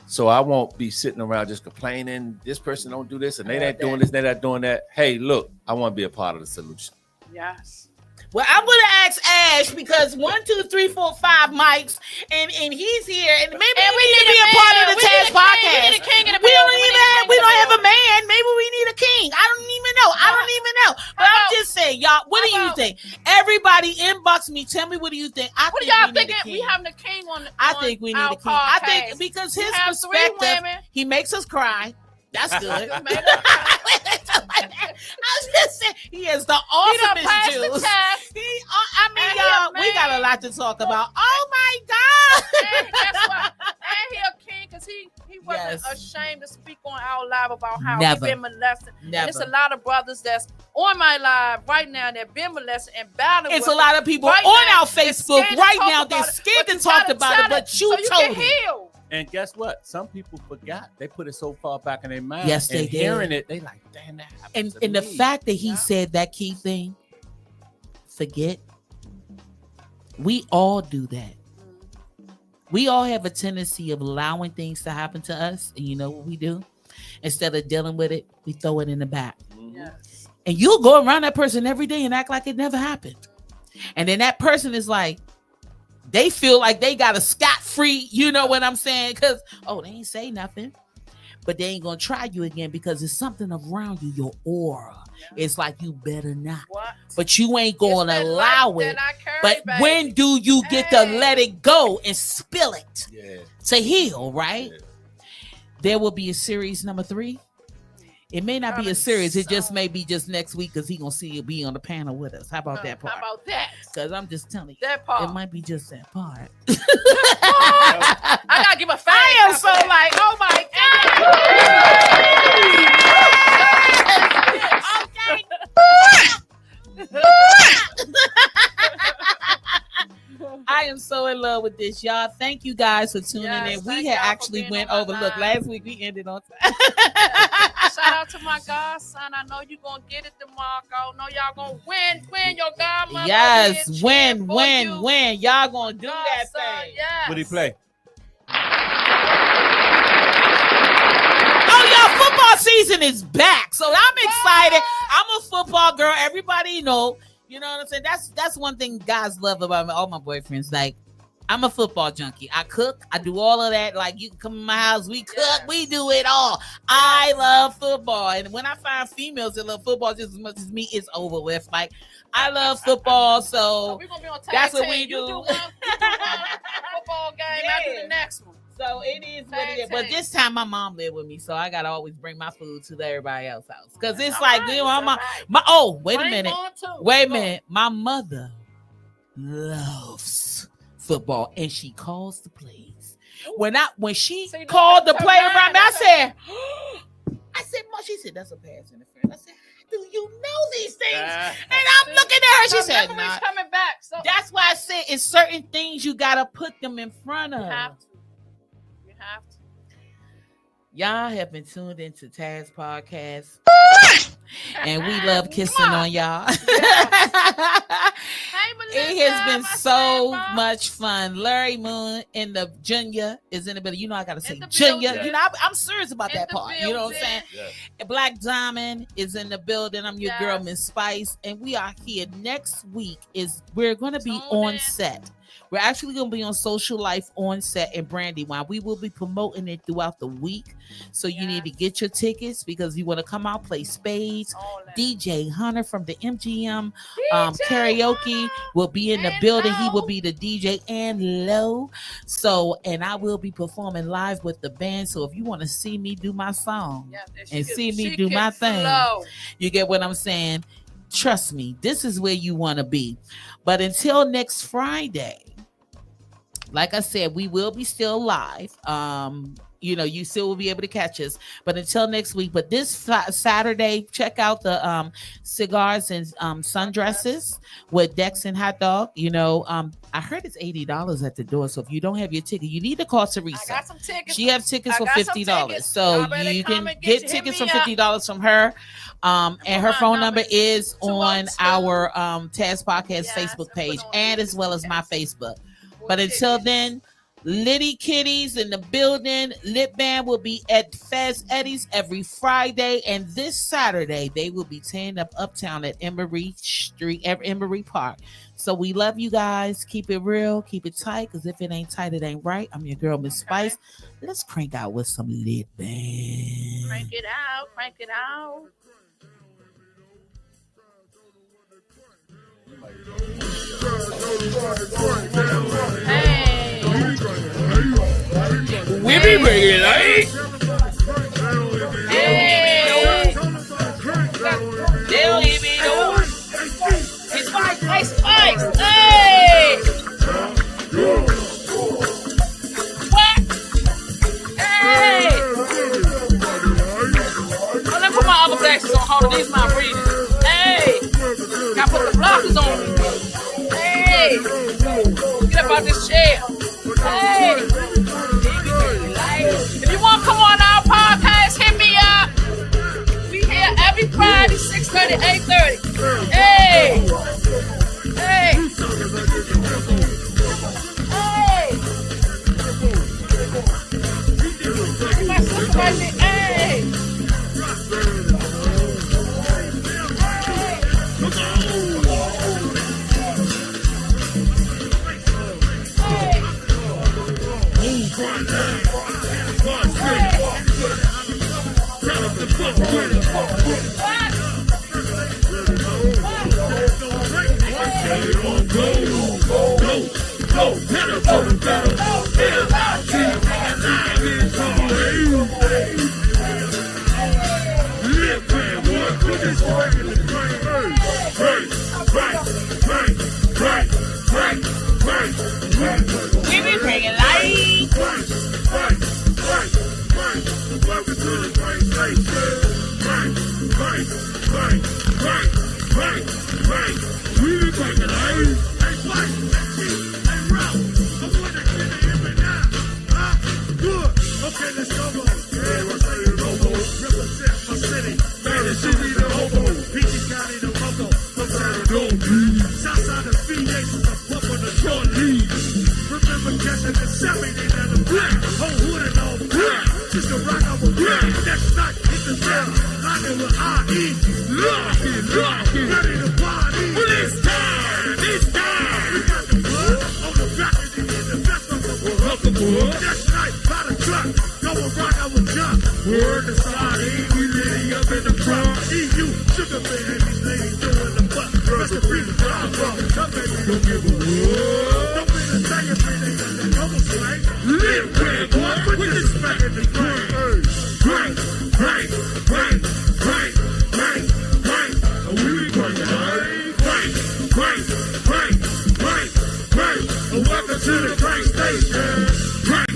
So I won't be sitting around just complaining. This person don't do this, and they ain't doing this, they not doing that. Hey, look, I want to be a part of the solution. Yes. Well, I'm gonna ask Ash because 1, 2, 3, 4, 5 mics, and he's here, and maybe we need to be a part of the T.A.S.K Podcast. We need a king in the We building. we don't have a man. Maybe we need a king. I don't even know. But I'm just saying, y'all. What do you think? Everybody inbox me. Tell me what do you think? What do y'all thinking? We having a king on. I think we need our a king. I podcast. think because his We have 3 perspective, women. he makes us cry. That's good. You made us cry. I was just saying, he is the He done awesomest passed the juice. test. I mean, And he y'all, a we got a man. lot to talk about. Oh my God. guess what? And he a king because he wasn't ashamed to speak on our live about how Never. he been molested. Never. And it's a lot of brothers that's on my live right now that been molested and battling. It's a lot of people right on now, our Facebook right now. They're scared to talk about it, but you so told you can it. heal. And guess what? Some people forgot. They put it so far back in their mind. Yes, they and did. hearing it, they like, damn, that happened to And the me. fact that he said that key thing, forget. We all do that. We all have a tendency of allowing things to happen to us. And you know what we do? Instead of dealing with it, we throw it in the back. Yes. And you'll go around that person every day and act like it never happened. And then that person is like, they feel like they got a scot-free, you know what I'm saying? Because, they ain't say nothing. But they ain't going to try you again because there's something around you, your aura. It's like you better not. What? But you ain't going to allow it. But baby. when do you get to let it go and spill it to heal, right? Yeah. There will be a series number 3. It may not be a series. It just may be just next week because he going to see you be on the panel with us. How about that part? How about that? Because I'm just telling you. That part. It might be just that part. I got to give a fan. I am so like, oh my I am so in love with this, y'all. Thank you guys for tuning in. We thank had y'all for actually being went on my over. Look, live. last week we ended on time. Shout out to my godson. I know you're going to get it, DeMarco. Know y'all going to win your godmother. Yes, win. Y'all gonna do that thing. Yes. What do you play? Oh, y'all, football season is back. So I'm excited. I'm a football girl. Everybody know. You know what I'm saying? That's one thing guys love about me, all my boyfriends. Like, I'm a football junkie. I cook. I do all of that. Like, you can come in my house. We cook. We do it all. I love football. And when I find females that love football just as much as me, it's over with. Like, I love football. So we're gonna be on that's what team. we You do. do one football game. I do the next one. So it is what it is. But this time my mom lived with me. So I got to always bring my food to everybody else's house. Because it's like, you know, wait a minute. Wait a minute. My mother loves football and she calls the plays. When she called the play around me, I said, Mom, she said, that's a pass interference. I said, do you know these things? And I'm looking at her. She said, nah. Coming back. So that's why I said it's certain things you got to put them in front of. You have to. Y'all have been tuned into T.A.S.K Podcast. And we love kissing on y'all. It has been so much fun. Larry Moon in the Junior is in the building. You know I gotta say Junior. You know I'm serious about that part. You know what I'm saying? Yeah. Black Diamond is in the building. I'm your girl, Miss Spice, and we are here next week. We're gonna be on set. We're actually going to be on Social Life on set in Brandywine. We will be promoting it throughout the week. So you need to get your tickets because you want to come out, play spades. DJ Hunter from the MGM karaoke will be in the building. He will be the DJ and Low. So, and I will be performing live with the band. So if you want to see me do my song and see me do my thing, you get what I'm saying? Trust me, this is where you want to be. But until next Friday, like I said, we will be still live. You still will be able to catch us. But until next week, but this Saturday, check out the cigars and sundresses with Dex and Hot Dog. I heard it's $80 at the door. So if you don't have your ticket, you need to call Teresa. I got some tickets. She has tickets for $50. So you can get tickets for $50 from her. And her phone number is on our T.A.S.K Podcast Facebook page and as well as my Facebook. But until then, Liddy Kitties in the building. Lit Band will be at Fez Eddie's every Friday. And this Saturday, they will be tearing up Uptown at Emory Park. So we love you guys. Keep it real. Keep it tight. Because if it ain't tight, it ain't right. I'm your girl, Miss Spice. Let's crank out with some Lit Band. Crank it out. Crank it out. Hey. We be bringing it. Hey. They don't even know. It's Spice. Hey. Hold on, these my breathing. Hey, gotta put the blockers on. Hey, get up out this chair. Hey, if you want to come on our podcast, hit me up. We here every Friday, 6:30, 8:30. Hey, hey, hey. My sister right there. Hey. We be bringing light. Okay, let's go. Represent my city. Man, it's Jimmy the Hobo. Peachy County the Moco. From Saturday. Southside of Phoenix is a pump on the short lead. Remember catching the 70 and the black. Whole hood and all black. Just a rock I was black. Next night, hit the town. Locking with I.E. Locking. Ready to party. Well, it's time. It's time. We got the blood on the back and in the best of the world. Next night, by the truck. Go and rock, I was jump. Word to side, we lady up in the front. EU, sugar baby, lady doing the butt. Rest in peace, drive from. Some baby don't give a whoop. Don't be the second thing they got that double swing. Live quick, boy, put this back in the grain. Grain. And we be cranking, grain. And welcome to the grain station. Grain.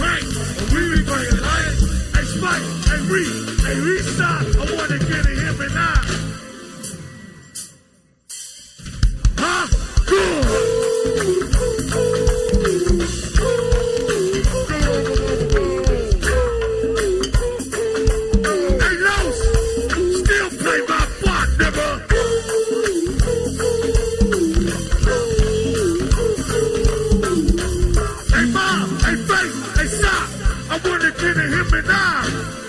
And we be bringing light. Hey, Spike, hey, Restart. I want to get it hip and out. Huh? Hey, Los, still play my part, nigga. Hey, Mom, hey, Faith, hey, Stop. I want to get it hip and out.